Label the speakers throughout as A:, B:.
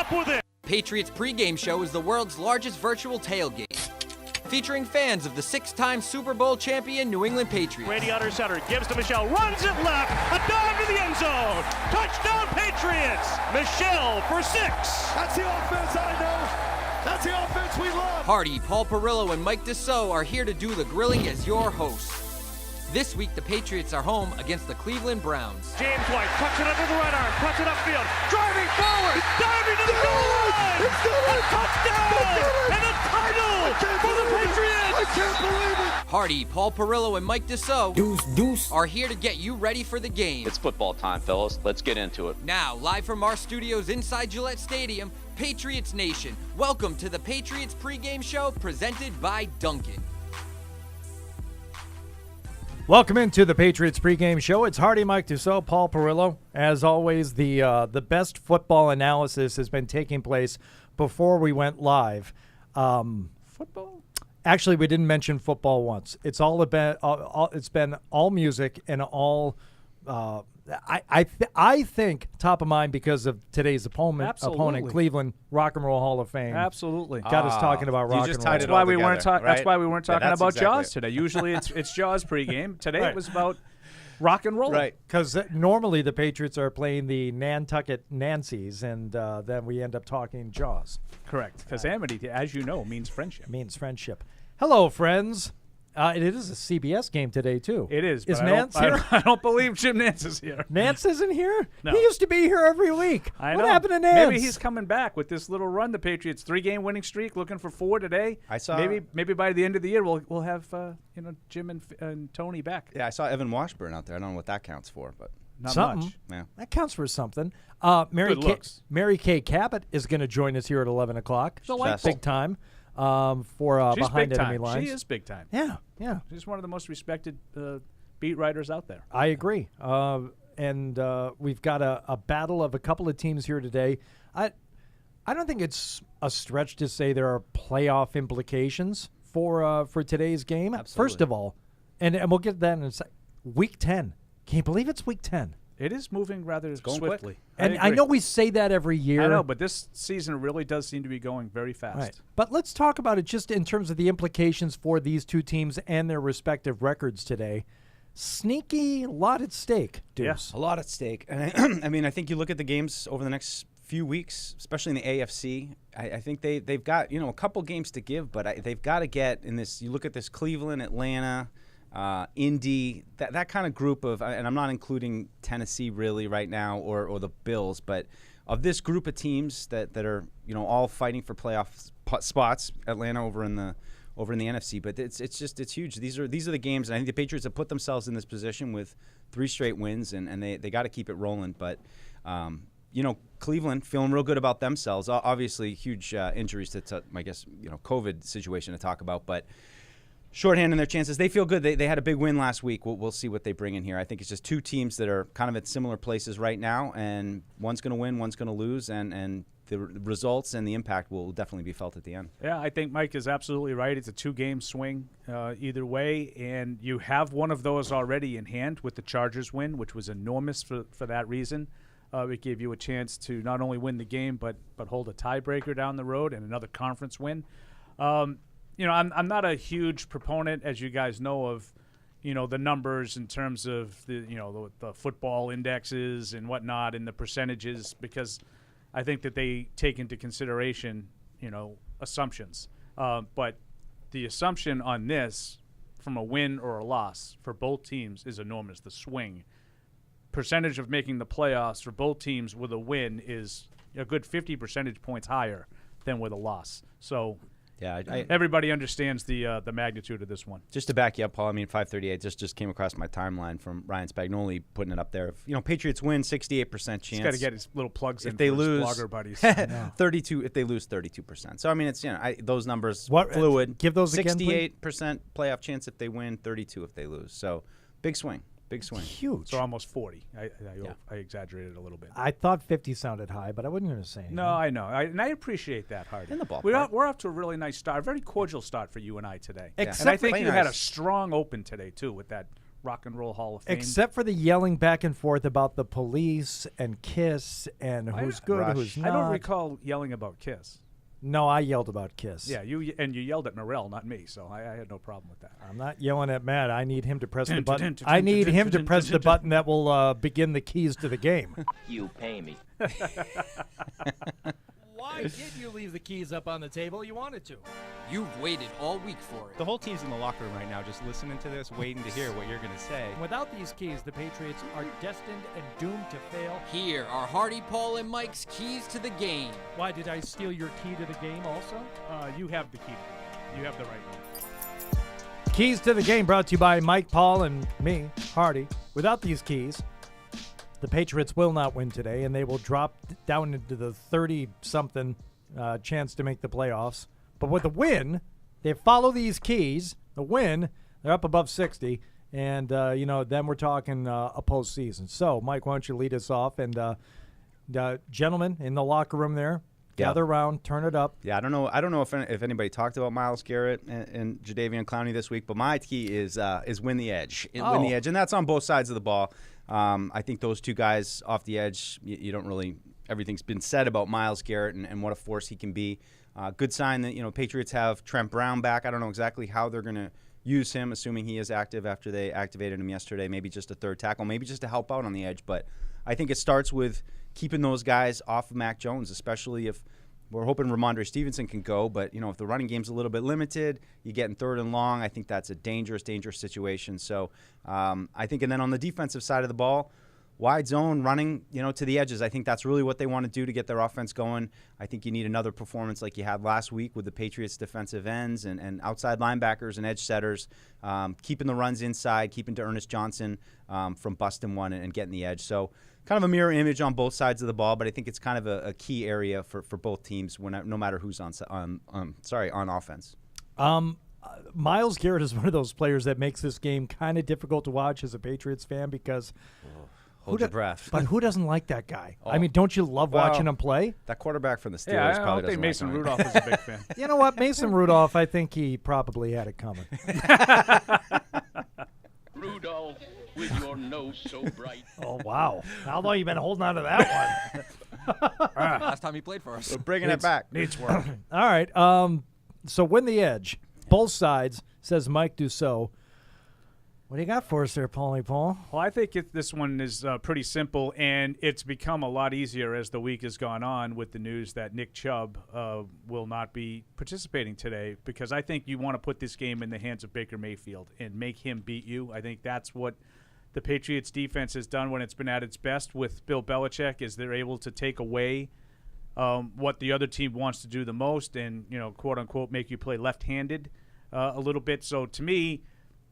A: up with it.
B: Patriots Pregame Show is the world's largest virtual tailgate, featuring fans of the 6-time Super Bowl champion New England Patriots.
A: Brady under center, gives to Michelle, runs it left, a dive to the end zone. Touchdown Patriots! Michelle for 6.
C: That's the offense I know. That's the offense we love.
B: Hardy, Paul Perillo, and Mike Dussault are here to do the grilling as your hosts. This week, the Patriots are home against the Cleveland Browns.
A: James White tucks it under the right arm, cuts it upfield, driving forward, diving to the goal line. A touchdown and a title for the Patriots.
C: I can't believe it.
B: Hardy, Paul Perillo, and Mike Dussault are here to get you ready for the game.
D: It's football time, fellas. Let's get into it.
B: Now, live from our studios inside Gillette Stadium, Patriots Nation, welcome to the Patriots Pregame Show presented by Dunkin.
E: Welcome into the Patriots Pregame Show. It's Hardy, Mike Dussault, Paul Perillo. As always, the best football analysis has been taking place before we went live. Football? Actually, we didn't mention football once. It's all about. It's been all music and all. I think top of mind because of today's opponent, Cleveland Rock and Roll Hall of Fame.
F: Absolutely,
E: got us talking about rock and roll.
F: That's why we weren't talking. That's why we weren't talking about Jaws today. Usually, it's Jaws pregame. Today it was about rock and roll.
E: Right, because normally the Patriots are playing the Nantucket Nancys, and then we end up talking Jaws.
F: Correct, because amity, as you know, means friendship.
E: Hello, friends. It is a CBS game today, too.
F: It is.
E: Is Nance here?
F: I don't believe Jim Nance is here.
E: Nance isn't here?
F: No.
E: He used to be here every week.
F: What
E: happened to Nance?
F: Maybe he's coming back with this little run. The Patriots 3-game winning streak, looking for 4 today.
G: I saw.
F: Maybe by the end of the year we'll have Jim and Tony back.
G: Yeah, I saw Evan Washburn out there. I don't know what that counts for, but
F: not
E: something.
F: Much.
G: Yeah.
E: That counts for something. Mary Kay Cabot is going to join us here at 11 o'clock. Big time. For
F: She's
E: Behind
F: big
E: Enemy
F: time.
E: Lines.
F: She is big time.
E: Yeah.
F: She's one of the most respected beat writers out there.
E: I agree. And we've got a battle of a couple of teams here today. I don't think it's a stretch to say there are playoff implications for today's game.
G: Absolutely.
E: First of all, and we'll get to that in a sec. Week 10. Can you believe it's Week 10?
F: It is moving rather swiftly.
G: Quick.
E: And I know we say that every year.
F: I know, but this season really does seem to be going very fast.
E: Right. But let's talk about it just in terms of the implications for these two teams and their respective records today. Sneaky lot at stake, Deuce.
F: Yes.
G: A lot at stake. And I mean, I think you look at the games over the next few weeks, especially in the AFC. I think they've got a couple games to give, but they've got to get in this. You look at this Cleveland, Atlanta, Indy, that kind of group of, and I'm not including Tennessee really right now or the Bills, but of this group of teams that are all fighting for playoff spots. Atlanta over in the NFC, but it's huge. These are the games, and I think the Patriots have put themselves in this position with 3 straight wins, and they got to keep it rolling. But Cleveland feeling real good about themselves. Obviously, huge injuries to I guess COVID situation to talk about, but shorthand in their chances. They feel good. They had a big win last week. We'll see what they bring in here. I think it's just two teams that are kind of at similar places right now, and one's going to win, one's going to lose, and the results and the impact will definitely be felt at the end.
F: Yeah, I think Mike is absolutely right. It's a 2-game swing either way, and you have one of those already in hand with the Chargers win, which was enormous for that reason. It gave you a chance to not only win the game but hold a tiebreaker down the road and another conference win. I'm not a huge proponent, as you guys know, of the numbers in terms of the football indexes and whatnot and the percentages, because I think that they take into consideration assumptions. But the assumption on this, from a win or a loss for both teams, is enormous. The swing percentage of making the playoffs for both teams with a win is a good 50 percentage points higher than with a loss. So.
G: Yeah,
F: everybody understands the magnitude of this one.
G: Just to back you up, Paul, 538 just came across my timeline from Ryan Spagnoli putting it up there. Patriots win, 68% chance.
F: He's got to get his little plugs in
G: if they
F: for
G: lose,
F: his blogger buddies.
G: 32. If they lose, 32%. So it's those numbers fluid.
E: Give those
G: 68% playoff chance if they win, 32 if they lose. So big swing. Big swing.
E: Huge.
F: So almost 40. I exaggerated a little bit.
E: I thought 50 sounded high, but I wasn't going to say anything.
F: No, I know. And I appreciate that, Hardy.
G: In the ballpark.
F: We're off to a really nice start, a very cordial start for you and I today.
E: Except
F: and I think you
G: nice.
F: had a strong open today, too, with that Rock and Roll Hall of Fame.
E: Except for the yelling back and forth about the police and Kiss and who's good,
G: Rush.
E: who's
F: I
E: not.
F: don't recall yelling about Kiss.
E: No, I yelled about Kiss.
F: Yeah, you yelled at Morrell, not me, so I had no problem with that.
E: I'm not yelling at Matt. I need him to press the button. I need him to press the button that will begin the keys to the game.
H: You pay me.
I: Why did you leave the keys up on the table? You wanted to.
B: You've waited all week for it.
J: The whole team's in the locker room right now, just listening to this, waiting to hear what you're going to say.
I: Without these keys, the Patriots are destined and doomed to fail.
B: Here are Hardy, Paul, and Mike's keys to the game.
I: Why did I steal your key to the game also?
F: You have the key. You have the right one.
E: Keys to the game brought to you by Mike, Paul, and me, Hardy. Without these keys, the Patriots will not win today, and they will drop down into the 30-something chance to make the playoffs. But with a win, they follow these keys. The win, they're up above 60, and then we're talking a postseason. So, Mike, why don't you lead us off? And gentlemen in the locker room there, gather around, turn it up.
G: Yeah, I don't know if anybody talked about Myles Garrett and Jadeveon Clowney this week, but my key is win the edge. Win the edge, and that's on both sides of the ball. I think those two guys off the edge, you don't really – everything's been said about Myles Garrett and what a force he can be. Good sign that, Patriots have Trent Brown back. I don't know exactly how they're going to use him, assuming he is active after they activated him yesterday, maybe just a third tackle, maybe just to help out on the edge. But I think it starts with keeping those guys off of Mac Jones, especially if – we're hoping Ramondre Stevenson can go, but, if the running game's a little bit limited, you get in third and long, I think that's a dangerous situation. So I think, and then on the defensive side of the ball, wide zone running, to the edges. I think that's really what they want to do to get their offense going. I think you need another performance like you had last week with the Patriots defensive ends and outside linebackers and edge setters, keeping the runs inside, keeping to Ernest Johnson from busting one and getting the edge. So kind of a mirror image on both sides of the ball, but I think it's kind of a key area for both teams no matter who's on offense.
E: Myles Garrett is one of those players that makes this game kind of difficult to watch as a Patriots fan because
G: Hold your breath.
E: But who doesn't like that guy? I mean, don't you love watching him play?
G: That quarterback from the Steelers
F: I
G: probably
F: don't
G: doesn't
F: think Mason
G: like him.
F: Rudolph is a big fan.
E: You know what? Mason Rudolph, I think he probably had it coming.
H: Rudolph, with your nose so bright.
E: Oh, wow. How long you been holding on to that one?
B: Last time he played for us.
G: We're bringing it back.
F: Needs work.
E: All right. So win the edge. Both sides, says Mike Dussault. What do you got for us there, Paulie Paul?
F: Well, I think this one is pretty simple, and it's become a lot easier as the week has gone on with the news that Nick Chubb will not be participating today, because I think you want to put this game in the hands of Baker Mayfield and make him beat you. I think that's what the Patriots defense has done when it's been at its best with Bill Belichick, is they're able to take away what the other team wants to do the most and, quote unquote, make you play left-handed a little bit. So to me,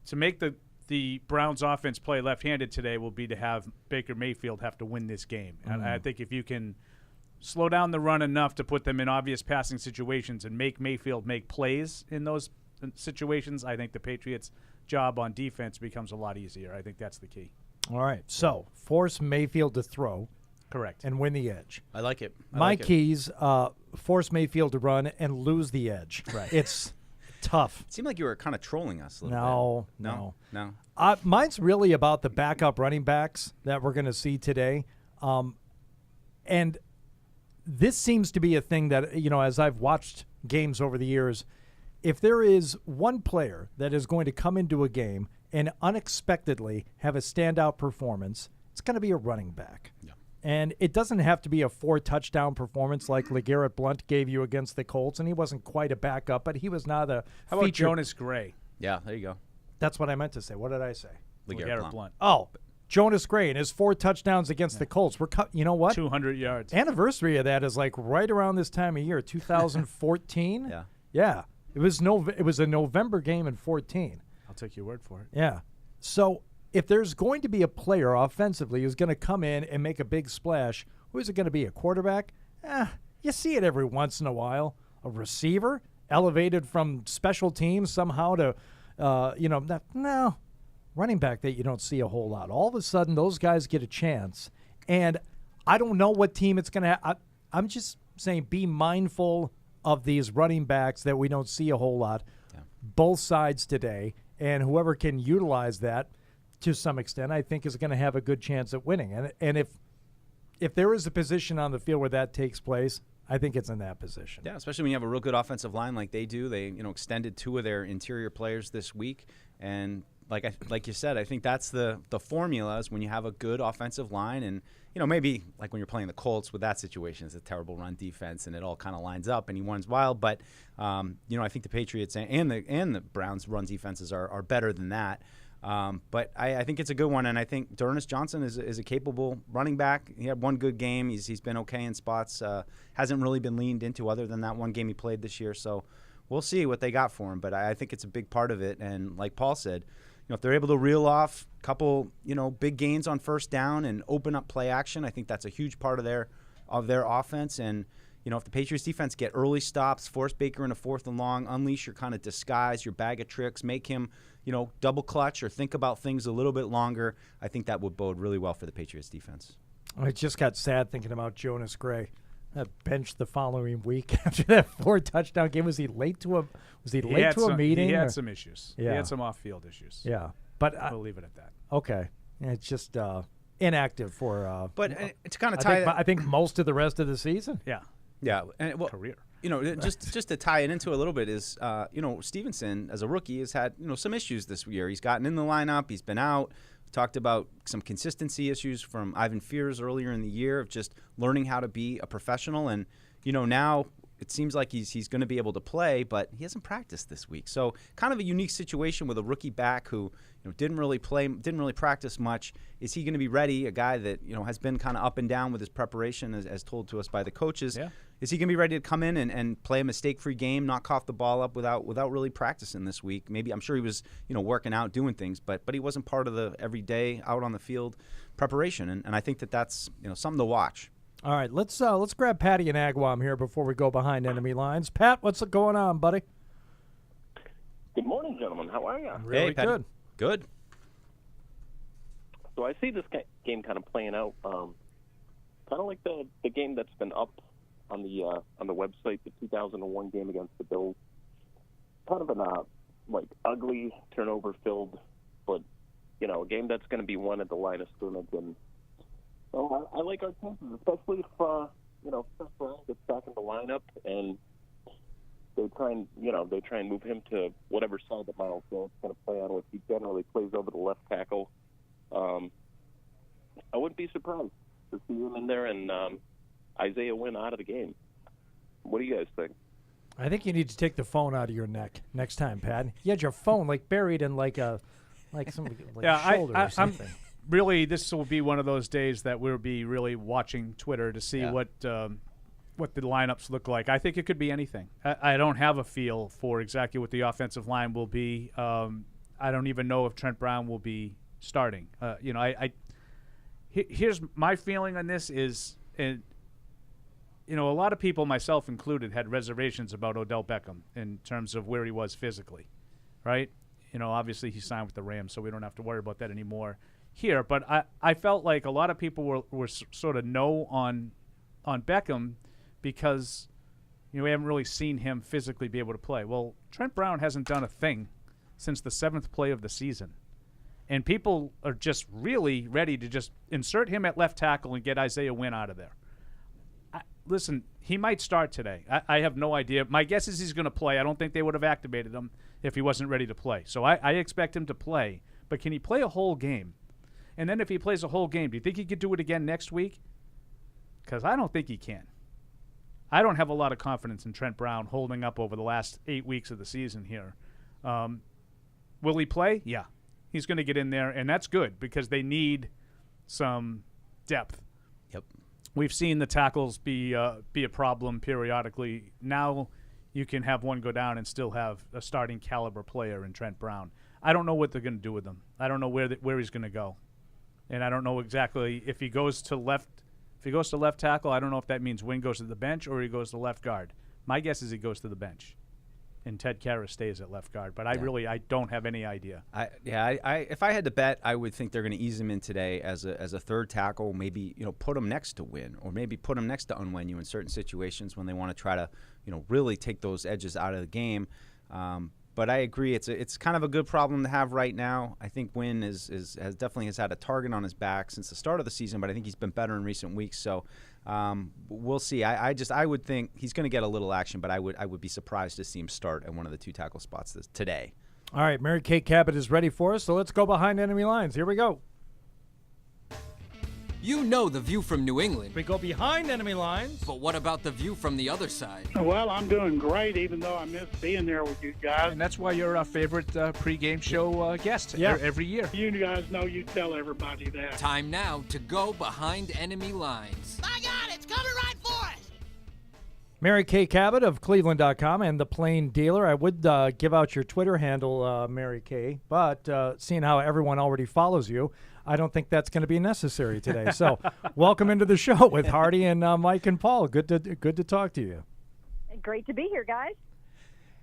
F: to make the Browns offense play left-handed today will be to have Baker Mayfield have to win this game. And I think if you can slow down the run enough to put them in obvious passing situations and make Mayfield make plays in those situations, I think the Patriots' job on defense becomes a lot easier. I think that's the key.
E: All right. So force Mayfield to throw.
F: Correct.
E: And win the edge.
G: I like it.
E: My keys, force Mayfield to run and lose the edge. Right. It's tough.
G: It seemed like you were kind of trolling us a little bit.
E: No. Mine's really about the backup running backs that we're going to see today. And this seems to be a thing that, as I've watched games over the years, if there is one player that is going to come into a game and unexpectedly have a standout performance, it's going to be a running back. Yeah. And it doesn't have to be a 4-touchdown performance like LeGarrette Blount gave you against the Colts, and he wasn't quite a backup, but he was not a
F: How about Jonas Gray?
G: Yeah, there you go.
E: That's what I meant to say. What did I say?
G: LeGarrette Blount.
E: Oh, Jonas Gray and his 4 touchdowns against the Colts. You know what?
F: 200 yards.
E: Anniversary of that is like right around this time of year, 2014. Yeah. It was a November game in 14.
F: I'll take your word for it.
E: Yeah. So if there's going to be a player offensively who's going to come in and make a big splash, who is it going to be? A quarterback? You see it every once in a while. A receiver elevated from special teams somehow to, no. Running back that you don't see a whole lot. All of a sudden, those guys get a chance. And I don't know what team it's going to have. I'm just saying be mindful of these running backs that we don't see a whole lot. Yeah. Both sides today. And whoever can utilize that, to some extent, I think is going to have a good chance at winning. And if there is a position on the field where that takes place, I think it's in that position.
G: Yeah, especially when you have a real good offensive line like they do. They extended 2 of their interior players this week, and like you said, I think that's the formula is when you have a good offensive line, and maybe like when you're playing the Colts with that situation, it's a terrible run defense, and it all kind of lines up, and he runs wild. But I think the Patriots and the Browns' run defenses are better than that. But I think it's a good one, and I think D'Ernest Johnson is a capable running back. He had one good game. He's been okay in spots. Hasn't really been leaned into other than that one game he played this year. So we'll see what they got for him. But I think it's a big part of it. And like Paul said, if they're able to reel off a couple, big gains on first down and open up play action, I think that's a huge part of their offense. And if the Patriots defense get early stops, force Baker into 4th and long, unleash your kind of disguise, your bag of tricks, make him, double clutch or think about things a little bit longer, I think that would bode really well for the Patriots defense.
E: I just got sad thinking about Jonas Gray. Benched the following week after that 4-touchdown game. Was he late to a meeting?
F: He had some issues.
E: Yeah.
F: He had some off-field issues.
E: Yeah, but
F: we'll leave it at that.
E: Okay, it's just inactive for.
G: But to kind of tie,
E: I think most of the rest of the season.
G: Yeah, and
F: career.
G: Just to tie it into a little bit is, Stevenson as a rookie has had some issues this year. He's gotten in the lineup. He's been out. We talked about some consistency issues from Ivan Fears earlier in the year of just learning how to be a professional. And now it seems like he's going to be able to play, but he hasn't practiced this week. So kind of a unique situation with a rookie back who didn't really practice much. Is he going to be ready? A guy that has been kind of up and down with his preparation, as told to us by the coaches.
F: Yeah.
G: Is he going to be ready to come in and play a mistake-free game, not cough the ball up without really practicing this week? Maybe I'm sure he was working out, doing things, but he wasn't part of the everyday out on the field preparation, and I think that's something to watch.
E: All right, let's grab Patty and Agawam here before we go behind enemy lines. Pat, what's going on, buddy?
K: Good morning, gentlemen. How are you?
E: Really good.
G: Good.
K: So I see this game kind of playing out, kind of like the game that's been up on the website, the 2001 game against the Bills. Kind of an ugly, turnover-filled, but a game that's going to be won at the line of scrimmage. And so I like our chances, especially if Seth Brown gets back in the lineup and they try and move him to whatever side that Miles Garrett's going to play on, which he generally plays over the left tackle. I wouldn't be surprised to see him in there and Isaiah Wynn out of the game. What do you guys think?
E: I think you need to take the phone out of your neck next time, Pat. You had your phone buried in some shoulder or something.
F: This will be one of those days that we'll be really watching Twitter to see what the lineups look like. I think it could be anything. I don't have a feel for exactly what the offensive line will be. I don't even know if Trent Brown will be starting. Here's my feeling on this is, a lot of people, myself included, had reservations about Odell Beckham in terms of where he was physically, right? Obviously he signed with the Rams, so we don't have to worry about that anymore here. But I felt like a lot of people were sort of no on Beckham because we haven't really seen him physically be able to play. Well, Trent Brown hasn't done a thing since the 7th play of the season. And people are just really ready to just insert him at left tackle and get Isaiah Wynn out of there. Listen, he might start today. I have no idea. My guess is he's going to play. I don't think they would have activated him if he wasn't ready to play. So I expect him to play. But can he play a whole game? And then if he plays a whole game, do you think he could do it again next week? Because I don't think he can. I don't have a lot of confidence in Trent Brown holding up over the last 8 weeks of the season here. Will he play? Yeah. He's going to get in there, and that's good because they need some depth.
G: Yep.
F: We've seen the tackles be a problem periodically. Now you can have one go down and still have a starting caliber player in Trent Brown. I don't know what they're going to do with him. I don't know where he's going to go, and I don't know exactly if he goes to left. If he goes to left tackle, I don't know if that means Wynn goes to the bench or he goes to left guard. My guess is he goes to the bench, and Ted Karras stays at left guard. But I don't have any idea.
G: If I had to bet, I would think they're going to ease him in today as a third tackle. Maybe put him next to Wynn, or maybe put him next to Unwenyu in certain situations when they want to try to really take those edges out of the game. But I agree, it's kind of a good problem to have right now. I think Wynn has definitely had a target on his back since the start of the season, but I think he's been better in recent weeks. So we'll see. I would think he's going to get a little action, but I would be surprised to see him start at one of the 2 tackle spots today.
E: All right, Mary Kay Cabot is ready for us, so let's go behind enemy lines. Here we go.
B: You know the view from New England.
I: We go behind enemy lines.
B: But what about the view from the other side?
L: Well, I'm doing great, even though I miss being there with you guys.
F: And that's why you're our favorite pregame show guest every year.
L: You guys know you tell everybody that.
B: Time now to go behind enemy lines.
M: My God, it's coming right for us.
E: Mary Kay Cabot of Cleveland.com and The Plain Dealer. I would give out your Twitter handle, Mary Kay, but seeing how everyone already follows you, I don't think that's going to be necessary today. So welcome into the show with Hardy and Mike and Paul. Good to talk to you.
N: Great to be here, guys.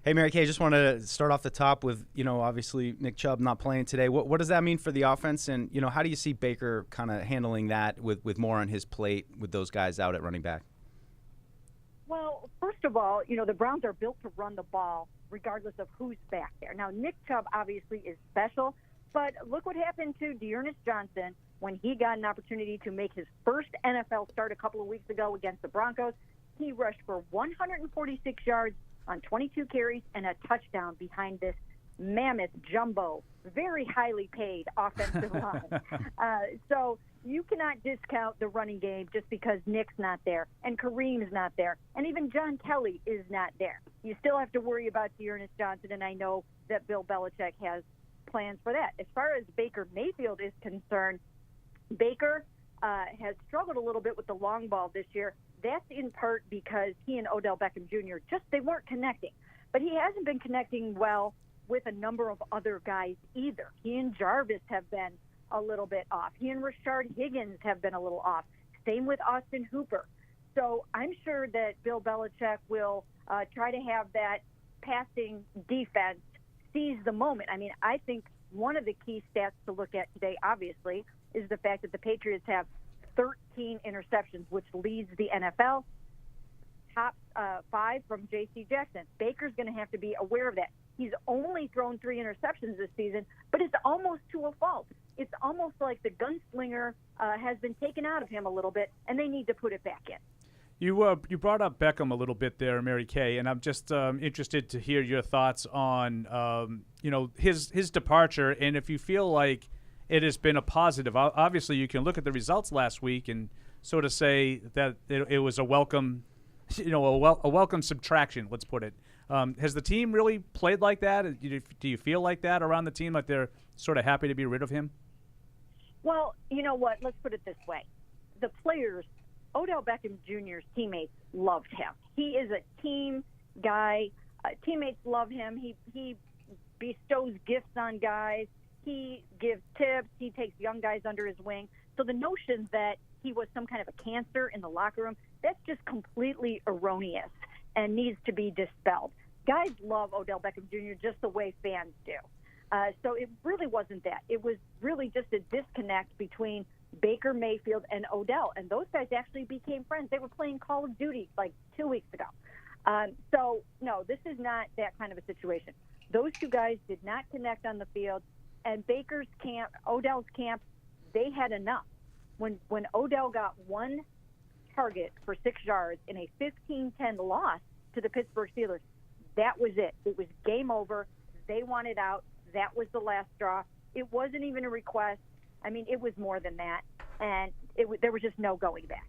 G: Hey, Mary Kay, just wanted to start off the top with, obviously Nick Chubb not playing today. What does that mean for the offense? And, how do you see Baker kind of handling that with more on his plate with those guys out at running back?
N: Well, first of all, the Browns are built to run the ball regardless of who's back there. Now, Nick Chubb obviously is special, but look what happened to Dearness Johnson when he got an opportunity to make his first NFL start a couple of weeks ago against the Broncos. He rushed for 146 yards on 22 carries and a touchdown behind this mammoth, jumbo, very highly paid offensive line. So you cannot discount the running game just because Nick's not there and Kareem's not there and even John Kelly is not there. You still have to worry about Dearness Johnson, and I know that Bill Belichick has plans for that. As far as Baker Mayfield is concerned, Baker has struggled a little bit with the long ball this year. That's in part because he and Odell Beckham Jr. they weren't connecting. But he hasn't been connecting well with a number of other guys either. He and Jarvis have been a little bit off. He and Rashard Higgins have been a little off. Same with Austin Hooper. So I'm sure that Bill Belichick will try to have that passing defense seize the moment. I mean, I think one of the key stats to look at today, obviously, is the fact that the Patriots have 13 interceptions, which leads the NFL. Top 5 from J.C. Jackson. Baker's going to have to be aware of that. He's only thrown 3 interceptions this season, but it's almost to a fault. It's almost like the gunslinger has been taken out of him a little bit, and they need to put it back in.
F: You brought up Beckham a little bit there, Mary Kay, and I'm just interested to hear your thoughts on his departure, and if you feel like it has been a positive. Obviously, you can look at the results last week and sort of say that it was a welcome, a welcome subtraction. Let's put it. Has the team really played like that? Do you feel like that around the team, like they're sort of happy to be rid of him?
N: Well, you know what? Let's put it this way: the players. Odell Beckham Jr.'s teammates loved him. He is a team guy. Teammates love him. He bestows gifts on guys. He gives tips. He takes young guys under his wing. So the notion that he was some kind of a cancer in the locker room, that's just completely erroneous and needs to be dispelled. Guys love Odell Beckham Jr. just the way fans do. So it really wasn't that. It was really just a disconnect between Baker Mayfield and Odell, and those guys actually became friends. They were playing Call of Duty like 2 weeks ago. So, no, this is not that kind of a situation. Those two guys did not connect on the field, and Baker's camp, Odell's camp, they had enough. When Odell got one target for 6 yards in a 15-10 loss to the Pittsburgh Steelers, that was it. It was game over. They wanted out. That was the last straw. It wasn't even a request. I mean, it was more than that, and there was just no going back.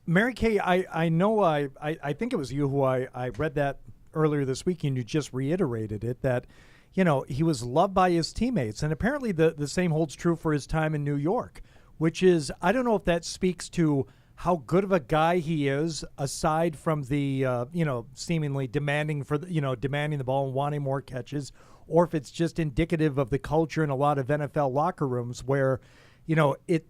E: Mary Kay, I know I think it was you who I read that earlier this week, and you just reiterated it, that, he was loved by his teammates, and apparently the same holds true for his time in New York, which is, I don't know if that speaks to how good of a guy he is, aside from the, seemingly demanding the ball and wanting more catches, or if it's just indicative of the culture in a lot of NFL locker rooms where,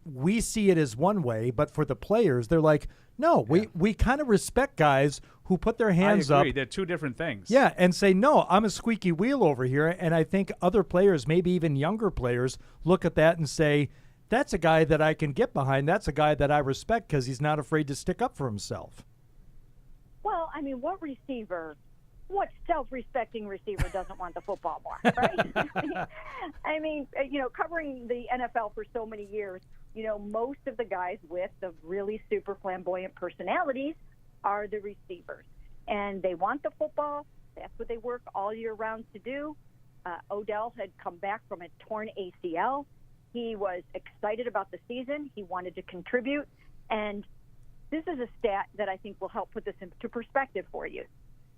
E: we see it as one way, but for the players, they're like, no, we kind of respect guys who put their hands up.
F: I agree. They're two different things.
E: Yeah, and say, no, I'm a squeaky wheel over here. And I think other players, maybe even younger players, look at that and say, that's a guy that I can get behind. That's a guy that I respect because he's not afraid to stick up for himself.
N: Well, I mean, what receiver what self-respecting receiver doesn't want the football more, right? I mean, covering the NFL for so many years, most of the guys with the really super flamboyant personalities are the receivers. And they want the football. That's what they work all year round to do. Odell had come back from a torn ACL. He was excited about the season. He wanted to contribute. And this is a stat that I think will help put this into perspective for you.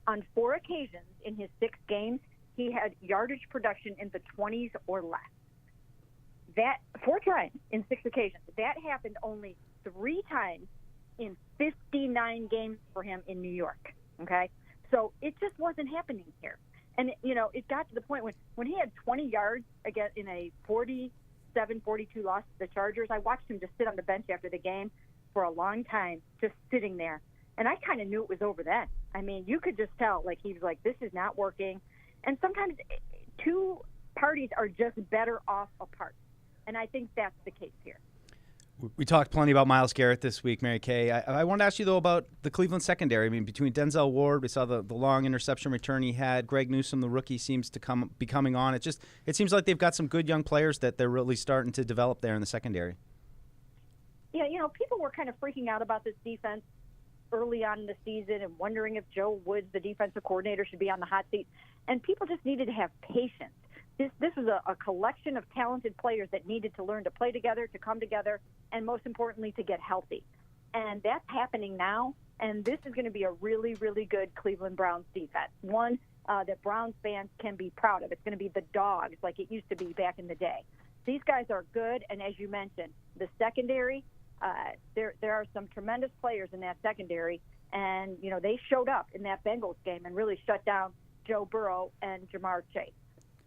N: On 4 occasions in his 6 games, he had yardage production in the 20s or less. That 4 times in 6 occasions. That happened only 3 times in 59 games for him in New York. Okay, so it just wasn't happening here. And it got to the point when he had 20 yards again in a 47-42 loss to the Chargers. I watched him just sit on the bench after the game for a long time, just sitting there. And I kind of knew it was over then. I mean, you could just tell, he was like, this is not working. And sometimes 2 parties are just better off apart. And I think that's the case here.
G: We talked plenty about Myles Garrett this week, Mary Kay. I want to ask you, though, about the Cleveland secondary. I mean, between Denzel Ward, we saw the long interception return he had. Greg Newsome, the rookie, seems to be coming on. It seems like they've got some good young players that they're really starting to develop there in the secondary.
N: Yeah, people were kind of freaking out about this defense early on in the season and wondering if Joe Woods, the defensive coordinator, should be on the hot seat. And people just needed to have patience. This was a collection of talented players that needed to learn to play together, to come together, and most importantly, to get healthy. And that's happening now, and this is going to be a really, really good Cleveland Browns defense, one that Browns fans can be proud of. It's going to be the dogs like it used to be back in the day. These guys are good, and as you mentioned, the secondary, there are some tremendous players in that secondary, and, they showed up in that Bengals game and really shut down Joe Burrow and Jamar Chase.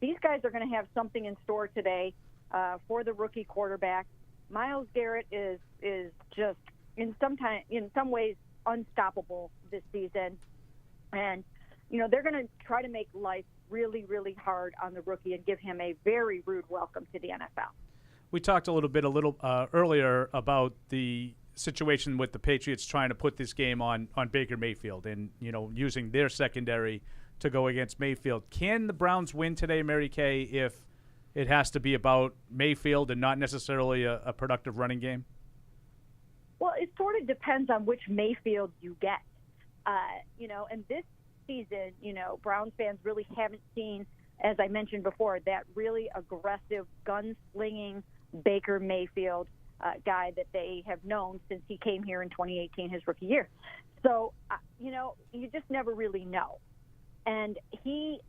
N: These guys are going to have something in store today for the rookie quarterback. Myles Garrett is just in some ways unstoppable this season, and they're going to try to make life really, really hard on the rookie and give him a very rude welcome to the NFL.
F: We talked a little earlier about the situation with the Patriots trying to put this game on Baker Mayfield and using their secondary to go against Mayfield. Can the Browns win today, Mary Kay, if it has to be about Mayfield and not necessarily a productive running game?
N: Well, it sort of depends on which Mayfield you get. And this season, Browns fans really haven't seen, as I mentioned before, that really aggressive, gun-slinging Baker Mayfield guy that they have known since he came here in 2018, his rookie year. So, you just never really know. And he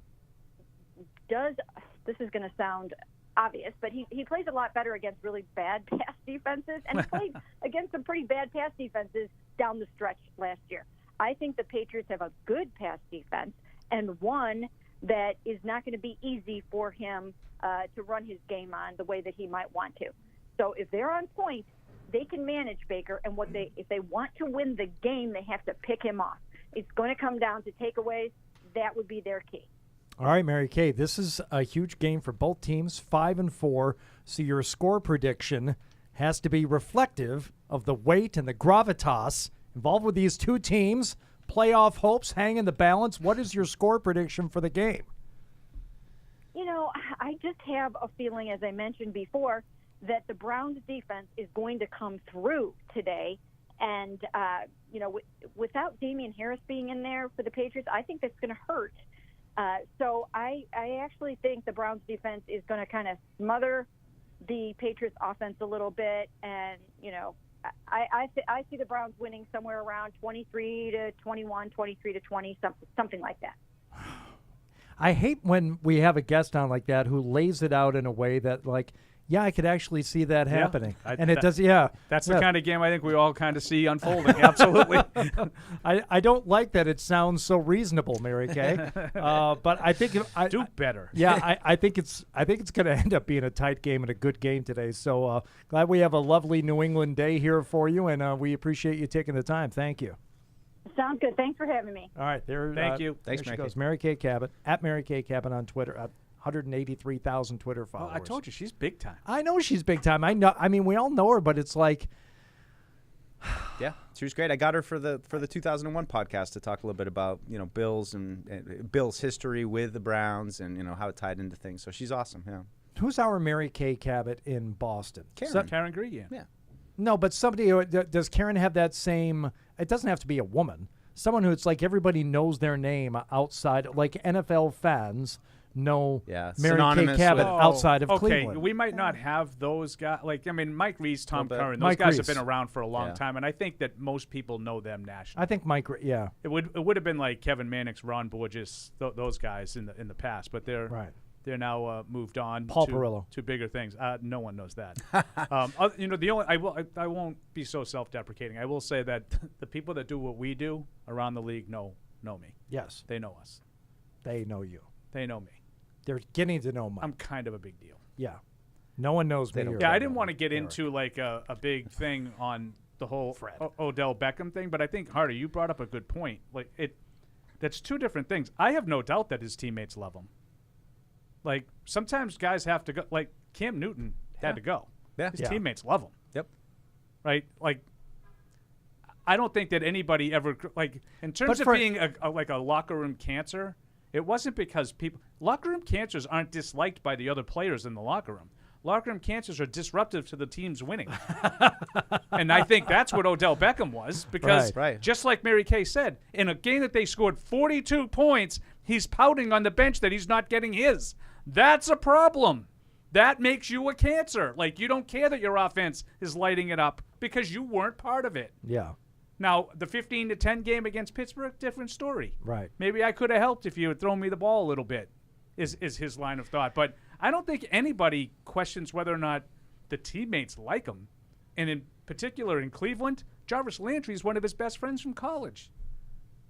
N: does, this is going to sound obvious, but he plays a lot better against really bad pass defenses, and he played against some pretty bad pass defenses down the stretch last year. I think the Patriots have a good pass defense, and one that is not going to be easy for him to run his game on the way that he might want to. So if they're on point, they can manage Baker, and if they want to win the game, they have to pick him off. It's going to come down to takeaways. That would be their key.
E: All right, Mary Kay, this is a huge game for both teams, 5-4. So your score prediction has to be reflective of the weight and the gravitas involved with these two teams. Playoff hopes hang in the balance. What is your score prediction for the game?
N: I just have a feeling, as I mentioned before, that the Browns defense is going to come through today. And, without Damian Harris being in there for the Patriots, I think that's going to hurt. So I actually think the Browns defense is going to kind of smother the Patriots offense a little bit. And, I see the Browns winning somewhere around 23-21, 23-20, something like that.
E: I hate when we have a guest on like that who lays it out in a way that, yeah, I could actually see that happening. It does, yeah.
F: That's the kind of game I think we all kind of see unfolding, absolutely.
E: I don't like that it sounds so reasonable, Mary Kay. But I think
F: do better.
E: Yeah, I think it's going to end up being a tight game and a good game today. So glad we have a lovely New England day here for you, and we appreciate you taking the time. Thank you.
N: Sounds good. Thanks for having me.
E: All right,
F: thank you.
E: Thanks, Mary Kay. Mary Kay Cabot at Mary Kay Cabot on Twitter. 183,000 Twitter followers.
F: I told you she's big time.
E: I know she's big time. I know. I mean, we all know her, but it's like
G: Yeah, she was great. I got her for the 2001 podcast to talk a little bit about Bills and Bills' history with the Browns and how it tied into things. So she's awesome. Yeah.
E: Who's our Mary Kay Cabot in Boston?
F: Karen Green.
G: Yeah.
E: No, but somebody does Karen have that same? It doesn't have to be a woman. Someone who it's like everybody knows their name outside, like NFL fans know Mary Kay Cabot outside of Cleveland.
F: Okay, we might not have those guys. Mike Reese, Tom Curran, those guys have been around for a long time, and I think that most people know them nationally.
E: I think Mike,
F: it would have been like Kevin Mannix, Ron Borges, those guys in the past, but they're now moved on.
E: Paul Perillo
F: to bigger things. No one knows that. The only I won't be so self-deprecating. I will say that the people that do what we do around the league know me.
E: Yes,
F: they know us.
E: They know you.
F: They know me.
E: They're getting to know Mike.
F: I'm kind of a big deal.
E: Yeah. No one knows me.
F: Yeah, I didn't want to get into like a big thing on the whole Odell Beckham thing, but I think, Hardy, you brought up a good point. That's two different things. I have no doubt that his teammates love him. Like, sometimes guys have to go. Like, Cam Newton had to go.
G: Yeah.
F: His teammates love him.
G: Yep.
F: Right? Like, I don't think that anybody ever, like, in terms of being a locker room cancer, it wasn't because locker room cancers aren't disliked by the other players in the locker room. Locker room cancers are disruptive to the team's winning. And I think that's what Odell Beckham was, because just like Mary Kay said, in a game that they scored 42 points, he's pouting on the bench that he's not getting his. That's a problem. That makes you a cancer. Like, you don't care that your offense is lighting it up because you weren't part of it.
E: Yeah.
F: Now, the 15-10 game against Pittsburgh, different story.
E: Right.
F: Maybe I could have helped if you had thrown me the ball a little bit, is his line of thought. But I don't think anybody questions whether or not the teammates like him. And in particular in Cleveland, Jarvis Landry is one of his best friends from college.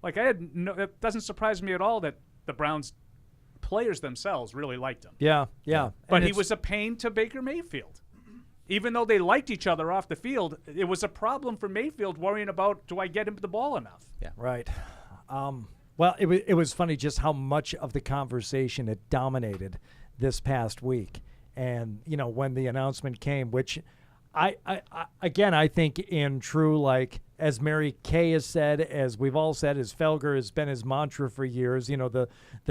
F: Like, it doesn't surprise me at all that the Browns players themselves really liked him.
E: Yeah.
F: But he was a pain to Baker Mayfield. Even though they liked each other off the field, it was a problem for Mayfield worrying about, do I get him the ball enough?
E: Yeah. Right. Well, it was funny just how much of the conversation it dominated this past week. And, when the announcement came, which I think in true, like, as Mary Kay has said, as we've all said, as Felger has been his mantra for years, the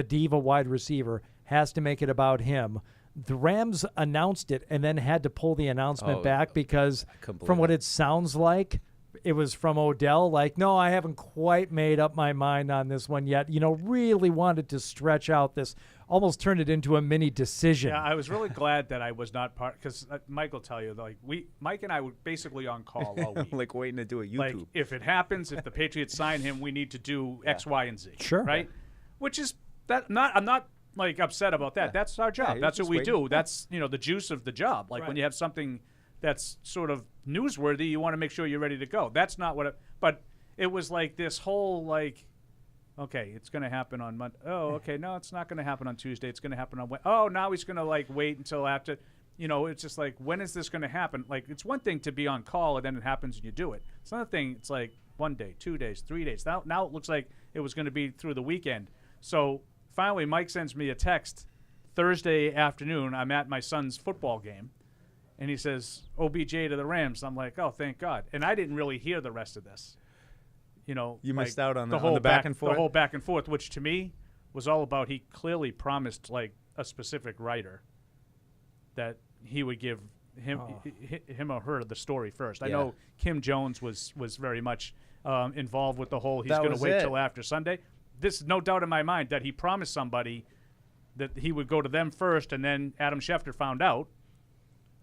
E: diva wide receiver has to make it about him. The Rams announced it and then had to pull the announcement back because from what it sounds like, it was from Odell. Like, no, I haven't quite made up my mind on this one yet. Really wanted to stretch out this, almost turned it into a mini decision.
F: Yeah, I was really glad that I was not part, because Mike will tell you, like, Mike and I were basically on call all week.
G: Like waiting to do a YouTube.
F: Like, if it happens, if the Patriots sign him, we need to do X, Y, and Z.
E: Sure.
F: Right? Which is, I'm not like upset about that. That's our job. That's what we do. That's, the juice of the job. Like, when you have something that's sort of newsworthy, you want to make sure you're ready to go. That's not but it was like this whole, like, okay, it's going to happen on Monday. Oh, okay, no, it's not going to happen on Tuesday. It's going to happen on Wednesday. Oh, now he's going to, like, wait until after. It's just like, when is this going to happen? Like, it's one thing to be on call and then it happens and you do it. It's another thing, it's like 1 day, 2 days, 3 days. Now it looks like it was going to be through the weekend. So finally, Mike sends me a text Thursday afternoon. I'm at my son's football game. And he says, OBJ to the Rams. I'm like, oh, thank God. And I didn't really hear the rest of this.
G: You missed out on the whole back and forth?
F: The whole back and forth, which to me was all about, he clearly promised, like, a specific writer that he would give him or her the story first. I know Kim Jones was very much involved with the whole, he's going to wait till after Sunday. This is no doubt in my mind that he promised somebody that he would go to them first, and then Adam Schefter found out.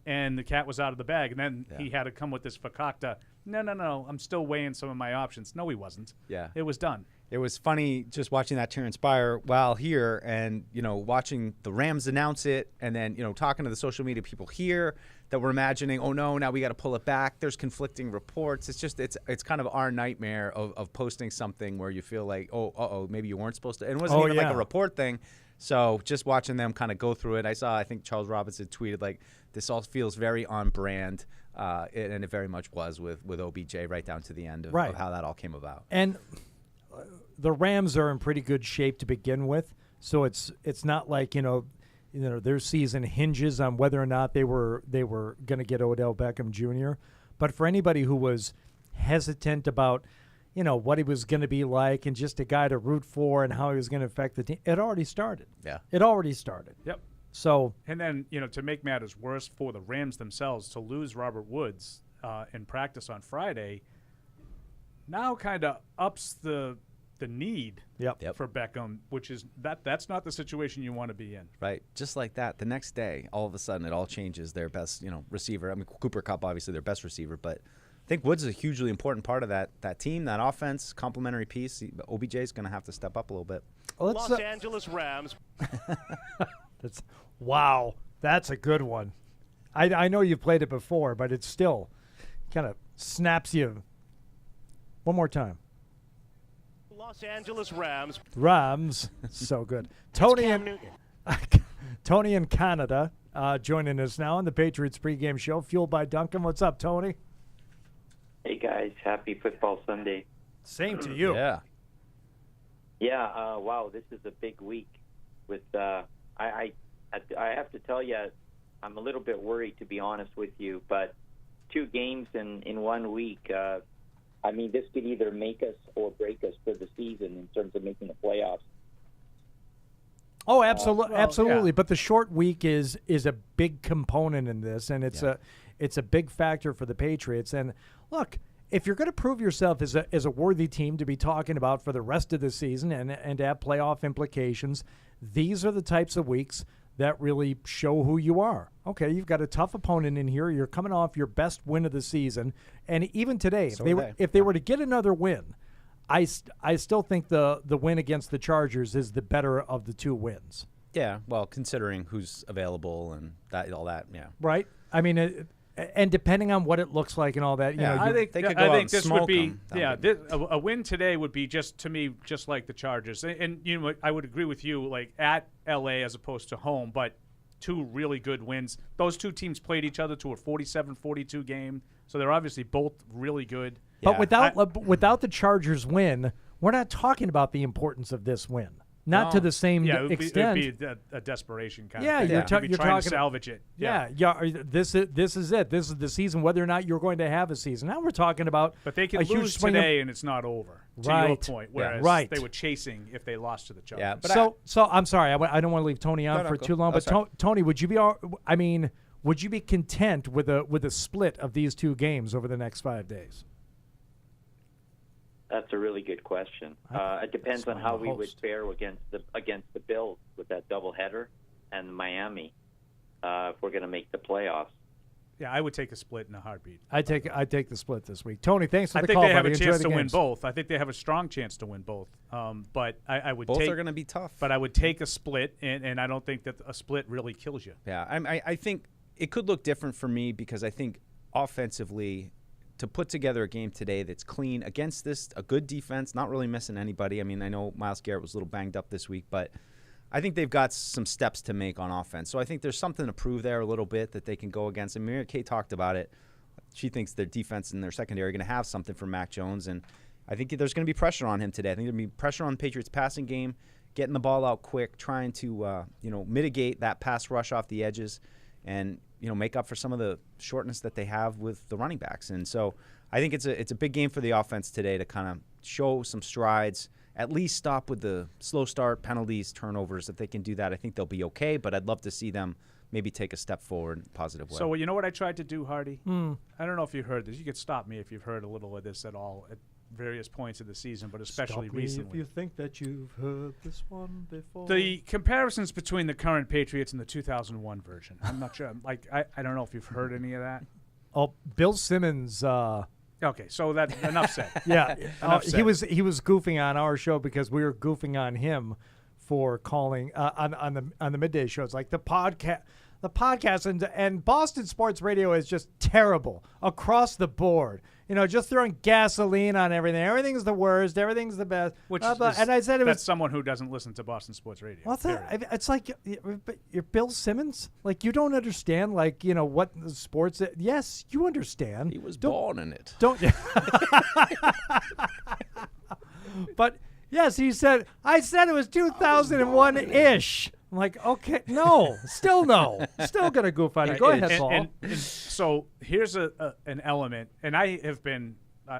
F: And the cat was out of the bag, and then he had to come with this fakakta. No, I'm still weighing some of my options. No, he wasn't.
G: Yeah.
F: It was done.
G: It was funny just watching that transpire while here and, watching the Rams announce it and then, talking to the social media people here that were imagining, oh, no, now we got to pull it back. There's conflicting reports. It's just it's kind of our nightmare of posting something where you feel like, maybe you weren't supposed to. And it wasn't even like a report thing. So just watching them kind of go through it, I think Charles Robinson tweeted, like, this all feels very on brand, and it very much was with OBJ right down to the end of how that all came about.
E: And the Rams are in pretty good shape to begin with, so it's not like their season hinges on whether or not they were going to get Odell Beckham Jr. But for anybody who was hesitant about, what he was going to be like and just a guy to root for and how he was going to affect the team. It already started.
G: Yeah.
E: It already started.
F: Yep.
E: So.
F: And then, to make matters worse for the Rams themselves, to lose Robert Woods in practice on Friday now kind of ups the need for Beckham, which is that's not the situation you want to be in.
G: Right. Just like that. The next day, all of a sudden, it all changes. Their best, receiver. I mean, Cooper Kupp, obviously, their best receiver, but I think Woods is a hugely important part of that team, that offense, complementary piece. OBJ is going to have to step up a little bit.
A: Los Angeles Rams.
E: Wow. That's a good one. I know you've played it before, but it still kind of snaps you. One more time.
A: Los Angeles Rams.
E: Rams. So good. Tony in Canada joining us now on the Patriots Pregame Show, fueled by Dunkin. What's up, Tony?
O: Hey, guys. Happy Football Sunday.
E: Same to you.
G: Yeah.
O: Yeah, wow, this is a big week. With I have to tell you, I'm a little bit worried, to be honest with you, but 2 games in 1 week, this could either make us or break us for the season in terms of making the playoffs.
E: Oh, absolutely. Yeah. But the short week is a big component in this, and it's a big factor for the Patriots. And look, if you're going to prove yourself as a worthy team to be talking about for the rest of the season and to have playoff implications, these are the types of weeks that really show who you are. Okay, you've got a tough opponent in here. You're coming off your best win of the season, and even today, if they were to get another win, I still think the win against the Chargers is the better of the 2 wins.
G: Yeah, well, considering who's available and all that, yeah.
E: Right. And depending on what it looks like and all that,
F: I think
G: they could go out and
F: this
G: smoke
F: would be
G: them.
F: a win today would be just like the Chargers, and I would agree with you, like at LA as opposed to home, but 2 really good wins. Those 2 teams played each other to a 47-42 game, so they're obviously both really good.
E: But without the Chargers win, we're not talking about the importance of this win. Not to the same extent.
F: It would be a desperation kind
E: of
F: thing.
E: You're
F: trying to salvage it.
E: Yeah. This is it. This is the season, whether or not you're going to have a season. Now we're talking about
F: But they can lose today and it's not over, to your point, whereas they were chasing if they lost to the Chargers.
G: Yeah, but
E: so I'm sorry. I don't want to leave Tony on for too long. But Tony, would you be content with a split of these 2 games over the next 5 days?
O: That's a really good question. It depends on how we would fare against the Bills with that doubleheader and Miami if we're going to make the playoffs.
F: Yeah, I would take a split in a heartbeat.
E: I take the split this week. Tony, thanks for the
F: call.
E: I
F: think they have
E: buddy.
F: a chance
E: to
F: win both. I think they have a strong chance to win both. But I would
G: both
F: take,
G: are going to be tough.
F: But I would take a split, and I don't think that a split really kills you.
G: Yeah, I think it could look different for me because I think offensively, to put together a game today that's clean against a good defense, not really missing anybody. I mean, I know Myles Garrett was a little banged up this week, but I think they've got some steps to make on offense. So I think there's something to prove there a little bit that they can go against. And Mary Kay talked about it. She thinks their defense and their secondary are going to have something for Mac Jones, and I think there's going to be pressure on him today. I think there's going to be pressure on the Patriots' passing game, getting the ball out quick, trying to mitigate that pass rush off the edges, and make up for some of the shortness that they have with the running backs. And so I think it's a big game for the offense today to kind of show some strides, at least stop with the slow start, penalties, turnovers. If they can do that, I think they'll be okay, but I'd love to see them maybe take a step forward in a positive way.
F: So you know what I tried to do, Hardy? I don't know if you heard this. You could stop me if you've heard a little of this at all at various points of the season, but especially
E: Stop me
F: recently.
E: if you think that you've heard this one before.
F: The comparisons between the current Patriots and the 2001 version. I'm not sure. I don't know if you've heard any of that.
E: Oh, Bill Simmons.
F: Okay, so that enough said.
E: Yeah,
F: enough said.
E: he was goofing on our show because we were goofing on him for calling on the midday shows, like the podcast. The podcast and Boston sports radio is just terrible across the board. Just throwing gasoline on everything. Everything's the worst. Everything's the best.
F: And
E: I said
F: that's someone who doesn't listen to Boston sports radio.
E: What's that? It's like you're Bill Simmons. Like you don't understand. Like what the sports. Yes, you understand.
G: He was born in it.
E: Don't. But yes, he said. I said it was 2001-ish. I'm like, okay, no, still no. Still going to goof on it. Go ahead, Paul.
F: And so here's an element, and I have been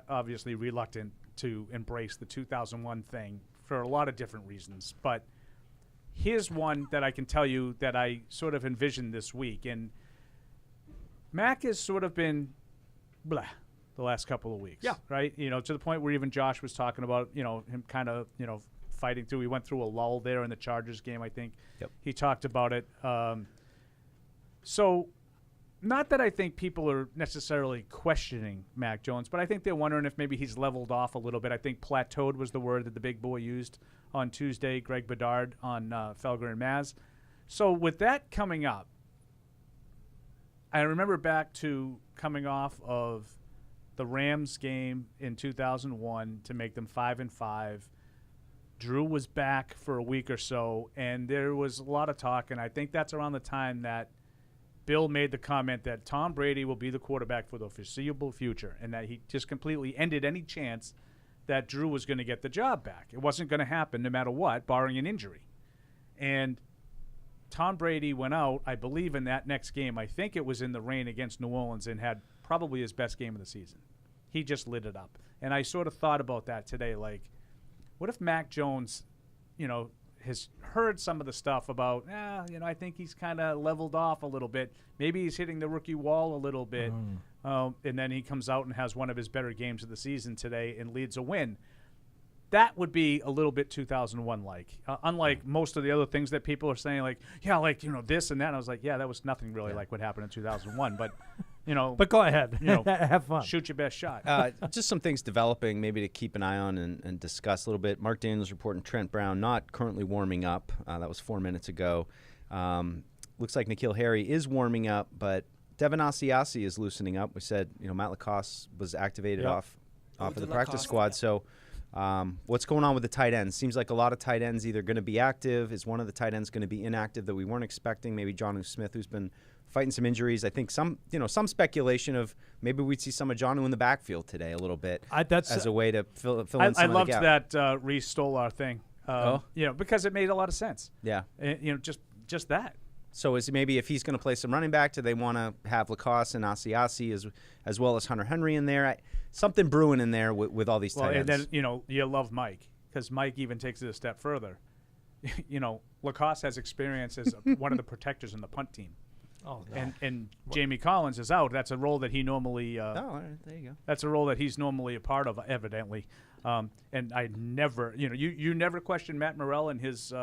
F: obviously reluctant to embrace the 2001 thing for a lot of different reasons. But here's one that I can tell you that I sort of envisioned this week. And Mac has sort of been blah the last couple of weeks.
E: Yeah.
F: Right? To the point where even Josh was talking about, him kind of, fighting through. He went through a lull there in the Chargers game, I think.
G: Yep.
F: He talked about it. So not that I think people are necessarily questioning Mac Jones, but I think they're wondering if maybe he's leveled off a little bit. I think plateaued was the word that the big boy used on Tuesday, Greg Bedard on Felger and Maz. So with that coming up, I remember back to coming off of the Rams game in 2001 to make them 5-5. Drew was back for a week or so, and there was a lot of talk, and I think that's around the time that Bill made the comment that Tom Brady will be the quarterback for the foreseeable future, and that he just completely ended any chance that Drew was going to get the job back. It wasn't going to happen no matter what, barring an injury. And Tom Brady went out, I believe, in that next game. I think it was in the rain against New Orleans, and had probably his best game of the season. He just lit it up. And I sort of thought about that today, like, what if Mac Jones, has heard some of the stuff about, I think he's kind of leveled off a little bit. Maybe he's hitting the rookie wall a little bit. And then he comes out and has one of his better games of the season today and leads a win. That would be a little bit 2001-like. Unlike most of the other things that people are saying, like, this and that. And I was like, that was nothing really like what happened in 2001. But,
E: But go ahead. Have fun.
F: Shoot your best shot.
G: Just some things developing maybe to keep an eye on and discuss a little bit. Mark Daniels reporting Trent Brown not currently warming up. That was 4 minutes ago. Looks like N'Keal Harry is warming up, but Devin Asiasi is loosening up. We said, Matt Lacoste was activated off of the practice squad. So what's going on with the tight ends? Seems like a lot of tight ends either going to be active. Is one of the tight ends going to be inactive that we weren't expecting? Maybe Jonnu Smith, who's been fighting some injuries. I think some speculation of maybe we'd see some of Jonnu in the backfield today a little bit as a way to fill in some of the gap.
F: I loved that Reese stole our thing, because it made a lot of sense.
G: Yeah.
F: Just that.
G: So is maybe if he's going to play some running back, do they want to have Lacoste and Asiasi as well as Hunter Henry in there? Something brewing in there with all these tight ends.
F: And then, you love Mike, because Mike even takes it a step further. Lacoste has experience as one of the protectors in the punt team.
E: Oh, no.
F: And Jamie Collins is out. That's a role that he normally
G: all right, there you go.
F: That's a role that he's normally a part of, evidently. And I never, you never question Matt Morrell and his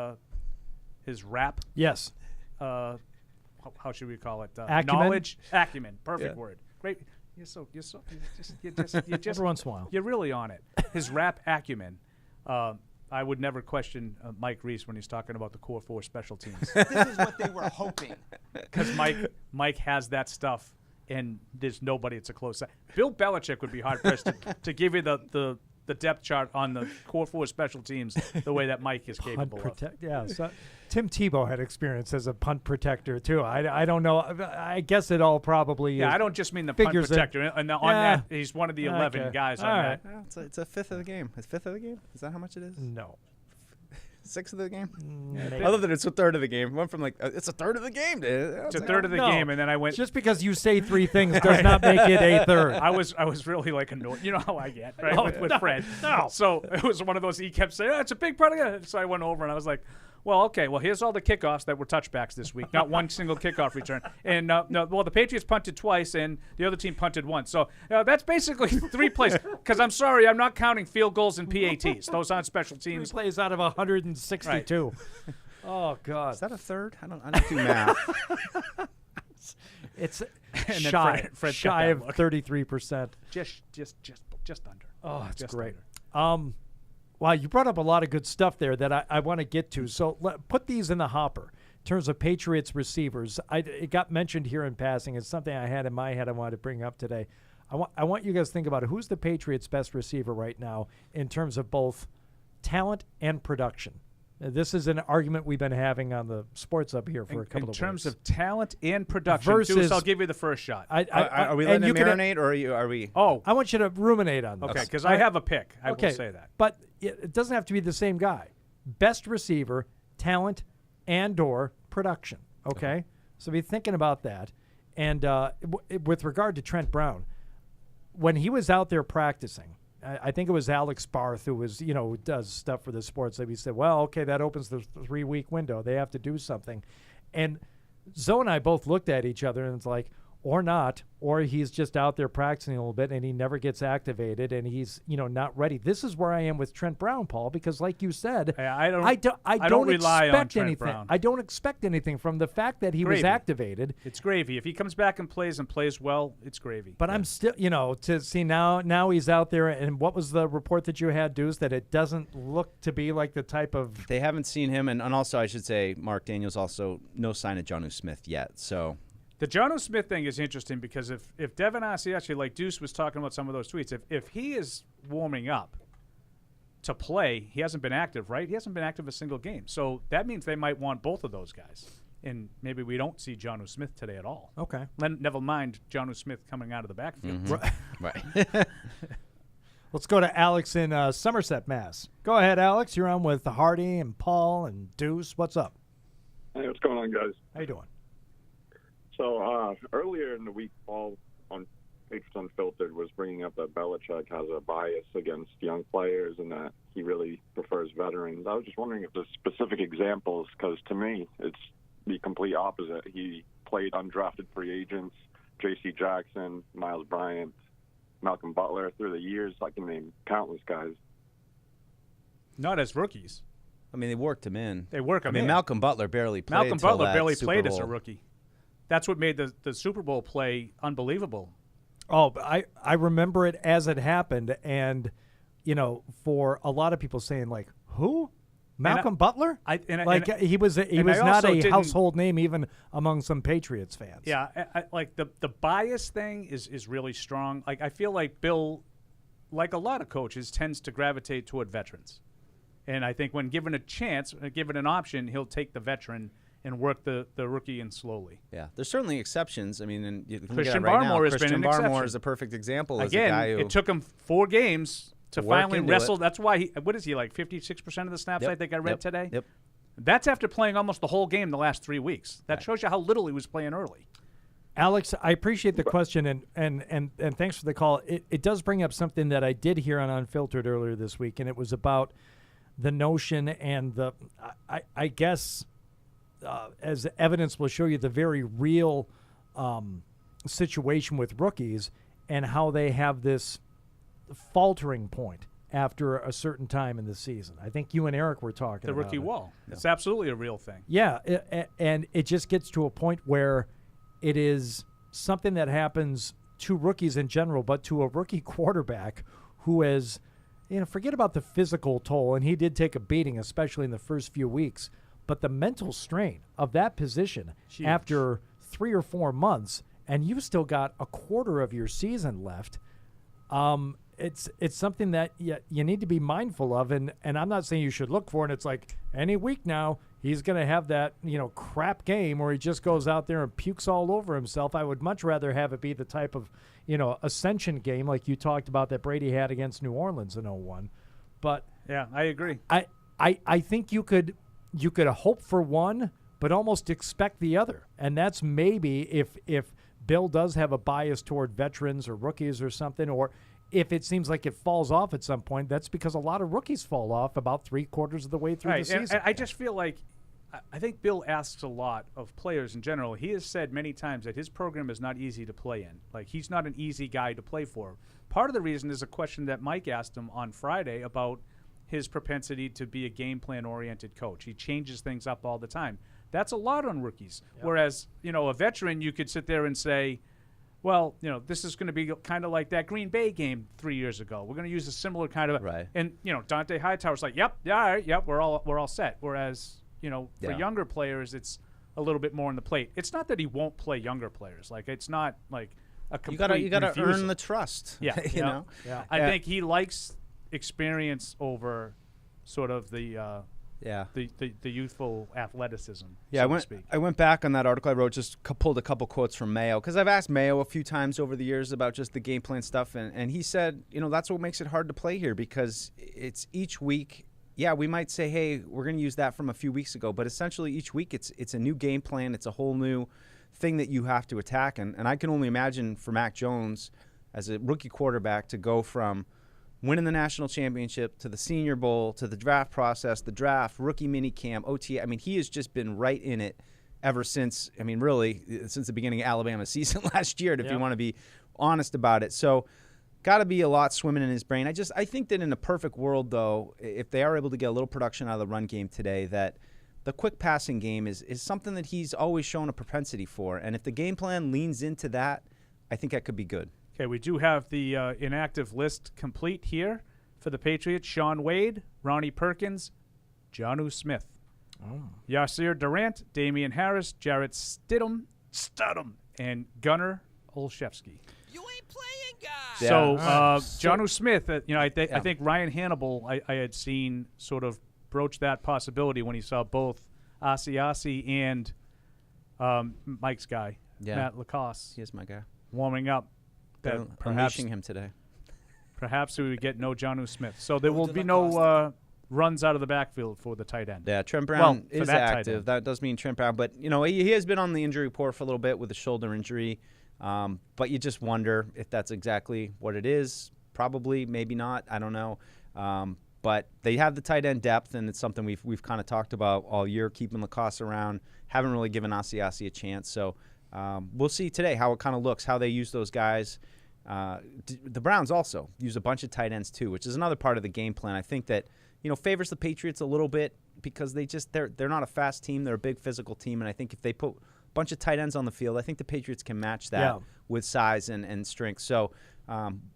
F: rap.
E: Yes.
F: How should we call it?
E: Acumen?
F: Knowledge, acumen. Perfect word. Great. You're just
E: every once in a while.
F: You're really on it. His rap acumen. I would never question Mike Reese when he's talking about the core four special teams.
P: This is what they were hoping.
F: Because Mike has that stuff, and there's nobody. It's a close. Bill Belichick would be hard pressed to give you the depth chart on the core four special teams the way that Mike is capable of.
E: Yeah. So Tim Tebow had experience as a punt protector too. I don't know. I guess it all probably.
F: Yeah, I don't just mean the punt protector. And on that, he's one of the 11 guys on that.
G: Well, it's a fifth of the game. It's fifth of the game. Is that how much it is?
E: No.
G: Sixth of the game?
E: Maybe.
G: Other than it's a third of the game. Went from it's a third of the game.
F: It's a third of the game, and then I went.
E: Just because you say three things does not make it a third.
F: I was really annoyed. You know how I get, right? With Fred. No. So it was one of those. He kept saying, it's a big part of it. So I went over and I was like, well, okay. Well, here's all the kickoffs that were touchbacks this week. Not one single kickoff return. And the Patriots punted twice, and the other team punted once. So that's basically 3 plays. Because I'm sorry, I'm not counting field goals and PATs. Those aren't special teams.
E: 3 plays out of 162. Right. Oh God.
G: Is that a third? I don't do math.
E: It's
F: and
E: Fred shy of 33%.
F: Just under.
E: Oh, that's
F: just
E: great.
F: Under.
E: Wow, you brought up a lot of good stuff there that I want to get to. So put these in the hopper. In terms of Patriots receivers, it got mentioned here in passing. It's something I had in my head I wanted to bring up today. I want you guys to think about it. Who's the Patriots' best receiver right now in terms of both talent and production? This is an argument we've been having on the Sports Up here for a couple of weeks.
F: In terms of talent and production, versus, I'll give you the first shot.
G: Are we letting it marinate, or are we?
F: Oh,
E: I want you to ruminate on this.
F: Okay, because I have a pick. I will say that.
E: But it doesn't have to be the same guy. Best receiver, talent, and/or production. Okay, so be thinking about that. And with regard to Trent Brown, when he was out there practicing, I think it was Alex Barth who was, who does stuff for the sports. He said, well, okay, that opens the 3-week window. They have to do something. And Zoe and I both looked at each other and it's like, or not, or he's just out there practicing a little bit and he never gets activated and he's, not ready. This is where I am with Trent Brown, Paul, because like you said, I don't
F: rely on
E: expect
F: Trent
E: anything.
F: Brown.
E: I don't expect anything from the fact that he was activated.
F: It's gravy. If he comes back and plays well, it's gravy.
E: But I'm still, to see now he's out there. And what was the report that you had, Deuce, that it doesn't look to be like the type of.
G: They haven't seen him. And also, I should say, Mark Daniels also no sign of Jonnu Smith yet. So.
F: The Jonnu Smith thing is interesting because if Devin Asiasi, like Deuce was talking about some of those tweets, if he is warming up to play, he hasn't been active, right? He hasn't been active a single game. So that means they might want both of those guys. And maybe we don't see Jonnu Smith today at all.
E: Okay.
F: Never mind Jonnu Smith coming out of the backfield.
G: Mm-hmm. Right.
E: Let's go to Alex in Somerset, Mass. Go ahead, Alex. You're on with Hardy and Paul and Deuce. What's up?
Q: Hey, what's going on, guys?
E: How you doing?
Q: So earlier in the week, Paul on Patriots Unfiltered was bringing up that Belichick has a bias against young players and that he really prefers veterans. I was just wondering if there's specific examples, because to me, it's the complete opposite. He played undrafted free agents, J.C. Jackson, Miles Bryant, Malcolm Butler. Through the years, I can name countless guys.
F: Not as rookies.
G: I mean, they worked him in.
F: They work him in.
G: Malcolm Butler barely played.
F: Malcolm Butler barely
G: Super
F: played
G: Bowl.
F: as a rookie. That's what made the Super Bowl play unbelievable.
E: Oh, I remember it as it happened, and for a lot of people saying like, who? Malcolm Butler? He was not a household name even among some Patriots fans.
F: Yeah, like the bias thing is really strong. Like I feel like Bill, like a lot of coaches, tends to gravitate toward veterans, and I think when given a chance, given an option, he'll take the veteran and work the rookie in slowly.
G: Yeah, there's certainly exceptions. I mean, and you can
F: Christian
G: look at it right
F: Barmore
G: now.
F: has been an
G: Barmore
F: exception.
G: is a perfect example.
F: Again,
G: as a guy who
F: it took him 4 games to finally wrestle.
G: It.
F: That's why what is he, like 56% of the snaps?
G: Yep.
F: I think I read today.
G: Yep.
F: That's after playing almost the whole game the last 3 weeks. That shows you how little he was playing early.
E: Alex, I appreciate the question and thanks for the call. It does bring up something that I did hear on Unfiltered earlier this week, and it was about the notion and I guess. As evidence will show you, the very real situation with rookies and how they have this faltering point after a certain time in the season. I think you and Eric were talking
F: the
E: about
F: rookie
E: it.
F: wall. It's absolutely a real thing.
E: Yeah, and it just gets to a point where it is something that happens to rookies in general, but to a rookie quarterback who has, forget about the physical toll, and he did take a beating, especially in the first few weeks. But the mental strain of that position after 3 or 4 months, and you've still got a quarter of your season left, it's something that you need to be mindful of. And I'm not saying you should look for it. It's like any week now he's going to have that crap game where he just goes out there and pukes all over himself. I would much rather have it be the type of ascension game like you talked about that Brady had against New Orleans in 2001. But
F: yeah, I agree.
E: I think you could hope for one, but almost expect the other. And that's maybe if Bill does have a bias toward veterans or rookies or something, or if it seems like it falls off at some point, that's because a lot of rookies fall off about 3/4 of the way through the season.
F: And I just feel like I think Bill asks a lot of players in general. He has said many times that his program is not easy to play in. Like, he's not an easy guy to play for. Part of the reason is a question that Mike asked him on Friday about his propensity to be a game plan oriented coach. He changes things up all the time. That's a lot on rookies. Yep. Whereas, a veteran, you could sit there and say, well, this is going to be kind of like that Green Bay game 3 years ago. We're going to use a similar kind of and Dante Hightower's like, yep, all right, yep, we're all set. Whereas, for younger players, it's a little bit more on the plate. It's not that he won't play younger players. Like, it's not like a complete
G: you gotta
F: refusal.
G: earn the trust.
F: Yeah,
G: you know.
F: Yeah. I think he likes experience over sort of the youthful athleticism.
G: Yeah,
F: so to speak.
G: I went back on that article I wrote, just pulled a couple quotes from Mayo, because I've asked Mayo a few times over the years about just the game plan stuff, and he said, that's what makes it hard to play here, because it's each week. Yeah, we might say, hey, we're going to use that from a few weeks ago, but essentially each week it's a new game plan. It's a whole new thing that you have to attack, and I can only imagine for Mac Jones as a rookie quarterback to go from winning the national championship to the Senior Bowl to the draft process, the draft, rookie minicamp, OTA. I mean, he has just been right in it ever since, really, since the beginning of Alabama's season last year, if you want to be honest about it. So got to be a lot swimming in his brain. I think that in a perfect world, though, if they are able to get a little production out of the run game today, that the quick passing game is something that he's always shown a propensity for. And if the game plan leans into that, I think that could be good.
F: Okay, we do have the inactive list complete here for the Patriots. Shaun Wade, Ronnie Perkins, Jonnu Smith, Yasir Durant, Damian Harris, Jarrett Stidham, and Gunnar Olszewski.
M: You ain't playing, guys.
F: So, Jonnu Smith, I think Ryan Hannibal, I had seen sort of broach that possibility when he saw both Asiasi and Mike's guy, Matt Lacoste.
G: He is my guy.
F: Warming up.
G: That perhaps him today.
F: Perhaps we would get no Jonnu Smith. So there will be no runs out of the backfield for the tight end.
G: Yeah, Trent Brown is active. That does mean Trent Brown. But, he has been on the injury report for a little bit with a shoulder injury. But you just wonder if that's exactly what it is. Probably, maybe not. I don't know. But they have the tight end depth, and it's something we've kind of talked about all year, keeping Lacoste around. Haven't really given Asiasi a chance. So we'll see today how it kind of looks, how they use those guys. The Browns also use a bunch of tight ends too, which is another part of the game plan. I think that favors the Patriots a little bit because they're not a fast team. They're a big physical team, and I think if they put a bunch of tight ends on the field, I think the Patriots can match that with size and strength. So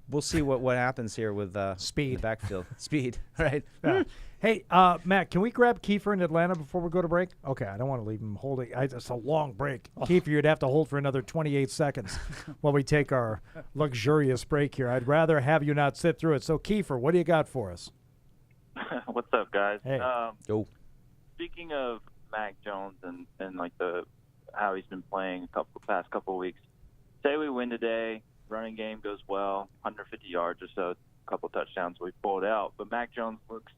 G: we'll see what happens here with
E: speed,
G: the backfield. Speed, right?
E: Yeah. Hey, Matt, can we grab Kiefer in Atlanta before we go to break? Okay, I don't want to leave him holding. It's a long break. Kiefer, you'd have to hold for another 28 seconds while we take our luxurious break here. I'd rather have you not sit through it. So, Kiefer, what do you got for us?
R: What's up, guys?
E: Hey.
R: Speaking of Mac Jones and like how he's been playing past couple of weeks, say we win today, running game goes well, 150 yards or so, a couple touchdowns we pulled out, but Mac Jones looks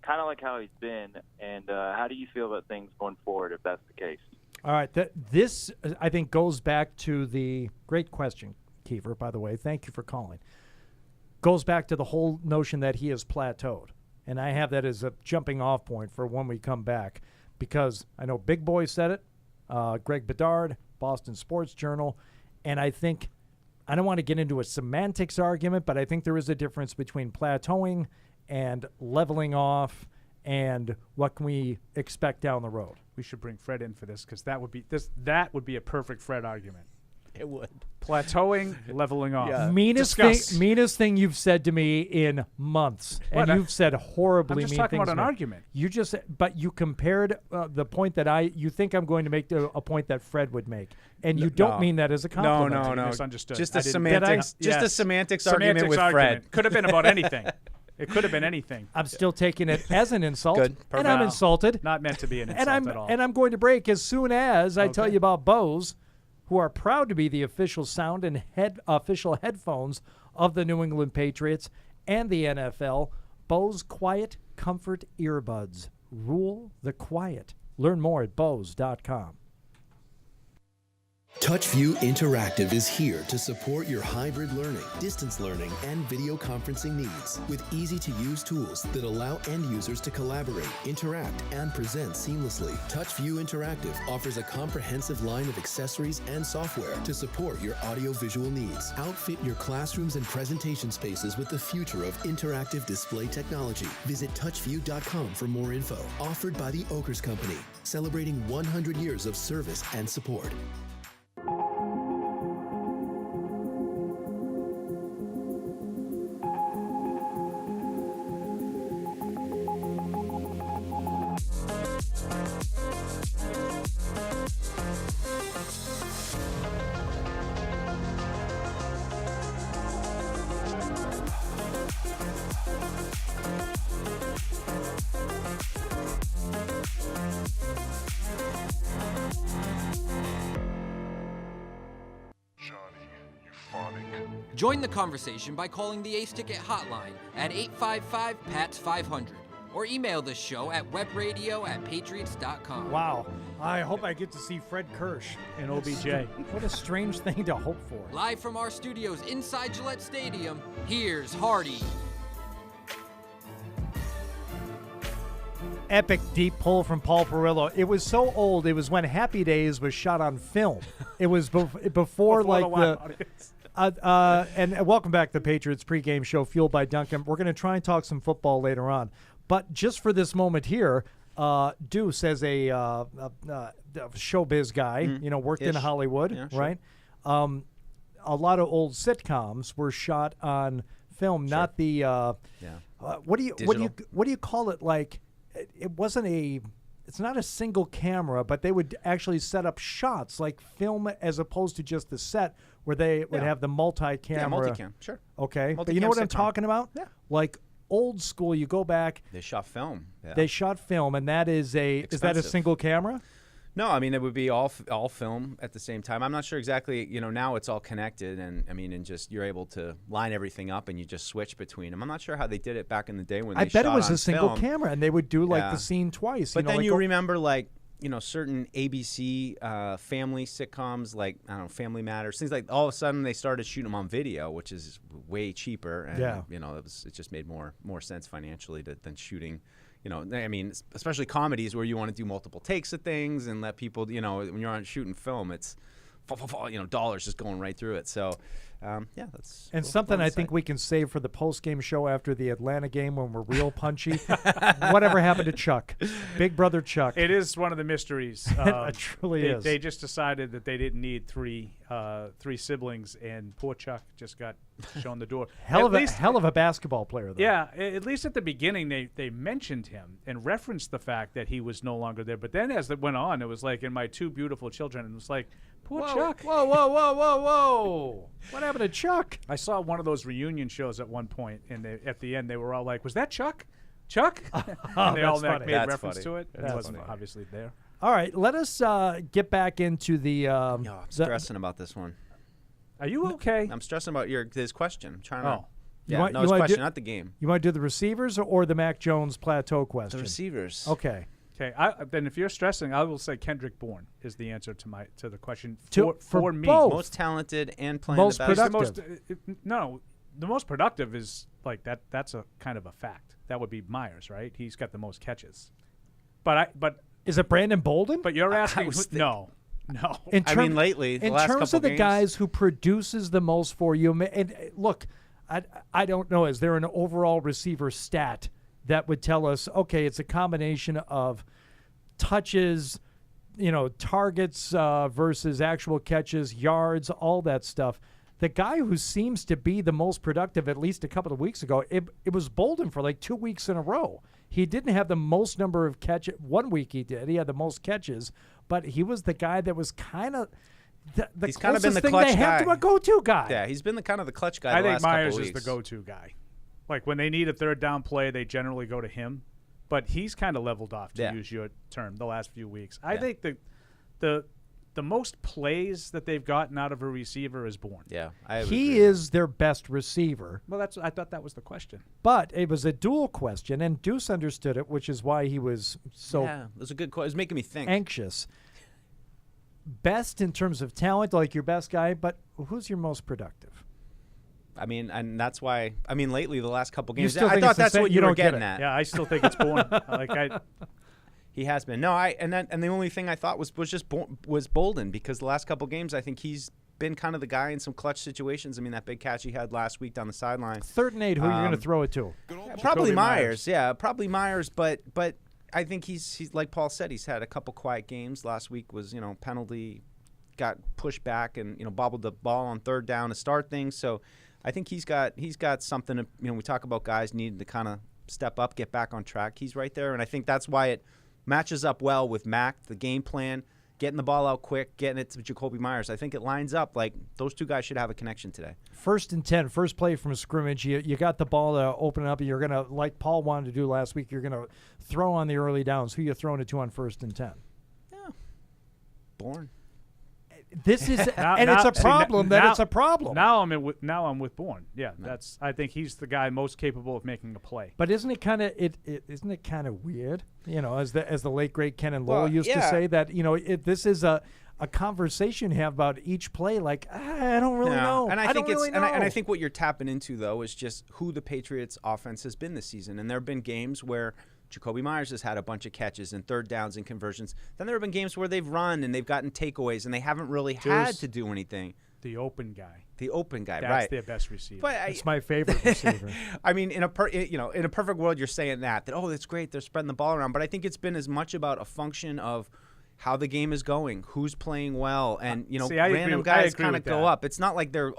R: kind of like how he's been, and how do you feel about things going forward if that's the case?
E: All right, this, I think, goes back to the great question, Kiefer, by the way. Thank you for calling. Goes back to the whole notion that he has plateaued, and I have that as a jumping-off point for when we come back, because I know Big Boy said it, Greg Bedard, Boston Sports Journal, and I think I don't want to get into a semantics argument, but I think there is a difference between plateauing and leveling off and what can we expect down the road.
F: We should bring Fred in for this because that would be a perfect Fred argument.
G: It would.
F: Plateauing, leveling off.
E: Yeah. Meanest thing you've said to me in months, and you've said horribly mean things.
F: I'm just talking about an argument.
E: But you compared the point that you think I'm going to make to a point that Fred would make, and you don't mean that as a compliment.
F: No. Misunderstood.
G: Just a semantics argument with Fred.
F: Could have been about anything. It could have been anything.
E: I'm still taking it as an insult,
G: Good.
E: And I'm insulted.
F: Not meant to be an insult at all.
E: And I'm going to break as soon as I tell you about Bose, who are proud to be the official sound and official headphones of the New England Patriots and the NFL. Bose Quiet Comfort Earbuds. Rule the quiet. Learn more at Bose.com.
S: TouchView Interactive is here to support your hybrid learning, distance learning, and video conferencing needs with easy-to-use tools that allow end users to collaborate, interact, and present seamlessly. TouchView Interactive offers a comprehensive line of accessories and software to support your audio-visual needs. Outfit your classrooms and presentation spaces with the future of interactive display technology. Visit touchview.com for more info. Offered by the Oakers Company, celebrating 100 years of service and support.
B: Join the conversation by calling the Ace Ticket hotline at 855-PATS-500. or email the show at webradio@patriots.com.
E: Wow. I hope I get to see Fred Kirsch.
F: And OBJ.
E: What a strange thing to hope for.
B: Live from our studios inside Gillette Stadium, here's Hardy.
E: Epic deep pull from Paul Perillo. It was so old. It was when Happy Days was shot on film. It was before like the... and welcome back to the Patriots Pregame Show, fueled by Dunkin. We're going to try and talk some football later on. But just for this moment here, Deuce, as a showbiz guy, worked in Hollywood,
G: sure.
E: right? A lot of old sitcoms were shot on film, not the what do you call it? Like it's not a single camera, but they would actually set up shots like film as opposed to just the set where they would have the multi-camera.
G: Yeah, multicam, sure.
E: Okay, but
G: Multicam
E: you know what I'm
G: sitcom.
E: talking about?
G: Yeah.
E: Like old school, you go back.
G: They shot film. Yeah.
E: They shot film, and that is is that a
G: Expensive.
E: single camera?
G: No, I mean it would be all film at the same time. I'm not sure exactly. Now it's all connected, and just you're able to line everything up, and you just switch between them. I'm not sure how they did it back in the day when
E: I
G: they
E: bet
G: shot
E: it was
G: on
E: a single
G: film.
E: camera, and they would do like the scene twice.
G: But then
E: like
G: you remember certain ABC family sitcoms, like I don't know, Family Matters, things like. All of a sudden they started shooting them on video, which is way cheaper, and it just made more sense financially than shooting. Especially comedies where you want to do multiple takes of things and let people, when you're on shooting film, it's, dollars just going right through it. So, that's.
E: And something I think we can save for the post-game show after the Atlanta game when we're real punchy. Whatever happened to Chuck? Big brother Chuck.
F: It is one of the mysteries.
E: It truly is.
F: They just decided that they didn't need three siblings, and poor Chuck just got shown the door.
E: Hell of a basketball player, though.
F: Yeah, at least at the beginning they mentioned him and referenced the fact that he was no longer there. But then as it went on, it was like in My Two Beautiful Children, and it was like, poor Chuck.
E: Whoa. What happened to Chuck?
F: I saw one of those reunion shows at one point, and at the end they were all like, was that Chuck? Chuck? And they all made reference to it. It wasn't obviously there.
E: All right, let us get back into the...
G: I'm stressing about this one.
F: Are you okay?
G: I'm stressing about his question. I'm trying to...
E: Yeah,
G: his question, not the game.
E: You want to do the receivers or the Mac Jones plateau question?
G: The receivers.
E: Okay.
F: Okay. Then if you're stressing, I will say Kendrick Bourne is the answer to the question
E: for
F: me.
E: Both.
G: Most talented and playing
E: most
G: the best.
E: productive.
F: The most productive is like that. That's a kind of a fact. That would be Myers, right? He's got the most catches. But
E: is it Brandon Bolden?
F: But you're asking no.
G: Lately,
E: in
G: last
E: terms
G: couple
E: of the
G: games,
E: guys who produces the most for you, and look, I don't know. Is there an overall receiver stat that would tell us, okay, it's a combination of touches, targets versus actual catches, yards, all that stuff? The guy who seems to be the most productive, at least a couple of weeks ago, it was Bolden for like 2 weeks in a row. He didn't have the most number of catches. 1 week he did. He had the most catches, but he was the guy that was kind of he's kind of been the clutch guy. They have to a go-to guy.
G: Yeah, he's been the kind of the clutch guy.
F: I think
G: last couple
F: Myers is
G: weeks.
F: the go-to guy. Like when they need a third down play, they generally go to him. But he's kind of leveled off, to use your term, the last few weeks. I think the most plays that they've gotten out of a receiver is Bourne.
G: Yeah,
E: he is their best receiver.
F: Well, I thought that was the question.
E: But it was a dual question, and Deuce understood it, which is why he was so.
G: Yeah, it was a good question. It was making me think.
E: Anxious. Best in terms of talent, like your best guy, but who's your most productive?
G: And that's why. Lately, the last couple games,
E: I
G: thought that's what you were getting at.
F: Yeah, I still think it's Bourne.
G: He has been. No, and the only thing I thought was Bolden, because the last couple games I think he's been kind of the guy in some clutch situations. that big catch he had last week down the sideline.
E: 3rd and 8, who are you going to throw it to?
G: Probably Myers. Yeah, probably Myers. But I think he's like Paul said, he's had a couple quiet games. Last week was penalty, got pushed back and bobbled the ball on 3rd down to start things. So I think he's got something. We talk about guys needing to kind of step up, get back on track. He's right there, and I think that's why it matches up well with Mac, the game plan, getting the ball out quick, getting it to Jacoby Myers. I think it lines up like those two guys should have a connection today.
E: 1st and 10, first play from scrimmage. You got the ball to open up. You're going to, like Paul wanted to do last week, you're going to throw on the early downs. Who you throwing it to on 1st and 10?
G: Yeah. Bourne.
E: This is, it's a problem it's a problem.
F: Now I'm with Bourne. Yeah, I think he's the guy most capable of making a play.
E: But isn't it kind of weird? As the late great Ken and Lowell used to say that this is a conversation you have about each play. Like I don't really know.
G: And I think what you're tapping into though is just who the Patriots offense has been this season. And there have been games where Jacoby Myers has had a bunch of catches and third downs and conversions. Then there have been games where they've run and they've gotten takeaways and they haven't really had to do anything.
F: The open guy.
G: Right?
F: That's their best receiver.
E: It's my favorite receiver.
G: I mean, in a perfect world, you're saying that that's great. They're spreading the ball around, but I think it's been as much about a function of how the game is going, who's playing well, and random guys kind of go up. It's not like they're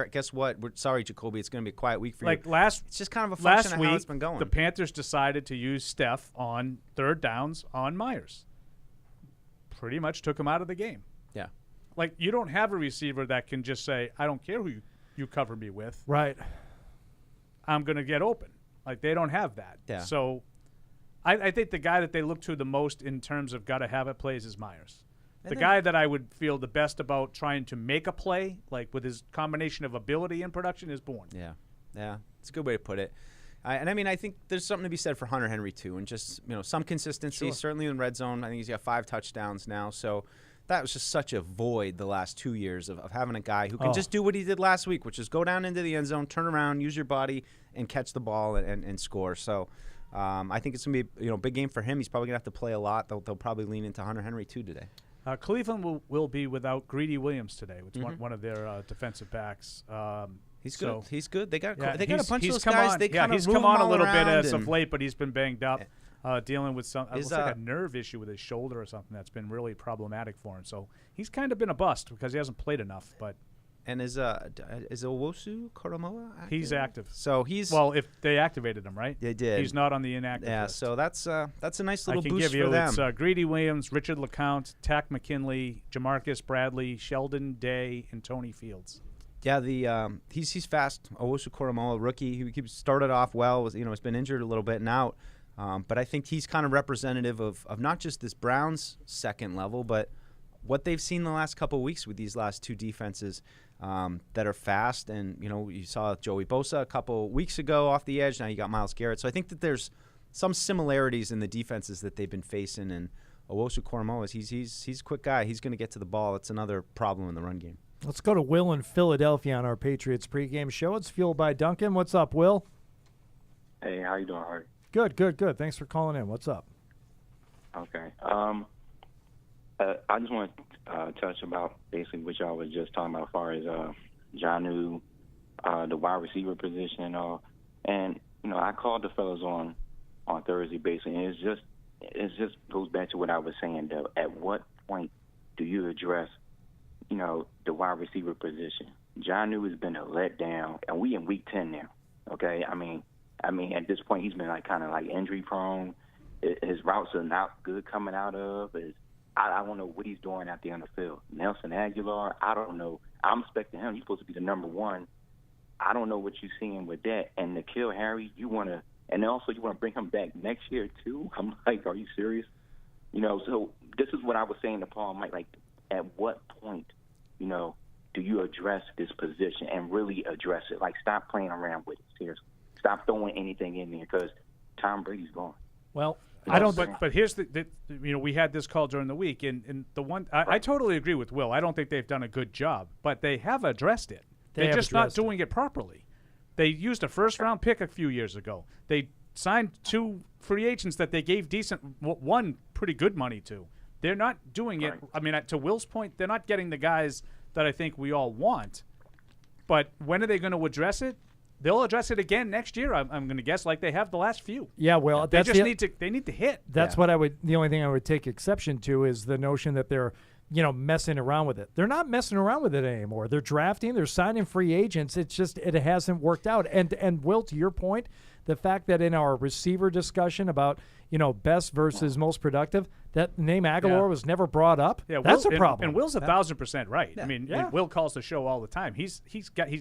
G: guess what? We're sorry, Jacoby. It's going to be a quiet week for you. It's just kind of a function of how it's been going.
F: The Panthers decided to use Steph on third downs on Myers. Pretty much took him out of the game.
G: Yeah.
F: Like you don't have a receiver that can just say, "I don't care who you cover me with."
E: Right.
F: I'm going to get open. Like they don't have that.
G: Yeah.
F: So. I think the guy that they look to the most in terms of gotta have it plays is Myers. The guy that I would feel the best about trying to make a play, like with his combination of ability and production, is Bourne.
G: Yeah, it's a good way to put it. And I mean, I think there's something to be said for Hunter Henry too, and just some consistency.
F: Sure.
G: Certainly in red zone, I think he's got 5 touchdowns now. So that was just such a void the last 2 years of having a guy who can just do what he did last week, which is go down into the end zone, turn around, use your body, and catch the ball and score. So. I think it's going to be a big game for him. He's probably going to have to play a lot. They'll probably lean into Hunter Henry too today.
F: Cleveland will be without Greedy Williams today, which is one of their defensive backs.
G: He's good. He's good. They got a bunch of those
F: guys.
G: He's
F: come on a little bit as of late, but he's been banged up, dealing with looks like a nerve issue with his shoulder or something that's been really problematic for him. So he's kind of been a bust because he hasn't played enough. But
G: and is Owosu Koromoa active?
F: He's active.
G: So he's
F: if they activated him, right?
G: They did.
F: He's not on the inactive list.
G: So that's a nice little boost
F: for them.
G: It's
F: Greedy Williams, Richard LeCounte, Tack McKinley, Jamarcus Bradley, Sheldon Day, and Tony Fields.
G: Yeah, he's fast. Owosu Koromoa, rookie. He started off well. Has been injured a little bit and out. But I think he's kind of representative of not just this Browns second level, but what they've seen the last couple of weeks with these last two defenses that are fast. And, you saw Joey Bosa a couple weeks ago off the edge. Now you got Myles Garrett. So I think that there's some similarities in the defenses that they've been facing. And Owosu Koromoa, he's a quick guy. He's going to get to the ball. It's another problem in the run game.
E: Let's go to Will in Philadelphia on our Patriots pregame show. It's fueled by Dunkin. What's up, Will?
T: Hey, how you doing, Hardy?
E: Good. Thanks for calling in. What's up?
T: Okay. I just want to touch about basically what y'all was just talking about as far as Jonnu, the wide receiver position and all. And, I called the fellas on Thursday basically, and it just goes back to what I was saying, though. At what point do you address, the wide receiver position? Jonnu has been a letdown, and we in week 10 now, okay? I mean, at this point, he's been kind of injury prone. His routes are not good coming out of. I don't know what he's doing out there on the field. Nelson Aguilar, I don't know. I'm expecting him. He's supposed to be the number one. I don't know what you're seeing with that. And N'Keal Harry, you want to bring him back next year too? I'm like, are you serious? So this is what I was saying to Paul Mike. Like, at what point, do you address this position and really address it? Like, stop playing around with it. Seriously, stop throwing anything in there because Tom Brady's gone.
E: Well,
F: I don't. But here's we had this call during the week, and the one I totally agree with Will. I don't think they've done a good job, but they have addressed it. They're just not doing it properly. They used a first-round pick a few years ago. They signed 2 free agents that they gave one pretty good money to. They're not doing it. I mean, to Will's point, they're not getting the guys that I think we all want. But when are they going to address it? They'll address it again next year. I'm going to guess, like they have the last few.
E: Yeah, well,
F: they just need to hit.
E: That's what I would. The only thing I would take exception to is the notion that they're, messing around with it. They're not messing around with it anymore. They're drafting. They're signing free agents. It's just it hasn't worked out. And Will, to your point, the fact that in our receiver discussion about best versus most productive, that name Aguilar was never brought up. Yeah, that's a problem.
F: And Will's 1,000% right. Yeah. I mean, Will calls the show all the time. He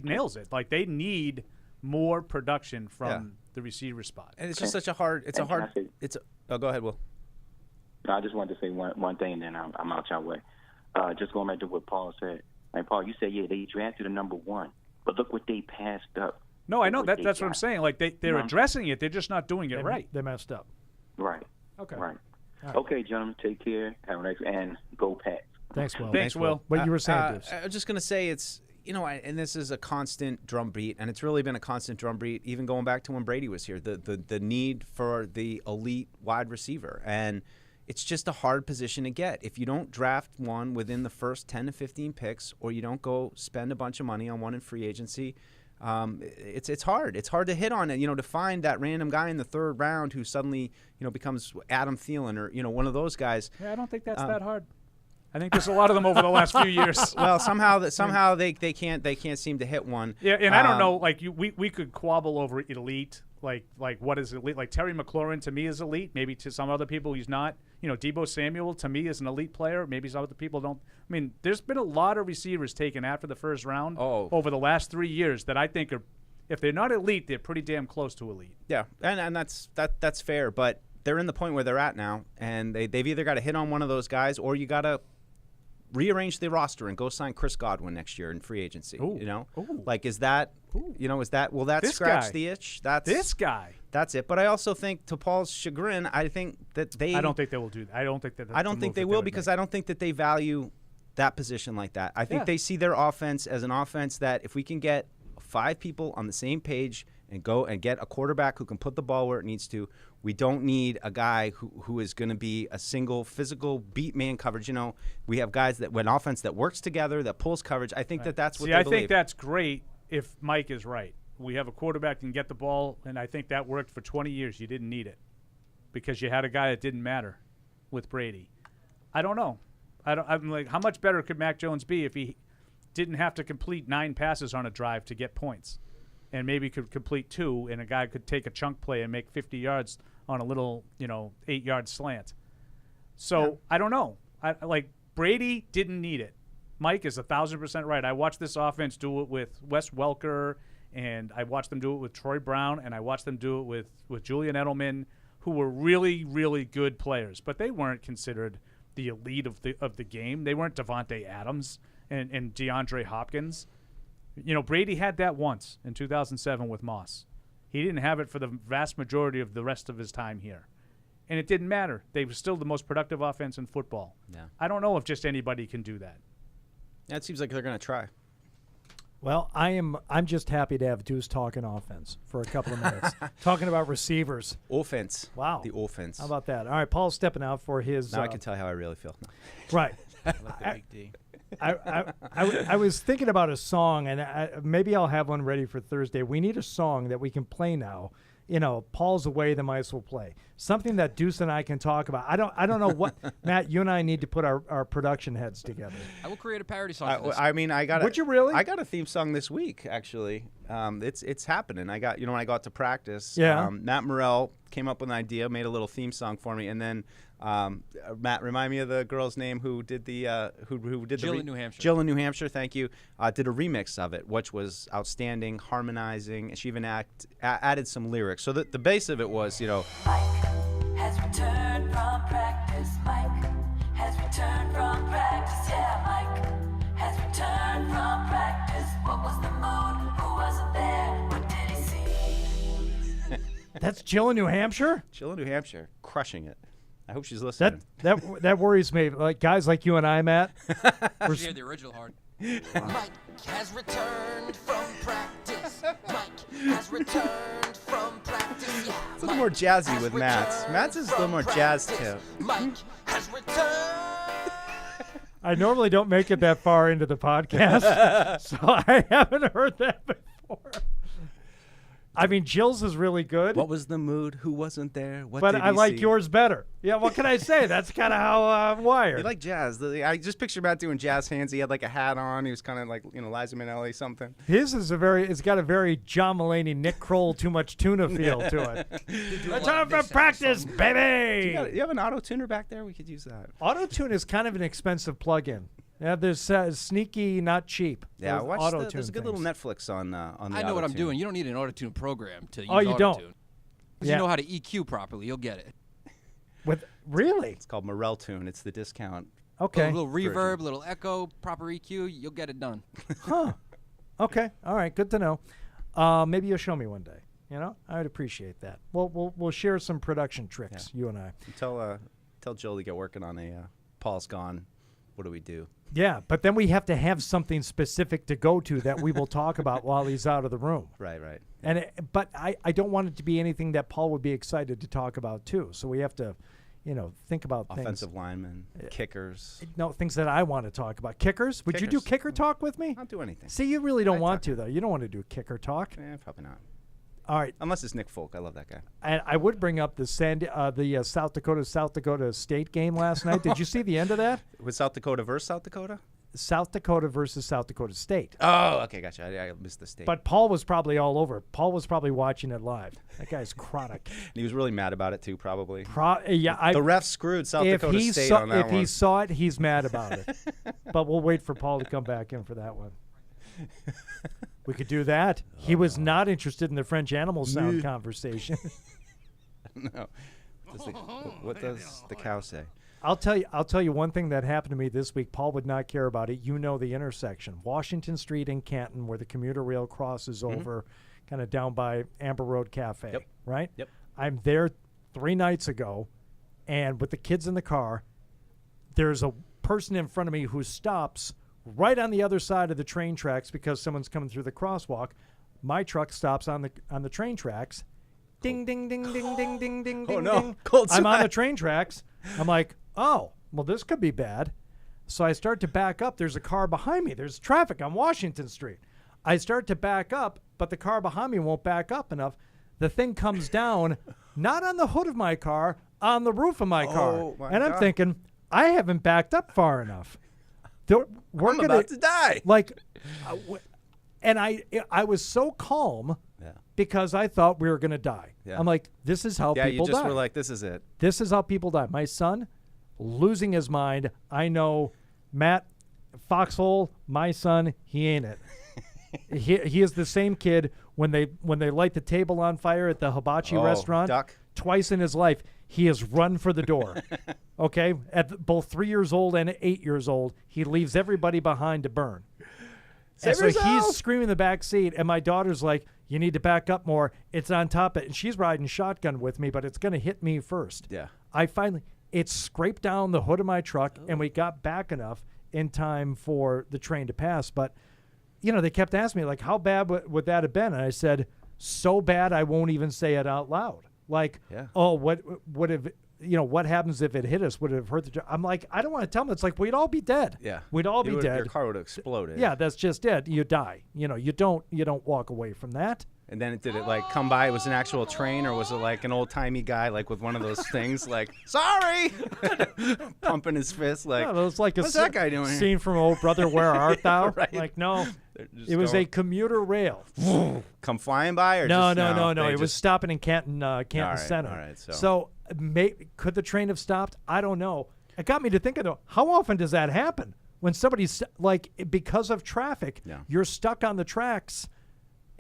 F: nails it. Like they need more production from the receiver spot.
G: And it's just such a hard. Go ahead, Will.
T: No, I just wanted to say one thing, and then I'm out your way. just going back to what Paul said. Like, Paul, you said, yeah, they drafted a number 1, but look what they passed up.
F: No, I know that's what I'm
T: got.
F: saying. Like they're addressing it, they're just not doing it right.
E: They messed up.
T: Right.
F: Okay.
T: Right.
E: All right.
T: Okay, gentlemen, take care. Have a nice and go Pats.
E: Thanks, Will.
F: Thanks, Will.
E: What you were saying, Deuce.
G: I was just going to say it's, and this is a constant drumbeat, and it's really been a constant drumbeat even going back to when Brady was here, the need for the elite wide receiver. And it's just a hard position to get. If you don't draft one within the first 10 to 15 picks, or you don't go spend a bunch of money on one in free agency, it's hard. It's hard to hit on it, to find that random guy in the 3rd round who suddenly, becomes Adam Thielen or, one of those guys.
F: Yeah, I don't think that's that hard. I think there's a lot of them over the last few years.
G: Well, somehow they can't seem to hit one.
F: Yeah, and I don't know. Like we could quabble over elite. Like what is elite? Like Terry McLaurin to me is elite. Maybe to some other people he's not. Deebo Samuel to me is an elite player. Maybe some other people don't. I mean, there's been a lot of receivers taken after the 1st round over the last 3 years that I think are, if they're not elite, they're pretty damn close to elite.
G: Yeah, and that's fair. But they're in the point where they're at now, and they've either got to hit on one of those guys, or you got to rearrange the roster and go sign Chris Godwin next year in free agency.
F: Ooh.
G: Like will that
F: This
G: scratch
F: guy.
G: the itch?
F: This guy.
G: That's it. But I also think, to Paul's chagrin, I think that
F: I don't think they will do that. I don't think
G: they will because I don't think that they value that position like that. I think they see their offense as an offense that if we can get 5 people on the same page and go and get a quarterback who can put the ball where it needs to, we don't need a guy who is going to be a single physical beat man coverage. We have guys that when offense that works together, that pulls coverage. I think that's what they believe.
F: I think that's great if Mike is right. We have a quarterback that can get the ball, and I think that worked for 20 years. You didn't need it because you had a guy that didn't matter with Brady. I don't know. I'm like, how much better could Mac Jones be if he didn't have to complete 9 passes on a drive to get points? And maybe could complete 2, and a guy could take a chunk play and make 50 yards on a little, 8-yard slant. So I don't know. Brady didn't need it. Mike is 1,000% right. I watched this offense do it with Wes Welker, and I watched them do it with Troy Brown, and I watched them do it with Julian Edelman, who were really, really good players. But they weren't considered the elite of the game. They weren't Devontae Adams and DeAndre Hopkins. Brady had that once in 2007 with Moss. He didn't have it for the vast majority of the rest of his time here. And it didn't matter. They were still the most productive offense in football.
G: Yeah.
F: I don't know if just anybody can do that.
G: That seems like they're going to try.
E: Well, I'm just happy to have Deuce talking offense for a couple of minutes. Talking about receivers.
G: Offense.
E: Wow.
G: The offense.
E: How about that? All right, Paul's stepping out for his.
G: Now I can tell how I really feel.
E: Right.
J: I love the big D.
E: I was thinking about a song, and maybe I'll have one ready for Thursday. We need a song that we can play now. Paul's away, the mice will play. Something that Deuce and I can talk about. I don't know what, Matt, you and I need to put our production heads together.
B: I will create a parody song for this.
E: Would you really?
G: I got a theme song this week, actually. It's happening. I got, when I got to practice,
E: yeah.
G: Matt Morrell came up with an idea, made a little theme song for me, and then Matt, remind me of the girl's name who did the
B: Jill in New Hampshire.
G: Jill in New Hampshire, thank you. Did a remix of it, which was outstanding, harmonizing. She even added some lyrics. So the base of it was,
M: Mike has returned from practice. Mike has returned from practice. Yeah, Mike has returned from practice. What was the mood? Who wasn't there? What did he see?
E: That's Jill in New Hampshire?
G: Jill in New Hampshire, crushing it. I hope she's listening.
E: That worries me. Like guys like you and I, Matt.
B: She had the original hard.
M: Mike has returned from practice. Mike has returned from practice. Yeah,
G: It's a little more jazzy with Matt's. Matt's is a little more jazz too.
M: Mike has returned.
E: I normally don't make it that far into the podcast, so I haven't heard that before. I mean, Jill's is really good.
G: What was the mood? Who wasn't there? What
E: but
G: did
E: I
G: he
E: like
G: see?
E: yours better. Yeah, what can I say? That's kind of how I'm wired.
G: You like jazz. I just picture Matt doing jazz hands. He had like a hat on. He was kind of like, Liza Minnelli something.
E: His is it's got a very John Mulaney, Nick Kroll, Too Much Tuna feel to it. It's time for practice, baby.
G: You have an auto tuner back there? We could use that.
E: Auto tune is kind of an expensive plug-in. Yeah, there's sneaky, not cheap.
G: Yeah,
E: watch
G: there's a good little Netflix on the
B: I know what I'm doing. You don't need an auto-tune program to use
E: you
B: auto-tune.
E: don't.
B: Because you know how to EQ properly. You'll get it.
E: Really?
G: It's called Morel Tune. It's the discount
E: Okay.
B: A little reverb, a little echo, proper EQ, you'll get it done.
E: Huh. Okay. All right. Good to know. Maybe you'll show me one day. You know, I would appreciate that. We'll share some production tricks, you and I.
G: Tell Jill to get working on a Paul's Gone. What do we do?
E: Yeah, but then we have to have something specific to go to that we will talk about while he's out of the room.
G: Right.
E: And but I don't want it to be anything that Paul would be excited to talk about too. So we have to, think about
G: offensive
E: things.
G: linemen, kickers.
E: No, things that I want to talk about. Kickers? Would you do kicker talk with me?
G: I'll do anything.
E: See, you really don't want to though. You don't want to do kicker talk.
G: Probably not.
E: All right.
G: Unless it's Nick Folk. I love that guy.
E: And I would bring up the South Dakota State game last night. Did you see the end of that?
G: Was South Dakota versus South Dakota?
E: South Dakota versus South Dakota State.
G: Oh, okay, gotcha. I missed the state.
E: But Paul was probably all over. Paul was probably watching it live. That guy's chronic.
G: He was really mad about it too, probably.
E: The
G: refs screwed South Dakota State on that
E: one. If he saw it, he's mad about it. But we'll wait for Paul to come back in for that one. We could do that. He was not interested in the French animal sound conversation.
G: No. What does the cow say?
E: I'll tell you one thing that happened to me this week. Paul would not care about it. You know the intersection, Washington Street in Canton, where the commuter rail crosses over, kind of down by Amber Road Cafe.
G: Yep.
E: Right.
G: Yep.
E: I'm there 3 nights ago, and with the kids in the car, there's a person in front of me who stops right on the other side of the train tracks because someone's coming through the crosswalk. My truck stops on the train tracks. Ding, ding, ding, ding, ding, ding, ding,
G: oh,
E: ding,
G: no.
E: ding.
G: Cold
E: I'm on
G: sweat.
E: the train tracks. I'm like, oh, well, this could be bad. So I start to back up. There's a car behind me. There's traffic on Washington Street. I start to back up, but the car behind me won't back up enough. The thing comes down, not on the hood of my car, on the roof of my car. And I'm thinking, I haven't backed up far enough.
G: I'm about to die.
E: And I was so calm because I thought we were going to die.
G: Yeah.
E: I'm like, this is how people die.
G: Yeah, you just were like, this is it.
E: This is how people die. My son, losing his mind. I know Matt Foxhole, my son, he ain't it. he is the same kid when they light the table on fire at the hibachi restaurant.
G: Duck.
E: Twice in his life, he has run for the door. Okay? At both 3 years old and 8 years old, he leaves everybody behind to burn. And so he's screaming in the back seat, and my daughter's like, you need to back up more. It's on top of it. And she's riding shotgun with me, but it's going to hit me first.
G: Yeah.
E: It scraped down the hood of my truck, and we got back enough in time for the train to pass. But, they kept asking me, like, how bad would that have been? And I said, so bad I won't even say it out loud. Like, oh, what would have, what happens if it hit us? Would it have hurt the I'm like, I don't want to tell them. It's like, we'd all be dead.
G: Yeah.
E: We'd all be dead.
G: Your car would have exploded.
E: Yeah, that's just it. You die. You don't walk away from that.
G: And then did it like come by? It was an actual train, or was it like an old timey guy, like with one of those things, like sorry, pumping his fist, like
E: it was like
G: what's that guy doing?
E: Scene from Oh Brother, Where Art Thou?
G: Right.
E: Like no, it was a commuter rail.
G: Come flying by, or
E: no.
G: It
E: It was stopping in Canton Center.
G: All right,
E: so could the train have stopped? I don't know. It got me to thinking though, how often does that happen when somebody's like because of traffic?
G: Yeah.
E: You're stuck on the tracks.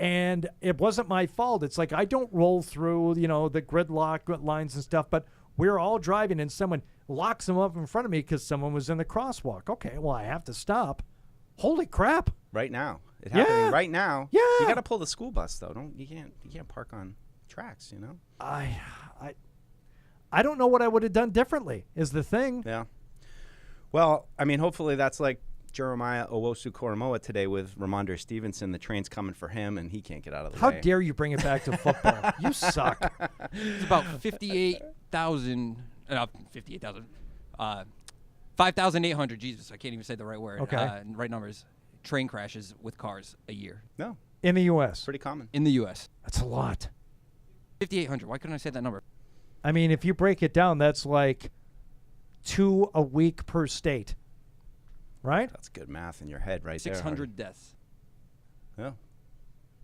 E: And it wasn't my fault. It's like I don't roll through, the gridlock lines and stuff, but we're all driving and someone locks them up in front of me because someone was in the crosswalk. Okay, well, I have to stop. Holy crap.
G: Right now. It's happening right now.
E: Yeah.
G: You got to pull the school bus, though. You can't park on tracks,
E: I don't know what I would have done differently is the thing.
G: Yeah. Well, I mean, hopefully that's like Jeremiah Owusu-Koramoah today with Ramondre Stevenson. The train's coming for him, and he can't get out of the way.
E: How dare you bring it back to football? You suck.
B: It's about 58,000. 5,800. Jesus, I can't even say the right word.
E: Okay.
B: Right numbers. Train crashes with cars a year.
G: No.
E: In the U.S.
G: Pretty common.
B: In the U.S.
E: That's a lot.
B: 5,800. Why couldn't I say that number?
E: I mean, if you break it down, that's like 2 a week per state. Right?
G: That's good math in your head right
B: 600 deaths.
G: Yeah.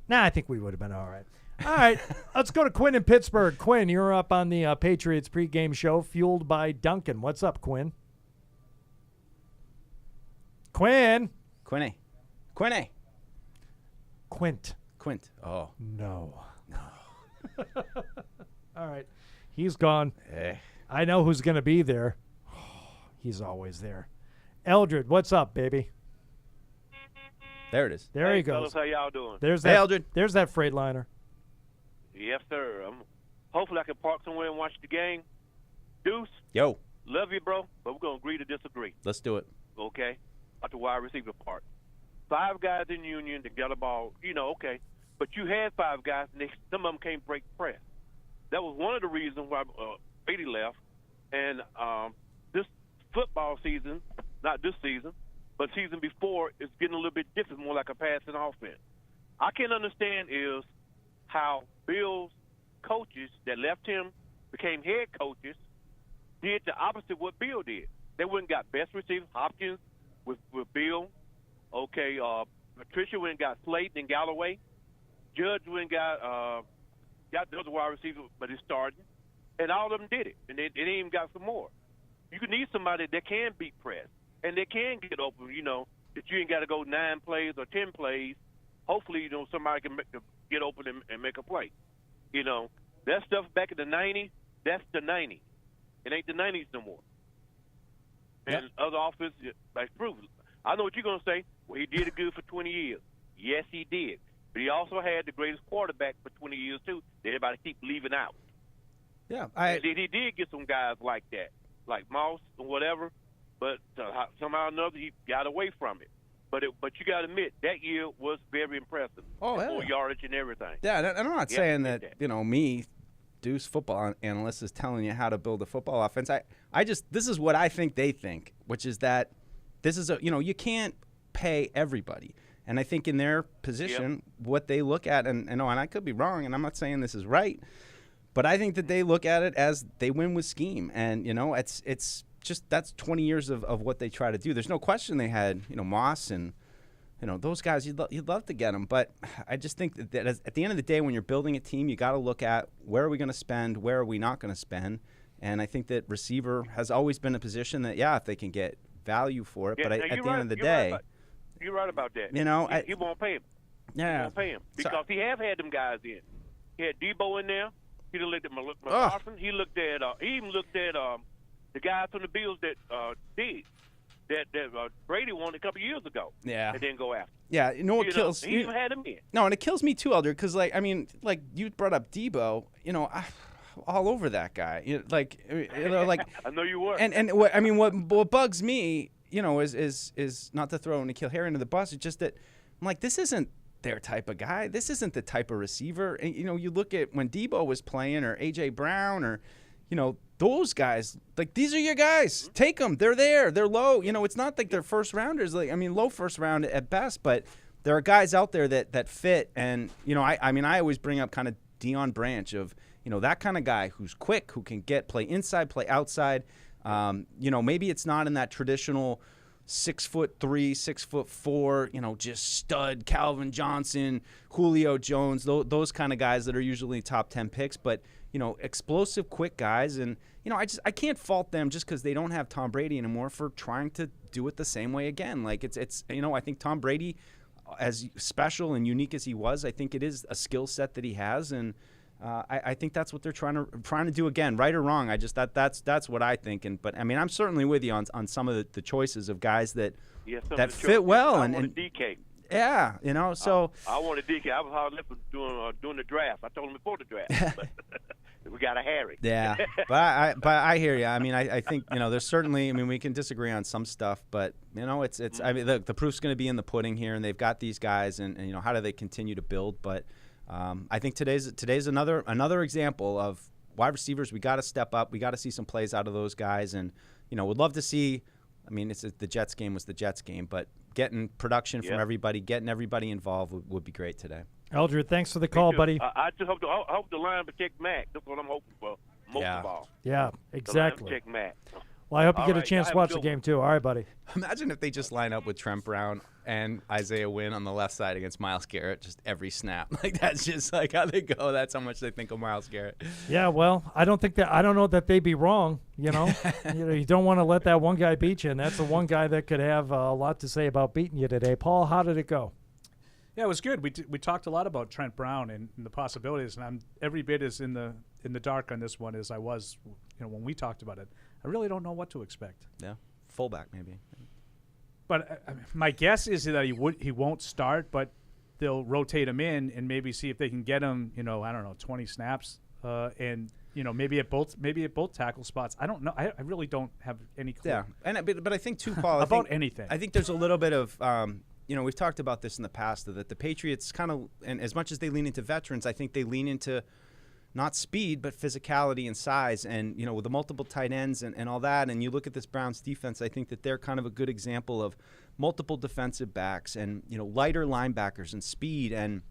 E: Nah, I think we would have been all right. All right, let's go to Quinn in Pittsburgh. Quinn, you're up on the Patriots pregame show, fueled by Dunkin. What's up, Quinn? Quinn.
G: Quinny.
E: Quint.
G: Oh.
E: No. All right. He's gone.
G: Hey.
E: I know who's going to be there. He's always there. Eldred, what's up, baby?
G: There it is.
E: There he goes.
U: Fellas, how y'all doing?
E: There's
G: Hey,
E: that.
G: Eldred.
E: There's that Freightliner.
U: Yes, sir. Hopefully I can park somewhere and watch the game. Deuce,
G: Yo,
U: love you, bro, but we're going to agree to disagree,
G: let's do it.
U: okay? At the wide receiver part. 5 guys in union to get a ball, okay. But you had 5 guys, and some of them can't break press. That was one of the reasons why Beatty left. And this football season, not this season, but season before, it's getting a little bit different, more like a passing offense. I can't understand is how Bill's coaches that left him became head coaches did the opposite of what Bill did. They went and got best receivers, Hopkins with Bill. Okay, Patricia went and got Slayton and Galloway. Judge went and got the other wide receiver, but he's starting. And all of them did it, and they even got some more. You can need somebody that can beat press, and they can get open, that you ain't got to go 9 plays or 10 plays. Hopefully, somebody can get open and make a play. That stuff back in the 90s, that's the 90s. It ain't the 90s no more. And other offenses, like proven. I know what you're going to say. Well, he did it good for 20 years. Yes, he did. But he also had the greatest quarterback for 20 years, too, that everybody keep leaving out.
G: Yeah.
U: He did get some guys like that, like Moss and whatever, but somehow or another he got away from it. But you got to admit, that year was very impressive.
G: Oh, yeah.
U: More yardage and everything.
G: Yeah, and I'm not saying that, me, Deuce, football analyst, is telling you how to build a football offense. This is what I think they think, which is that this is you can't pay everybody. And I think in their position, what they look at, and I could be wrong, and I'm not saying this is right, but I think that they look at it as they win with scheme. And, it's just that's 20 years of what they try to do. There's no question they had, Moss and, those guys, you'd love to get them. But I just think that at the end of the day, when you're building a team, you got to look at where are we going to spend, where are we not going to spend. And I think that receiver has always been a position that, if they can get value for it.
U: Yeah,
G: but at the end of the
U: you're
G: day.
U: You're right about that.
G: He
U: won't pay him.
G: Yeah.
U: He won't pay him because he have had them guys in. He had Debo in there. He looked at McCarson. He looked at. He even looked at the guys from the Bills that that Brady won a couple years ago.
G: Yeah.
U: And then go after.
G: Yeah. What kills?
U: He even had him in.
G: No, and it kills me too, Elder, because like you brought up Debo. All over that guy. Like.
U: I know you were.
G: And what bugs me, is not to throw N'Keal Harry into the bus. It's just that I'm like, this isn't their type of guy. This isn't the type of receiver. And, you look at when Debo was playing or A.J. Brown or, those guys, like, these are your guys. Take them. They're there. They're low. It's not like they're first rounders. Low first round at best, but there are guys out there that fit. And, I always bring up kind of Deion Branch of, that kind of guy who's quick, who can play inside, play outside. Maybe it's not in that traditional 6'3", 6'4", just stud Calvin Johnson, Julio Jones, those kind of guys that are usually top 10 picks, but explosive, quick guys, and I can't fault them just because they don't have Tom Brady anymore for trying to do it the same way again. Like it's I think Tom Brady, as special and unique as he was, I think it is a skill set that he has, and I think that's what they're trying to do again, right or wrong. That's what I think. But I'm certainly with you on some of the choices of guys that fit well.
U: I want a DK.
G: Yeah, so
U: I want a DK. I was hard left doing the draft. I told him before the draft, but we got a Harry.
G: Yeah, but I hear you. I think there's certainly. We can disagree on some stuff, but it's. The proof's going to be in the pudding here, and they've got these guys, and how do they continue to build, but. I think today's another example of wide receivers. We got to step up. We got to see some plays out of those guys, and would love to see. The Jets game was the Jets game, but getting production from everybody, getting everybody involved would be great today.
E: Eldred, thanks for the call, buddy.
U: I just hope the line protect Mac. That's what I'm hoping for most of all.
E: Yeah, exactly.
U: The line protect Mac.
E: Well, I hope you get a chance to watch the game too. All right, buddy.
G: Imagine if they just line up with Trent Brown and Isaiah Wynn on the left side against Myles Garrett, just every snap. Like that's just like how they go. That's how much they think of Myles Garrett.
E: Yeah, well, I don't know that they'd be wrong. You don't want to let that one guy beat you, and that's the one guy that could have a lot to say about beating you today. Paul, how did it go?
F: Yeah, it was good. We talked a lot about Trent Brown and the possibilities, and I'm every bit as in the dark on this one as I was, when we talked about it. I really don't know what to expect.
G: Yeah, fullback maybe.
F: But my guess is that he won't start, but they'll rotate him in and maybe see if they can get him, 20 snaps, and maybe at both tackle spots. I don't know. I really don't have any clue.
G: Yeah, but I think too, Paul,
F: anything.
G: I think there's a little bit of we've talked about this in the past that the Patriots kind of, and as much as they lean into veterans, I think they lean into not speed but physicality and size, and with the multiple tight ends and all that. And you look at this Browns defense, I think that they're kind of a good example of multiple defensive backs and lighter linebackers and speed. And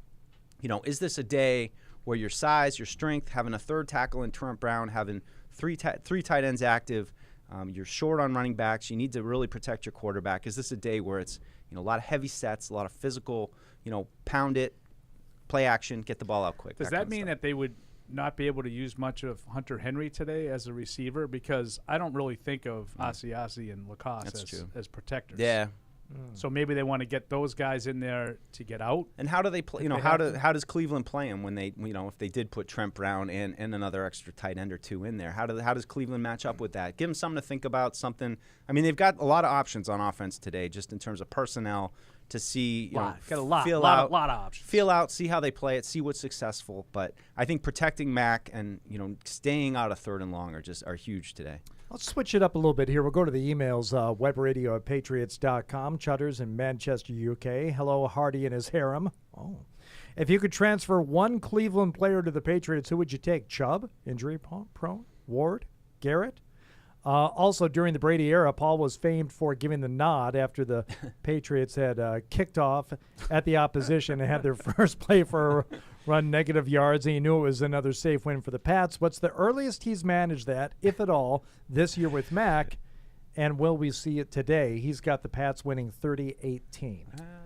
G: is this a day where your size, your strength, having a third tackle in Trent Brown, having three tight ends active, you're short on running backs, you need to really protect your quarterback. Is this a day where it's a lot of heavy sets, a lot of physical, pound it, play action, get the ball out quick?
F: Does that mean that they would not be able to use much of Hunter Henry today as a receiver? Because I don't really think of Asiasi and Lacoste as protectors.
G: Yeah.
F: So maybe they want to get those guys in there to get out.
G: And how do they play? How does Cleveland play them when they, if they did put Trent Brown and another extra tight end or two in there? How does Cleveland match up with that? Give them something to think about. Something. I mean, they've got a lot of options on offense today, just in terms of personnel to see.
F: Got a lot of options.
G: Feel out, see how they play it, see what's successful. But I think protecting Mac and staying out of third and long are huge today.
E: Let's switch it up a little bit here. We'll go to the emails, webradio@patriots.com. Chutters in Manchester, UK. Hello, Hardy and his harem. Oh. If you could transfer one Cleveland player to the Patriots, who would you take? Chubb, injury prone? Ward? Garrett? Also, during the Brady era, Paul was famed for giving the nod after the Patriots had kicked off at the opposition and had their first play for run negative yards, and he knew it was another safe win for the Pats. What's the earliest he's managed that, if at all, this year with Mac, and will we see it today? He's got the Pats winning 30-18.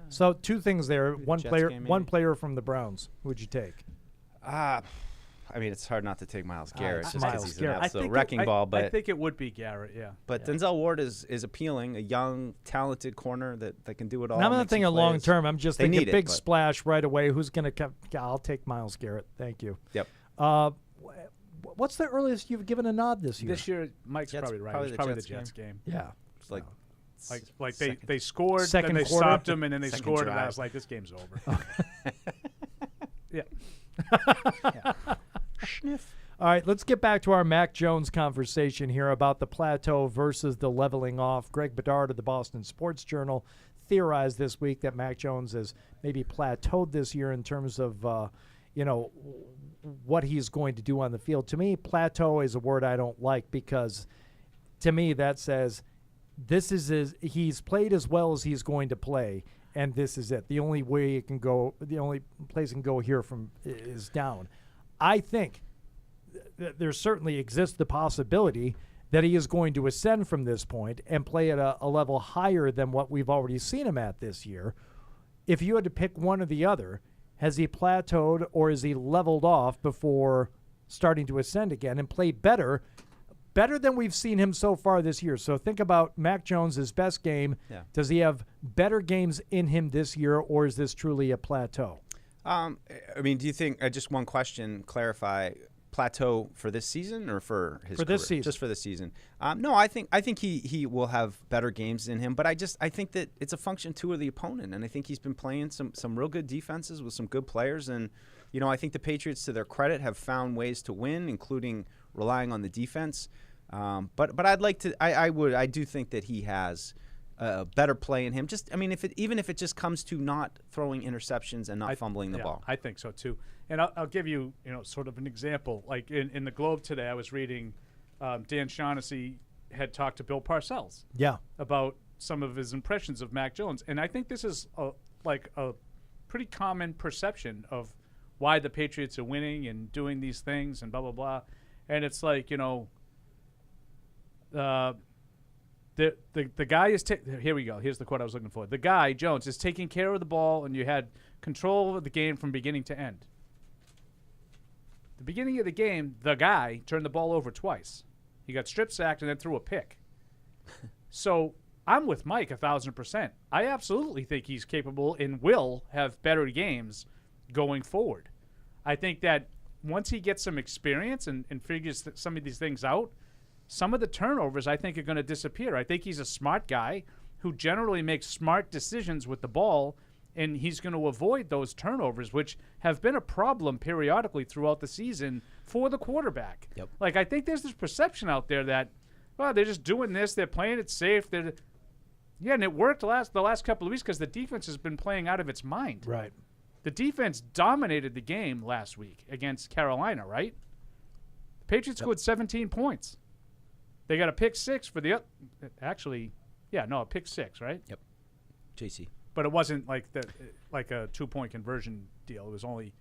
E: So two things there. One player from the Browns. Who would you take?
G: I mean, it's hard not to take Myles Garrett just
E: Myles
G: because he's
E: Garrett.
G: an absolute wrecking ball. But
F: I think it would be Garrett, yeah.
G: But Denzel Ward is appealing, a young, talented corner that can do it all.
E: And I'm not thinking long term. I'm just thinking big splash right away. Who's going to come? I'll take Myles Garrett. Thank you.
G: Yep.
E: What's the earliest you've given a nod this year?
F: This year, Mike's probably right. It was probably the Jets game.
E: Yeah.
G: It's like
F: they scored,
E: second
F: then they
E: quarter.
F: stopped them, and then they scored, and I was like, this game's over. Yeah.
E: Sniff. All right, let's get back to our Mac Jones conversation here about the plateau versus the leveling off. Greg Bedard of the Boston Sports Journal theorized this week that Mac Jones has maybe plateaued this year in terms of, what he's going to do on the field. To me, plateau is a word I don't like because to me that says he's played as well as he's going to play, and this is it. The only way it can go, the only place it can go here from is down. I think there certainly exists the possibility that he is going to ascend from this point and play at a level higher than what we've already seen him at this year. If you had to pick one or the other, has he plateaued or is he leveled off before starting to ascend again and play better than we've seen him so far this year? So think about Mac Jones' best game.
G: Yeah.
E: Does he have better games in him this year, or is this truly a plateau?
G: I mean, do you think, just one question, clarify, plateau for this season or for his
E: this
G: career?
E: season?
G: Just for this season. No, I think he will have better games in him, but I think that it's a function too of the opponent, and I think he's been playing some real good defenses with some good players, and I think the Patriots, to their credit, have found ways to win, including relying on the defense. But I do think that he has better play in him. Even if it just comes to not throwing interceptions and not fumbling the ball.
F: I think so too. And I'll give you, sort of an example. Like in the Globe today, I was reading Dan Shaughnessy had talked to Bill Parcells.
E: Yeah.
F: About some of his impressions of Mac Jones, and I think this is a pretty common perception of why the Patriots are winning and doing these things and blah blah blah. And it's like the guy is here we go. Here's the quote I was looking for. The guy, Jones, is taking care of the ball, and you had control of the game from beginning to end. The beginning of the game, the guy turned the ball over twice. He got strip sacked and then threw a pick. So I'm with Mike 1,000%. I absolutely think he's capable and will have better games going forward. I think that once he gets some experience and figures some of these things out, some of the turnovers I think are going to disappear. I think he's a smart guy. who generally makes smart decisions with the ball, and he's going to avoid those turnovers, which have been a problem periodically throughout the season for the quarterback.
G: Yep.
F: Like, I think there's this perception out there that, well, they're just doing this, they're playing it safe. Yeah, and it worked the last couple of weeks because the defense has been playing out of its mind.
E: Right.
F: The defense dominated the game last week against Carolina, right? The Patriots scored 17 points. They got a pick six for the a pick six, right?
G: Yep. JC.
F: But it wasn't like a 2-point conversion deal. It was only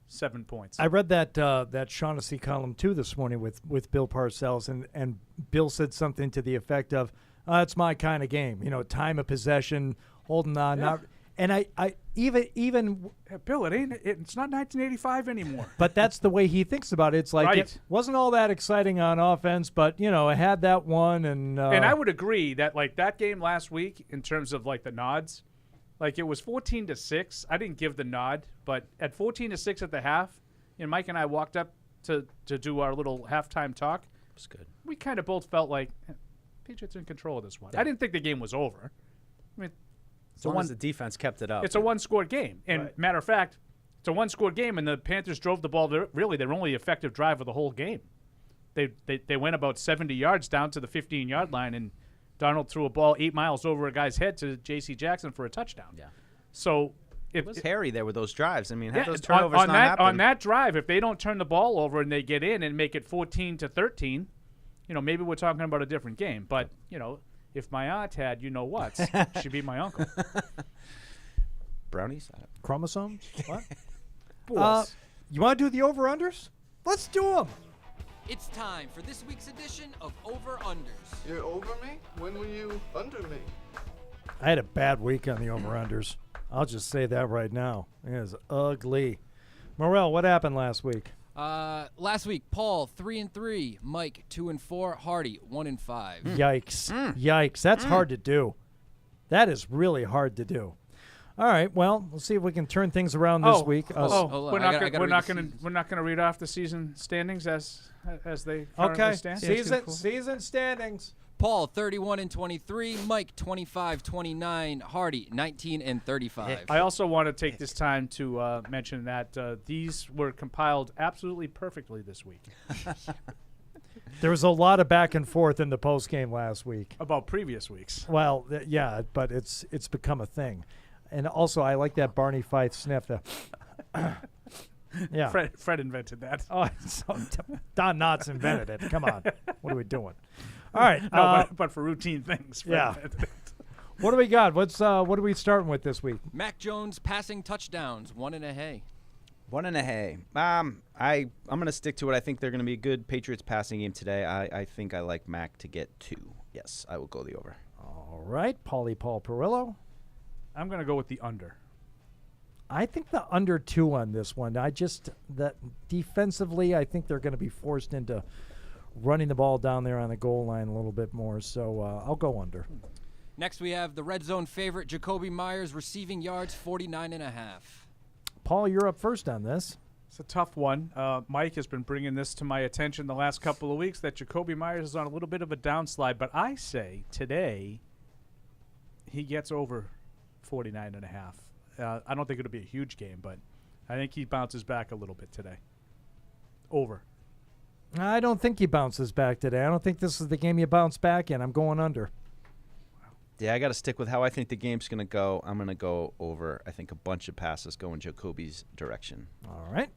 F: 7 points.
E: I read that Shaughnessy column too this morning with Bill Parcells, and Bill said something to the effect of, "It's my kind of game. Time of possession, holding on."
F: Yeah.
E: And I even
F: Bill, it's not 1985 anymore.
E: But that's the way he thinks about it. It's like
F: Right.
E: it wasn't all that exciting on offense, but it had that one, and
F: I would agree that like that game last week in terms of like the nods. Like, it was 14-6. I didn't give the nod, but at 14-6 at the half, Mike and I walked up to do our little halftime talk.
G: It was good.
F: We kind of both felt like Patriots are in control of this one.
G: Yeah.
F: I didn't think the game was over. I mean,
G: as long as the defense kept it up.
F: It's a one-score game. And matter of fact, it's a one-score game, and the Panthers drove the ball. Really, their only effective drive of the whole game. They went about 70 yards down to the 15-yard line, and Darnold threw a ball 8 miles over a guy's head to J.C. Jackson for a touchdown.
G: Yeah.
F: So
G: it was hairy there with those drives. I mean, had
F: yeah,
G: those turnovers
F: on
G: not
F: that
G: happened.
F: on that drive, if they don't turn the ball over and they get in and make it 14-13, maybe we're talking about a different game. But if my aunt had what, she'd be my uncle.
G: Brownies?
E: chromosomes. What?
F: Boys.
E: You want to do the over-unders? Let's do them.
B: It's time for this week's edition of Over-Unders.
C: You're over me? When were you under me?
E: I had a bad week on the over-unders. I'll just say that right now. It was ugly. Morel, what happened last week?
B: Last week, Paul 3-3, Mike 2-4, Hardy 1-5.
E: Yikes! Yikes! That's hard to do. That is really hard to do. All right. Well, we'll see if we can turn things around this week.
F: We're not gonna read off the season standings as they currently stand.
E: Season standings.
B: Paul 31-23, Mike 25-29, Hardy 19-35.
F: I also want to take this time to mention that these were compiled absolutely perfectly this week.
E: There was a lot of back and forth in the post game last week
F: about previous weeks.
E: Well, yeah, but it's become a thing. And also, I like that Barney Fife sniff. Yeah,
F: Fred invented that.
E: Oh, Don Knotts invented it. Come on, what are we doing? All right,
F: but for routine things. Fred invented it.
E: What do we got? What are we starting with this week?
B: Mac Jones passing touchdowns, 1.5.
G: 1.5. I'm going to stick to it. I think they're going to be a good Patriots passing game today. I think I like Mac to get 2. Yes, I will go the over.
E: All right, Paul Perillo.
F: I'm going to go with the under.
E: I think the under 2 on this one. That defensively, I think they're going to be forced into running the ball down there on the goal line a little bit more. So I'll go under.
B: Next, we have the red zone favorite, Jacoby Myers, receiving yards, 49.5.
E: Paul, you're up first on this.
F: It's a tough one. Mike has been bringing this to my attention the last couple of weeks that Jacoby Myers is on a little bit of a downslide. But I say today he gets over 49.5. I don't think it'll be a huge game, but I think he bounces back a little bit today. Over.
E: I don't think he bounces back today. I don't think this is the game you bounce back in. I'm going under.
G: Yeah, I got to stick with how I think the game's going to go. I'm going to go over. I think a bunch of passes go in Jacoby's direction.
E: All right.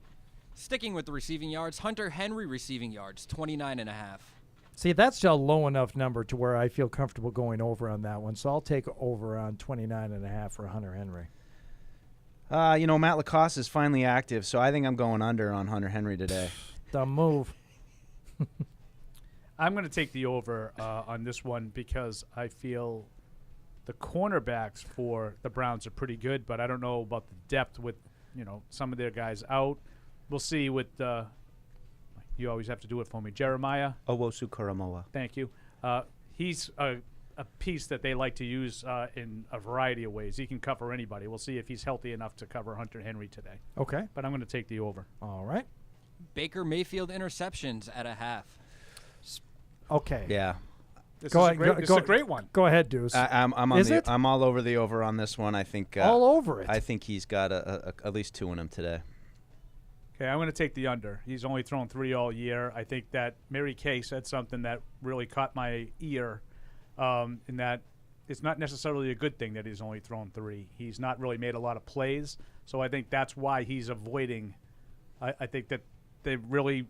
B: Sticking with the receiving yards, Hunter Henry receiving yards, 29.5.
E: See, that's a low enough number to where I feel comfortable going over on that one. So I'll take over on 29.5 for Hunter Henry.
G: Matt Lacoste is finally active, so I think I'm going under on Hunter Henry today.
E: Dumb move.
F: I'm going to take the over on this one because I feel the cornerbacks for the Browns are pretty good, but I don't know about the depth with, some of their guys out. We'll see with you always have to do it for me. Jeremiah
G: Owusu Karamoa.
F: Thank you. He's a piece that they like to use in a variety of ways. He can cover anybody. We'll see if he's healthy enough to cover Hunter Henry today.
E: Okay.
F: But I'm going to take the over.
E: All right.
B: Baker Mayfield interceptions at 0.5.
E: Okay.
G: Yeah.
F: This is a great one.
E: Go ahead, Deuce.
G: I'm all over the over on this one. I think
E: all over it.
G: I think he's got at least 2 in him today.
F: Okay, I'm going to take the under. He's only thrown 3 all year. I think that Mary Kay said something that really caught my ear, in that it's not necessarily a good thing that he's only thrown 3. He's not really made a lot of plays, so I think that's why he's avoiding. I think that they've really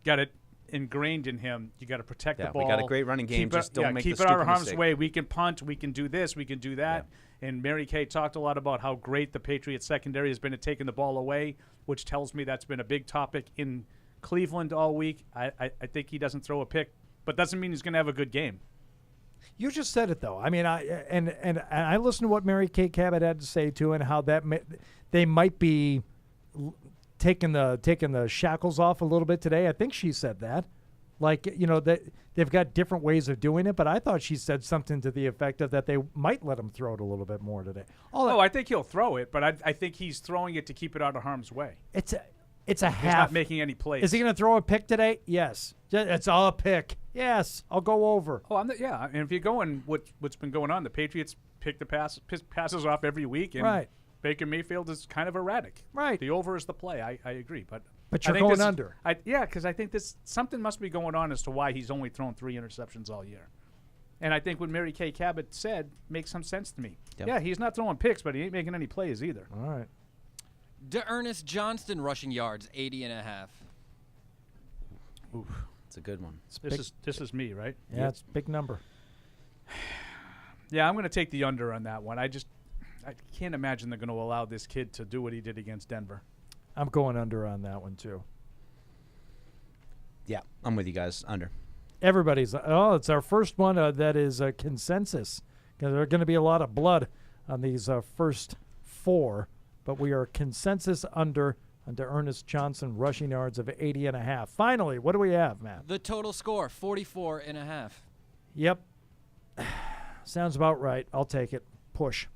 F: got it ingrained in him. You got to protect the ball.
G: We got a great running game. Just don't make
F: keep
G: the
F: it out of
G: stupid
F: harm's
G: mistake.
F: way. We can punt. We can do this. We can do that. Yeah. And Mary Kay talked a lot about how great the Patriots secondary has been at taking the ball away, which tells me that's been a big topic in Cleveland all week. I think he doesn't throw a pick, but doesn't mean he's going to have a good game.
E: You just said it, though. I mean, I listened to what Mary Kay Cabot had to say too, and how that they might be taking the shackles off a little bit today. I think she said that, like, you know, that they've got different ways of doing it. But I thought she said something to the effect of that they might let him throw it a little bit more today.
F: I think he'll throw it, but I think he's throwing it to keep it out of harm's way.
E: It's a
F: He's
E: half.
F: not making any plays.
E: Is he going to throw a pick today? Yes. It's all a pick. Yes, I'll go over.
F: Oh, and if you're going what's been going on, the Patriots pick the passes off every week, and
E: right.
F: Baker Mayfield is kind of erratic.
E: Right.
F: The over is the play. I agree, but
E: you're going under.
F: Because I think something must be going on as to why he's only thrown 3 interceptions all year. And I think what Mary Kay Cabot said makes some sense to me. Yep. Yeah, he's not throwing picks, but he ain't making any plays either.
E: All right.
B: D'Ernest Johnston rushing yards, 80.5.
G: Oof, it's a good one.
F: This is me, right?
E: Yeah, it's a big number.
F: Yeah, I'm going to take the under on that one. I can't imagine they're going to allow this kid to do what he did against Denver.
E: I'm going under on that one too.
G: Yeah, I'm with you guys. Under.
E: Everybody's. It's our first one that is a consensus, because there are going to be a lot of blood on these first 4. But we are consensus under Ernest Johnson rushing yards of 80.5. Finally, what do we have, Matt?
B: The total score, 44.5.
E: Yep. Sounds about right. I'll take it. Push.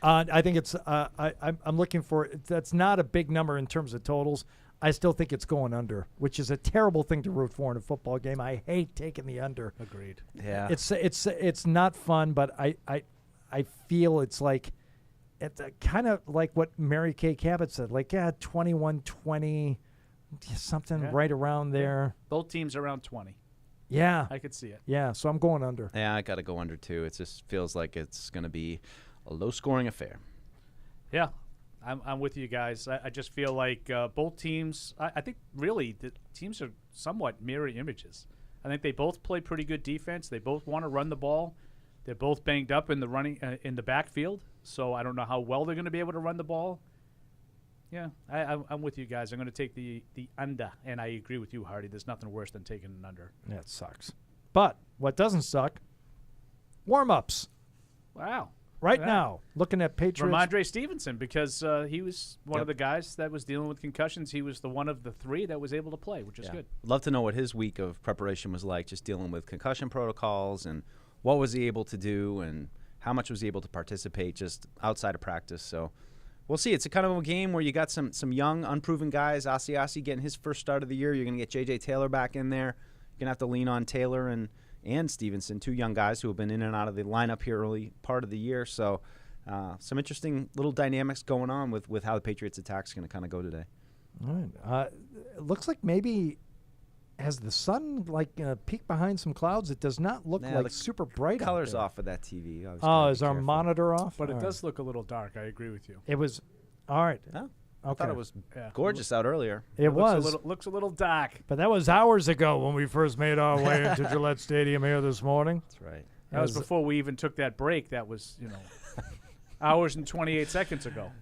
E: I think it's I'm looking for – that's not a big number in terms of totals. I still think it's going under, which is a terrible thing to root for in a football game. I hate taking the under.
F: Agreed.
G: Yeah.
E: It's not fun, but I feel it's like – it's kind of like what Mary Kay Cabot said, like 21-20, something right around there.
F: Both teams around 20.
E: Yeah.
F: I could see it.
E: Yeah, so I'm going under.
G: Yeah, I got to go under too. It just feels like it's going to be a low-scoring affair.
F: Yeah, I'm with you guys. I just feel like both teams, I think really the teams are somewhat mirror images. I think they both play pretty good defense. They both want to run the ball. They're both banged up in the running in the backfield, so I don't know how well they're going to be able to run the ball. Yeah, I'm with you guys. I'm going to take the under, and I agree with you, Hardy. There's nothing worse than taking an under.
E: Yeah, it sucks. But what doesn't suck, warm-ups.
F: Wow.
E: Right now, looking at Patriots.
F: Ramondre Stevenson, because he was one of the guys that was dealing with concussions. He was the one of the 3 that was able to play, which is good.
G: Love to know what his week of preparation was like, just dealing with concussion protocols and what was he able to do and how much was he able to participate just outside of practice. So we'll see. It's a kind of a game where you got some young, unproven guys. Asiasi getting his first start of the year. You're going to get J.J. Taylor back in there. You're going to have to lean on Taylor and Stevenson, 2 young guys who have been in and out of the lineup here early part of the year. So some interesting little dynamics going on with how the Patriots attack is going to kind of go today.
E: All right. It looks like maybe has the sun peeked behind some clouds. It does not look like super bright.
G: Colors off of that TV.
E: Is our monitor off?
F: But it does look a little dark. I agree with you.
E: It was all right.
G: Oh,
E: okay.
G: I thought it was gorgeous out earlier.
E: It
F: looks a little dark.
E: But that was hours ago when we first made our way into Gillette Stadium here this morning.
G: That's right.
F: That was before we even took that break. That was, hours and 28 seconds ago.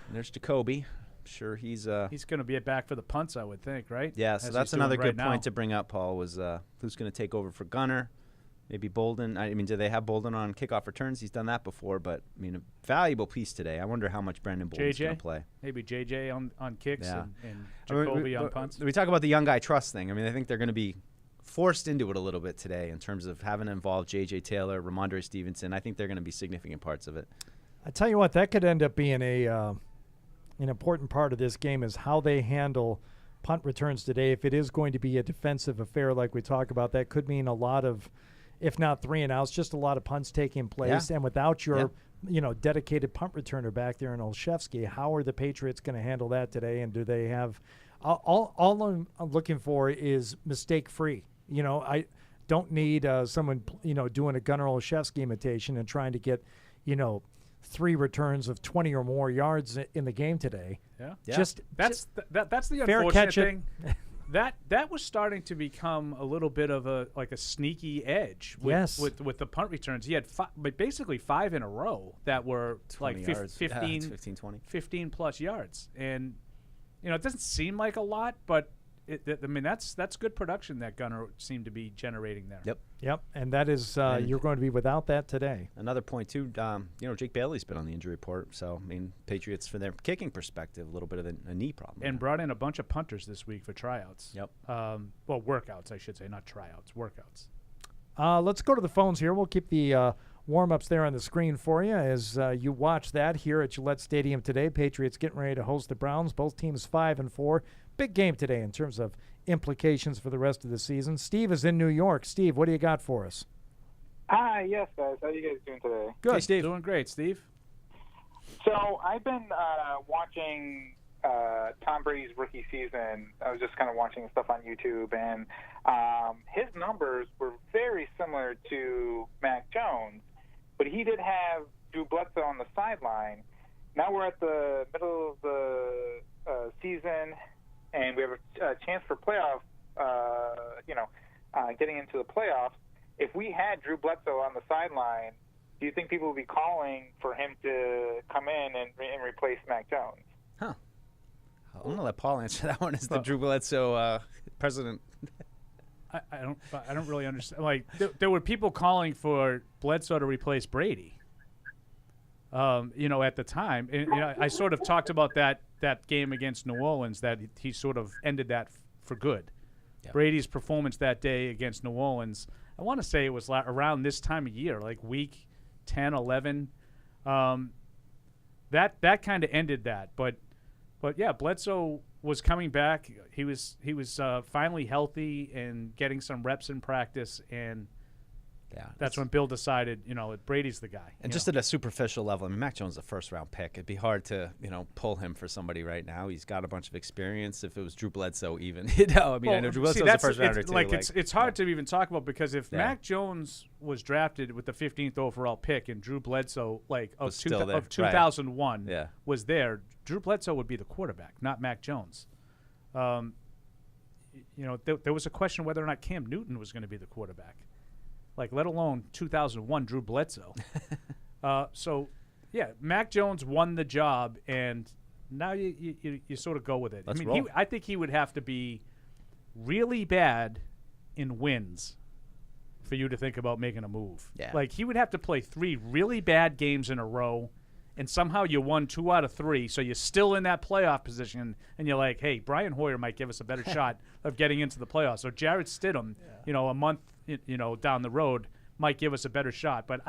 G: And there's Jacoby. Sure, he's
F: going to be back for the punts, I would think, right?
G: Yeah, so that's another good point to bring up, Paul, was who's going to take over for Gunner. Maybe Bolden. I mean, do they have Bolden on kickoff returns? He's done that before, but, I mean, a valuable piece today. I wonder how much Brandon Bolden's going to play.
F: Maybe JJ on kicks and Jacoby on punts.
G: We talk about the young guy trust thing. I mean, I think they're going to be forced into it a little bit today in terms of having to involve J.J. Taylor, Ramondre Stevenson. I think they're going to be significant parts of it.
E: I tell you what, that could end up being an important part of this game is how they handle punt returns today. If it is going to be a defensive affair like we talk about, that could mean a lot of, if not 3-and-outs, just a lot of punts taking place. And without your dedicated punt returner back there in Olszewski, how are the Patriots going to handle that today? And do they have all I'm looking for is mistake-free. I don't need someone, doing a Gunnar Olszewski imitation and trying to get, 3 returns of 20 or more yards in the game today.
F: Yeah.
E: That's
F: the
E: fair
F: unfortunate
E: catch
F: thing. That was starting to become a little bit of a sneaky edge with the punt returns. He had basically 5 in a row that were like 15 plus yards. And it doesn't seem like a lot, but that's good production that Gunnar seemed to be generating there.
E: Yep, and that is you're going to be without that today.
G: Another point too, Jake Bailey's been on the injury report, so Patriots from their kicking perspective, a little bit of a knee problem.
F: And brought in a bunch of punters this week for tryouts.
G: Yep.
F: Well, workouts, I should say, not tryouts, workouts.
E: Let's go to the phones here. We'll keep the warm-ups there on the screen for you as you watch that here at Gillette Stadium today. Patriots getting ready to host the Browns. Both teams 5-4. Big game today in terms of implications for the rest of the season. Steve is in New York. Steve, what do you got for us?
D: Hi, yes, guys. How are you guys doing today?
E: Good.
F: Hey, Steve. Doing great, Steve.
D: So I've been watching Tom Brady's rookie season. I was just kind of watching stuff on YouTube, and his numbers were very similar to Mac Jones, but he did have Drew Bledsoe on the sideline. Now we're at the middle of the season, and we have a chance for playoff, getting into the playoffs. If we had Drew Bledsoe on the sideline, do you think people would be calling for him to come in and replace Mac Jones?
G: I'm going to let Paul answer that one as the Drew Bledsoe president.
F: I don't really understand. Like, there were people calling for Bledsoe to replace Brady. At the time, and I sort of talked about that game against New Orleans, that he sort of ended that for good.
G: Yep.
F: Brady's performance that day against New Orleans, I want to say it was around this time of year, like week 10, 11. That kind of ended that, but yeah, Bledsoe was coming back. He was finally healthy and getting some reps in practice, and that's when Bill decided, Brady's the guy.
G: And just at a superficial level, Mac Jones is a first-round pick. It'd be hard to, pull him for somebody right now. He's got a bunch of experience. If it was Drew Bledsoe even, I know Drew Bledsoe's a first-rounder too.
F: It's hard to even talk about, because if Mac Jones was drafted with the 15th overall pick and Drew Bledsoe, of 2001 was there, Drew Bledsoe would be the quarterback, not Mac Jones. There was a question whether or not Cam Newton was going to be the quarterback. Let alone 2001 Drew Bledsoe. Mac Jones won the job, and now you sort of go with it. I think he would have to be really bad in wins for you to think about making a move.
G: Yeah.
F: He would have to play 3 really bad games in a row, and somehow you won 2 out of 3, so you're still in that playoff position, and you're like, hey, Brian Hoyer might give us a better shot of getting into the playoffs. So Jarrett Stidham, a month down the road might give us a better shot. But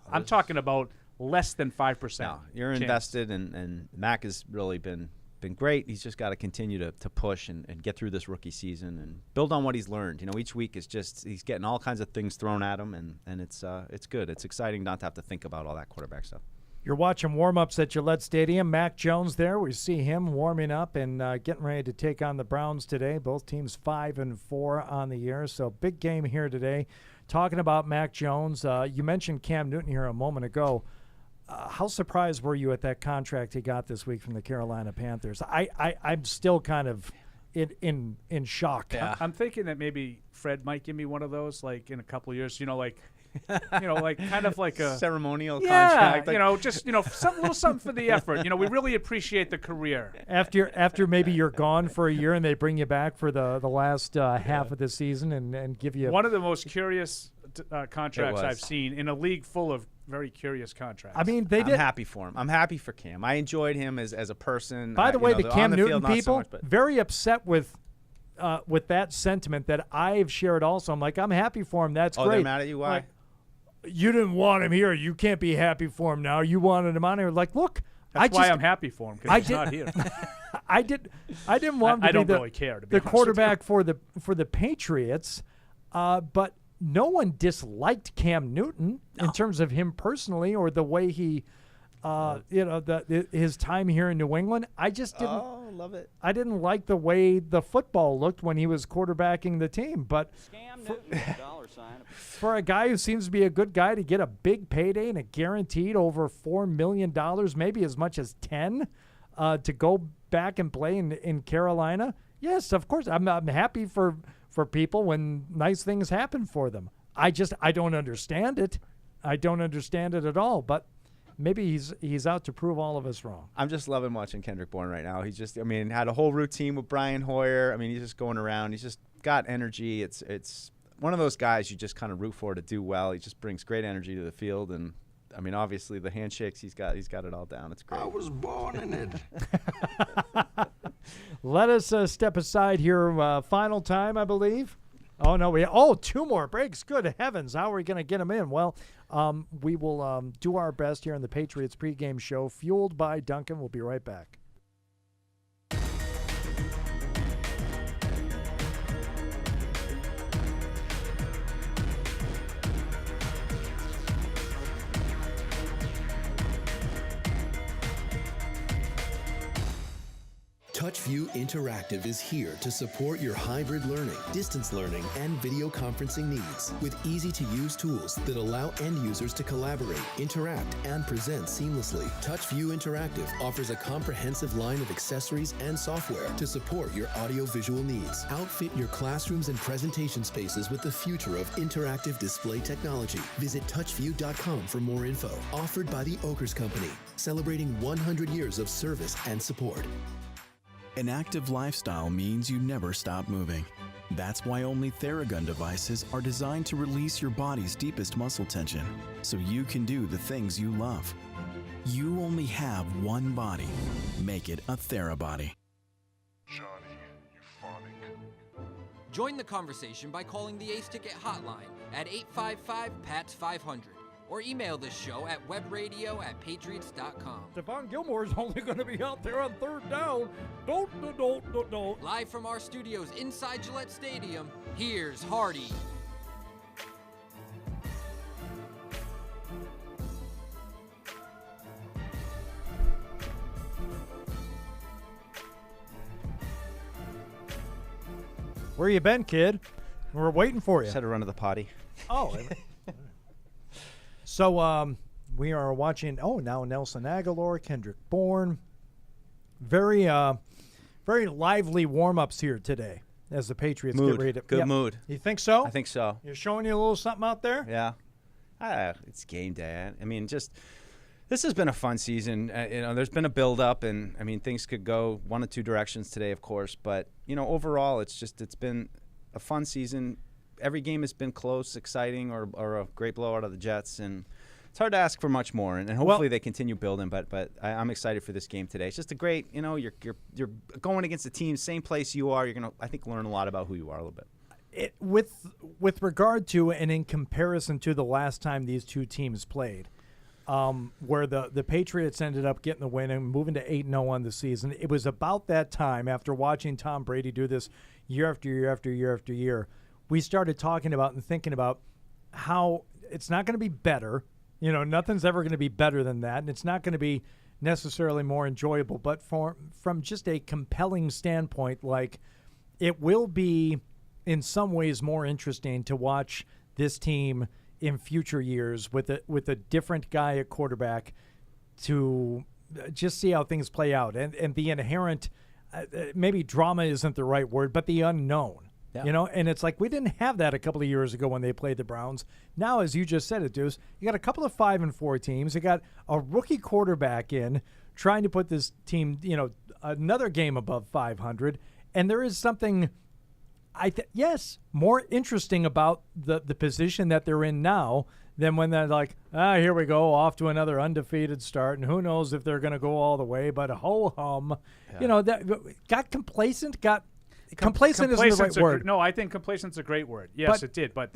F: I'm talking about less than 5%.
G: No, you're invested, and Mac has really been great. He's just got to continue to push and get through this rookie season and build on what he's learned. Each week is just he's getting all kinds of things thrown at him, and it's good. It's exciting not to have to think about all that quarterback stuff.
E: You're watching warm-ups at Gillette Stadium. Mac Jones there. We see him warming up and getting ready to take on the Browns today. Both teams 5-4 on the year, so big game here today. Talking about Mac Jones, you mentioned Cam Newton here a moment ago. How surprised were you at that contract he got this week from the Carolina Panthers? I'm still kind of in shock.
F: Yeah. I'm thinking that maybe Fred might give me one of those, in a couple of years. Kind of like a
G: ceremonial contract.
F: Little something for the effort. We really appreciate the career.
E: After maybe you're gone for a year and they bring you back for the last half of the season and give you
F: one of the most curious contracts I've seen in a league full of very curious contracts.
E: I'm
G: happy for him. I'm happy for Cam. I enjoyed him as a person.
E: By the way, the Cam Newton people
G: so much,
E: very upset with that sentiment that I've shared also. I'm like, I'm happy for him. That's great.
G: They're mad at you? Why?
E: You didn't want him here. You can't be happy for him now. You wanted him on here. Look,
F: that's why I'm happy for him, because he's not here.
E: I didn't want him to
F: don't
E: be
F: really care, to be
E: the
F: honest
E: quarterback for the Patriots, but no one disliked Cam Newton in terms of him personally or the way he, his time here in New England. I just didn't.
G: Oh, love it.
E: I didn't like the way the football looked when he was quarterbacking the team. But for a guy who seems to be a good guy to get a big payday and a guaranteed over $4 million, maybe as much as 10, to go back and play in Carolina, yes, of course, I'm happy for people when nice things happen for them. I don't understand it. I don't understand it at all. But maybe he's out to prove all of us wrong.
G: I'm just loving watching Kendrick Bourne right now. He's just, had a whole routine with Brian Hoyer. He's just going around. He's just got energy. It's one of those guys you just kind of root for to do well. He just brings great energy to the field, and obviously the handshakes he's got it all down. It's great.
H: I was born in it.
E: Let us step aside here. Final time, I believe. Oh, no. Two more breaks. Good heavens. How are we going to get them in? Well, we will do our best here on the Patriots Pregame Show, fueled by Dunkin. We'll be right back.
S: TouchView Interactive is here to support your hybrid learning, distance learning, and video conferencing needs with easy-to-use tools that allow end users to collaborate, interact, and present seamlessly. TouchView Interactive offers a comprehensive line of accessories and software to support your audio-visual needs. Outfit your classrooms and presentation spaces with the future of interactive display technology. Visit touchview.com for more info. Offered by the Oakers Company, celebrating 100 years of service and support.
V: An active lifestyle means you never stop moving. That's why only Theragun devices are designed to release your body's deepest muscle tension, so you can do the things you love. You only have one body. Make it a TheraBody.
B: Join the conversation by calling the Ace Ticket hotline at 855-PATS-500 or email this show at webradio@patriots.com.
E: Stephon Gilmore is only going to be out there on third down. Don't.
B: Live from our studios inside Gillette Stadium, here's Hardy.
E: Where you been, kid? We're waiting for you.
G: Just had to run to the potty.
E: Oh. So we are watching, now Nelson Aguilar, Kendrick Bourne. Very lively warm-ups here today as the Patriots get ready to.
G: Good mood.
E: You think so?
G: I think so.
E: You're showing you a little something out there?
G: Yeah. It's game day. This has been a fun season. There's been a build-up, and, things could go one of two directions today, of course. But, overall, it's been a fun season. Every game has been close, exciting, or a great blowout of the Jets, and it's hard to ask for much more. And hopefully they continue building. But I'm excited for this game today. It's just a great, you're going against a team, same place you are. You're gonna, I think, learn a lot about who you are a little bit.
E: With regard to and in comparison to the last time these two teams played, where the Patriots ended up getting the win and moving to 8-0 on the season, it was about that time after watching Tom Brady do this year after year after year after year. We started talking about and thinking about how it's not going to be better. Nothing's ever going to be better than that, and it's not going to be necessarily more enjoyable. But from just a compelling standpoint, like, it will be in some ways more interesting to watch this team in future years with a different guy at quarterback to just see how things play out. And the inherent, maybe drama isn't the right word, but the unknown. Yeah. And it's like we didn't have that a couple of years ago when they played the Browns. Now, as you just said it, Deuce, you got a couple of 5-4 teams. You got a rookie quarterback in trying to put this team, another game above 500. And there is something, more interesting about the position that they're in now than when they're like, here we go, off to another undefeated start, and who knows if they're going to go all the way, but ho-hum. Yeah. That got complacent, Complacent isn't the right word.
F: No, I think complacent's a great word. Yes, it did, but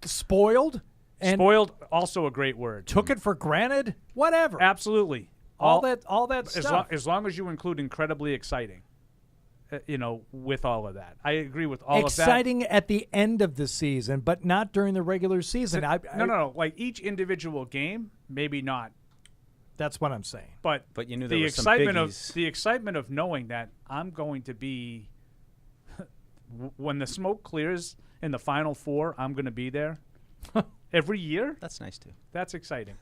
E: spoiled. And
F: spoiled, also a great word.
E: Took it for granted. Whatever.
F: Absolutely.
E: All that stuff.
F: As long as you include incredibly exciting. with all of that. I agree with all of that.
E: Exciting at the end of the season, but not during the regular season.
F: No. Like each individual game, maybe not.
E: That's what I'm saying.
F: But
G: you knew there
F: the
G: was some
F: excitement
G: biggies.
F: the excitement of knowing that I'm going to be when the smoke clears in the Final Four, I'm going to be there every year.
G: That's nice too.
F: That's exciting.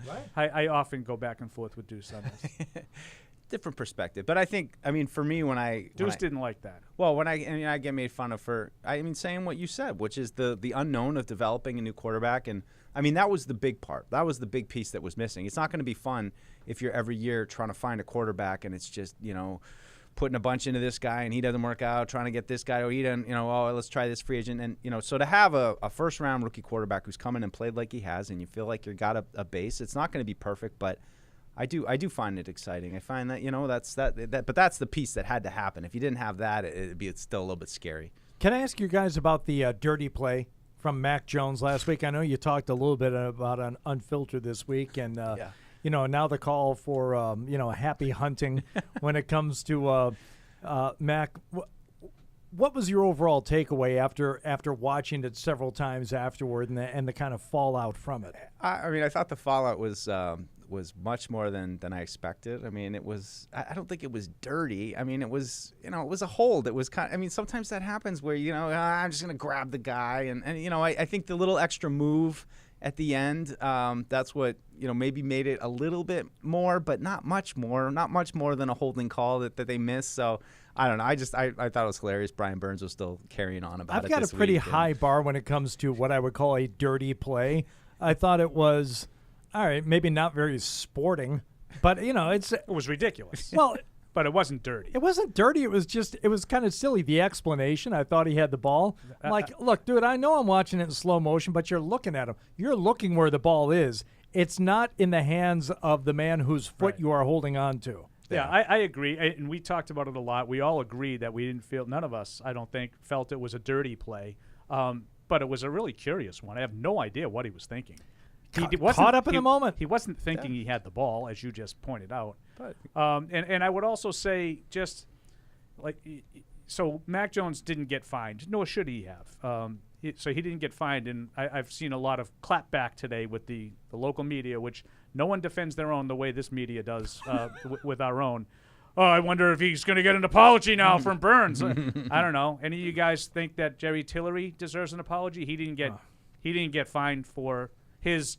E: Right.
F: I often go back and forth with Deuce on this.
G: Different perspective, but I mean, for me,
F: Deuce didn't like that.
G: Well, I get made fun of for saying what you said, which is the unknown of developing a new quarterback, and I mean that was the big part. That was the big piece that was missing. It's not going to be fun if you're every year trying to find a quarterback and it's just putting a bunch into this guy and he doesn't work out, trying to get this guy or he doesn't, let's try this free agent, and so to have a first round rookie quarterback who's come in and played like he has, and you feel like you got a base. It's not going to be perfect, but I do find it exciting. I find that but that's the piece that had to happen. If you didn't have that, it'd be still a little bit scary.
E: Can I ask you guys about the dirty play from Mac Jones last week? I know you talked a little bit about an Unfiltered this week, and now the call for happy hunting when it comes to Mac. What was your overall takeaway after watching it several times afterward, and the kind of fallout from it?
G: I thought the fallout was much more than I expected. I mean, it was. I don't think it was dirty. I mean, it was. It was a hold. It was kind. I mean, sometimes that happens where I'm just gonna grab the guy, and I think the little extra move at the end, that's what maybe made it a little bit more, but not much more than a holding call that they missed. So I don't know. I thought it was hilarious. Brian Burns was still carrying on about it.
E: I've got a pretty high bar when it comes to what I would call a dirty play. I thought it was. All right, maybe not very sporting, but it
F: was ridiculous.
E: Well,
F: but it wasn't dirty.
E: It wasn't dirty. It was kind of silly. The explanation. I thought he had the ball. I'm like, look, dude, I know I'm watching it in slow motion, but you're looking at him. You're looking where the ball is. It's not in the hands of the man whose foot you are holding on to.
F: Yeah, I agree, and we talked about it a lot. We all agreed that we didn't feel. None of us, I don't think, felt it was a dirty play, but it was a really curious one. I have no idea what he was thinking. He wasn't
E: caught up in the moment.
F: He wasn't thinking he had the ball, as you just pointed out. But and I would also say so Mac Jones didn't get fined, nor should he have. So he didn't get fined, and I've seen a lot of clapback today with the local media, which no one defends their own the way this media does with our own. Oh, I wonder if he's going to get an apology now from Burns. I don't know. Any of you guys think that Jerry Tillery deserves an apology? He didn't get fined for his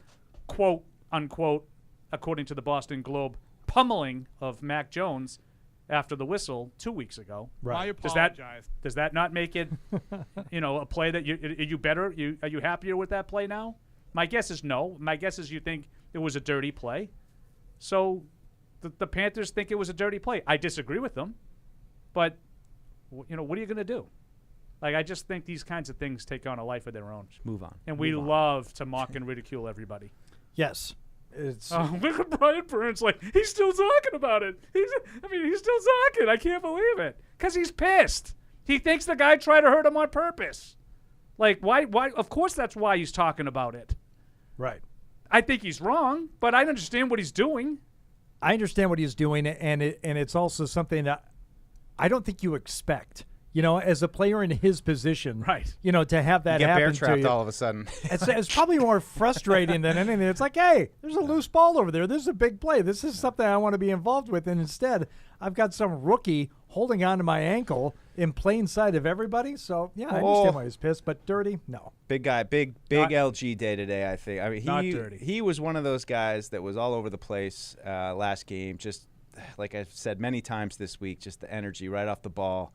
F: quote unquote, according to the Boston Globe, pummeling of Mac Jones after the whistle 2 weeks ago.
E: Right.
A: I apologize.
F: Does that not make it, a play that are you better? Are you happier with that play now? My guess is no. My guess is you think it was a dirty play. So the Panthers think it was a dirty play. I disagree with them, but what are you going to do? Like, I just think these kinds of things take on a life of their own.
G: Just move on.
F: And we love to mock and ridicule everybody.
E: Yes. It's
F: look at Brian Burns, he's still talking about it. He's still talking. I can't believe it. Because he's pissed. He thinks the guy tried to hurt him on purpose. Why? Of course that's why he's talking about it.
E: Right.
F: I think he's wrong, but I understand what he's doing.
E: I understand what he's doing, and it's also something that I don't think you expect. As a player in his position,
F: right?
E: To have that
G: you get
E: happen
G: bear trapped
E: to you,
G: all of a sudden.
E: it's probably more frustrating than anything. It's like, hey, there's a loose ball over there. This is a big play. This is something I want to be involved with, and instead, I've got some rookie holding on to my ankle in plain sight of everybody. So yeah, I understand why he's pissed, but dirty, no.
G: Big guy, big not, LG day today. I think. I mean,
F: not dirty.
G: He was one of those guys that was all over the place last game. Just like I've said many times this week, just the energy right off the ball.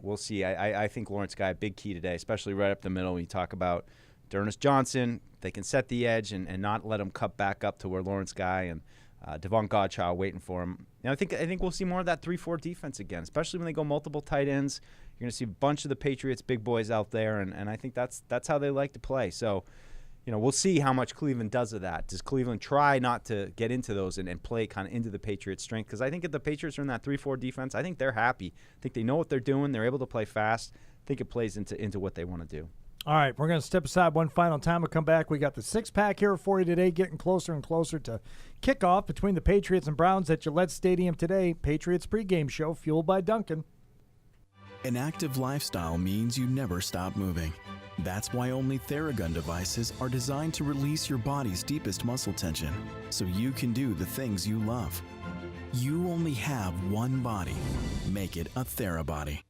G: We'll see. I think Lawrence Guy, big key today, especially right up the middle when you talk about D'Ernest Johnson. They can set the edge and not let him cut back up to where Lawrence Guy and Devon Godchild waiting for him. And I think we'll see more of that 3-4 defense again, especially when they go multiple tight ends. You're going to see a bunch of the Patriots big boys out there, and I think that's how they like to play. So, we'll see how much Cleveland does of that. Does Cleveland try not to get into those and play kind of into the Patriots' strength? Because I think if the Patriots are in that 3-4 defense, I think they're happy. I think they know what they're doing. They're able to play fast. I think it plays into what they want to do.
E: All right, we're going to step aside one final time. We'll come back. We got the six-pack here for you today, getting closer and closer to kickoff between the Patriots and Browns at Gillette Stadium today. Patriots Pregame Show, fueled by Dunkin.
V: An active lifestyle means you never stop moving. That's why only Theragun devices are designed to release your body's deepest muscle tension, so you can do the things you love. You only have one body. Make it a TheraBody.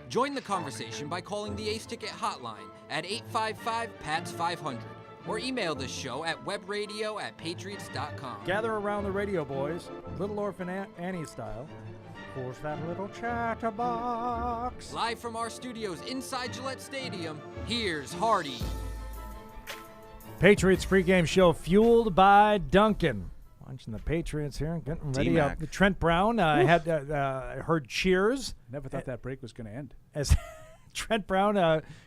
B: Join the conversation by calling the Ace Ticket hotline at 855-PATS-500 or email the show at webradio@patriots.com.
E: Gather around the radio, boys. Little Orphan Annie style. Who's that little chatterbox?
B: Live from our studios inside Gillette Stadium, here's Hardy.
E: Patriots Pregame Show, fueled by Dunkin. Watching the Patriots here and getting ready. Trent Brown had heard cheers.
F: Never thought that break was going to end.
E: As Trent Brown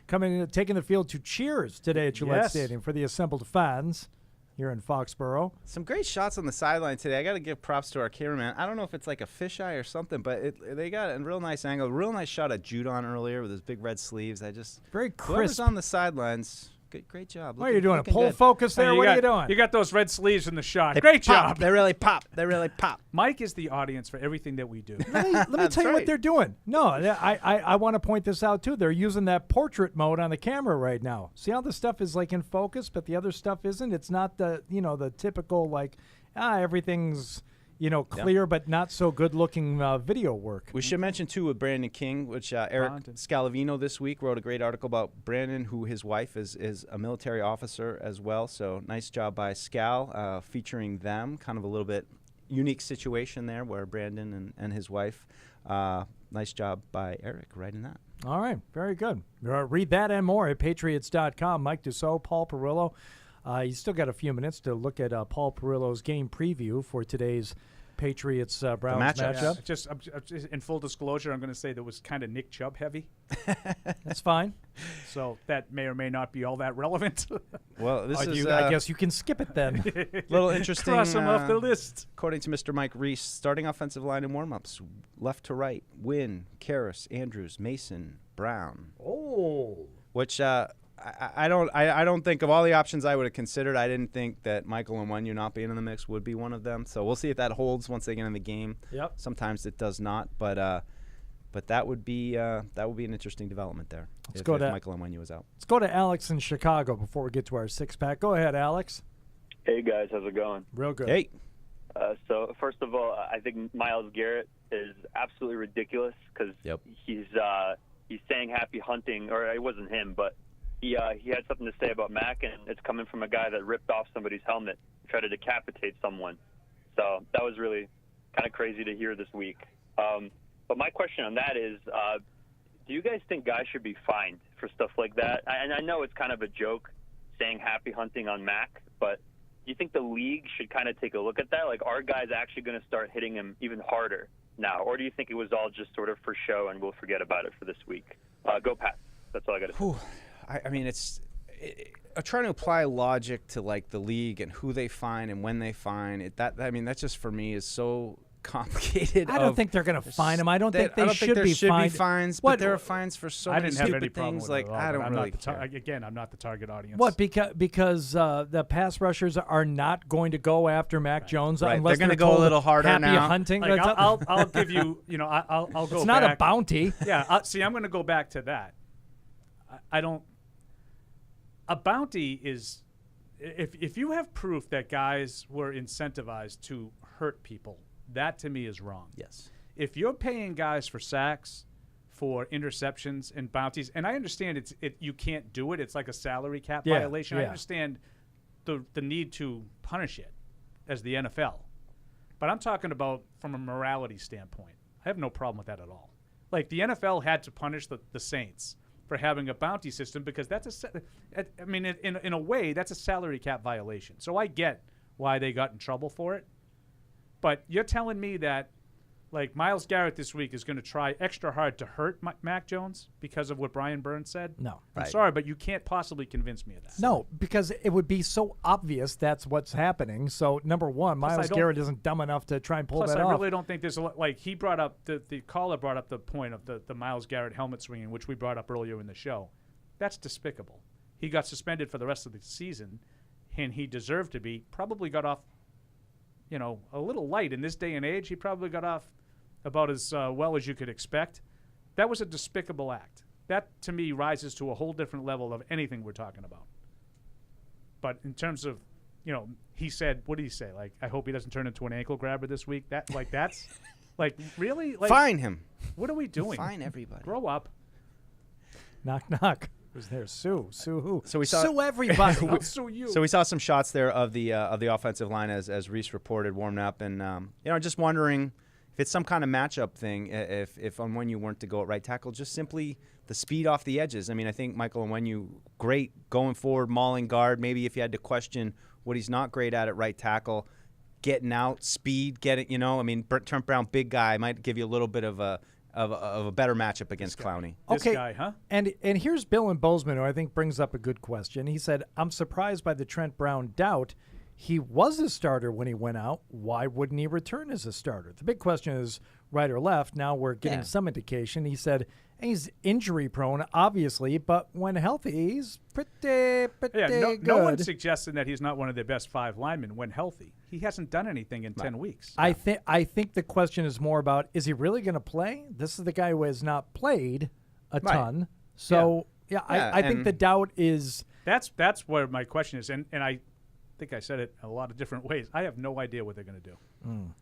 E: taking the field to cheers today at Gillette
F: Yes.
E: Stadium for the assembled fans here in Foxborough.
G: Some great shots on the sideline today. I got to give props to our cameraman. I don't know if it's like a fisheye or something, but they got a real nice angle. Real nice shot of Judon earlier with his big red sleeves.
E: Very
G: Whoever's
E: crisp.
G: on the sidelines, great job.
E: What are you doing? A
G: Looking
E: pull
G: good.
E: focus there?
F: Hey,
E: What are you doing?
F: You got those red sleeves in the shot.
G: They
F: Great
G: pop.
F: job.
G: They really pop. They really pop.
F: Mike is the audience for everything that we do.
E: Let me tell you what they're doing. No, I want to point this out too. They're using that portrait mode on the camera right now. See how the stuff is like in focus, but the other stuff isn't. It's not the the typical like everything's clear but not so good looking video work.
G: We should mention too with Brandon King, which Eric Scalavino this week wrote a great article about Brandon, who his wife is a military officer as well. So nice job by Scal featuring them. Kind of a little bit unique situation there where Brandon and his wife. Nice job by Eric writing that.
E: All right, very good. Read that and more at patriots.com. Mike Dussault, Paul Perillo. You still got a few minutes to look at Paul Perillo's game preview for today's Patriots-Browns matchup.
F: Yeah, just in full disclosure, I'm going to say that was kind of Nick Chubb heavy.
E: That's fine.
F: So that may or may not be all that relevant.
G: Well, this is.
E: I guess you can skip it then.
G: Little interesting.
F: Cross him off the list.
G: According to Mr. Mike Reese, starting offensive line in warmups, left to right: Wynn, Karras, Andrews, Mason, Brown.
E: Oh.
G: Which I don't think of all the options I would have considered. I didn't think that Michael Onwenu not being in the mix would be one of them. So we'll see if that holds once they get in the game.
E: Yep.
G: Sometimes it does not, but that would be an interesting development there. If Michael Onwenu is out.
E: Let's go to Alex in Chicago before we get to our six-pack. Go ahead, Alex.
H: Hey guys, how's it going?
E: Real good.
G: Hey.
H: So first of all, I think Myles Garrett is absolutely ridiculous because he's saying happy hunting, or it wasn't him, but he had something to say about Mac, and it's coming from a guy that ripped off somebody's helmet and tried to decapitate someone. So that was really kind of crazy to hear this week. But my question on that is, do you guys think guys should be fined for stuff like that? And I know it's kind of a joke saying happy hunting on Mac, but do you think the league should kind of take a look at that? Like, are guys actually going to start hitting him even harder now? Or do you think it was all just sort of for show and we'll forget about it for this week? Go Pat. That's all I got to say.
G: I mean, trying to apply logic to like the league and who they fine and when they fine it. That just for me is so complicated.
E: I don't think they're going to fine him. I don't think they should be fined.
G: Fines, but there are fines for so many stupid things.
F: Like
G: I don't really care.
F: Again, I'm not the target audience.
E: What? Because the pass rushers are not going to go after Mac Jones unless
G: they're going to go a little harder
E: happy
G: now.
E: Hunting.
F: Like, I'll give you. I'll go.
E: It's not a bounty.
F: Yeah. See, I'm going to go back to that. I don't. A bounty is if you have proof that guys were incentivized to hurt people, that to me is wrong.
G: Yes.
F: If you're paying guys for sacks, for interceptions and bounties. And I understand you can't do it. It's like a salary cap
E: Yeah,
F: violation. I
E: yeah.
F: understand the need to punish it as the NFL. But I'm talking about from a morality standpoint. I have no problem with that at all. Like, the NFL had to punish the Saints for having a bounty system because in a way, that's a salary cap violation. So I get why they got in trouble for it. But you're telling me that, like, Myles Garrett this week is going to try extra hard to hurt Mac Jones because of what Brian Burns said?
E: No.
F: I'm sorry, but you can't possibly convince me of that.
E: No, because it would be so obvious that's what's happening. So, number one, Myles Garrett isn't dumb enough to try and pull that off.
F: Plus, I really don't think there's a lot. Like, he brought up, the caller brought up the point of the Myles Garrett helmet swinging, which we brought up earlier in the show. That's despicable. He got suspended for the rest of the season, and he deserved to be. Probably got off, a little light. In this day and age, he probably got off about as well as you could expect. That was a despicable act. That, to me, rises to a whole different level of anything we're talking about. But in terms of, he said, what did he say? Like, I hope he doesn't turn into an ankle grabber this week. That's, like, really? Like,
G: fine him.
F: What are we doing?
G: Fine everybody.
F: Grow up.
E: Knock, knock. Who's there? Sue who?
G: So we saw
E: Sue everybody.
F: I'll sue you.
G: So we saw some shots there of the offensive line as Reese reported, warmed up, and just wondering if it's some kind of matchup thing. If on when you weren't to go at right tackle, just simply the speed off the edges. I mean, I think Michael and when you great going forward, mauling guard. Maybe if you had to question what he's not great at right tackle, getting out, speed, Trent Brown, big guy, might give you a little bit of a better matchup against Clowney.
E: Okay.
F: This guy, huh?
E: And here's Bill in Bozeman, who I think brings up a good question. He said, I'm surprised by the Trent Brown doubt. He was a starter when he went out. Why wouldn't he return as a starter? The big question is right or left. Now we're getting some indication. He said he's injury prone, obviously, but when healthy, he's pretty good.
F: No one's suggesting that he's not one of their best 5 linemen when healthy. He hasn't done anything in 10 weeks.
E: I think the question is more about, is he really going to play? This is the guy who has not played a ton. So, I think the doubt is.
F: That's where my question is. And I think I said it in a lot of different ways. I have no idea what they're going to do.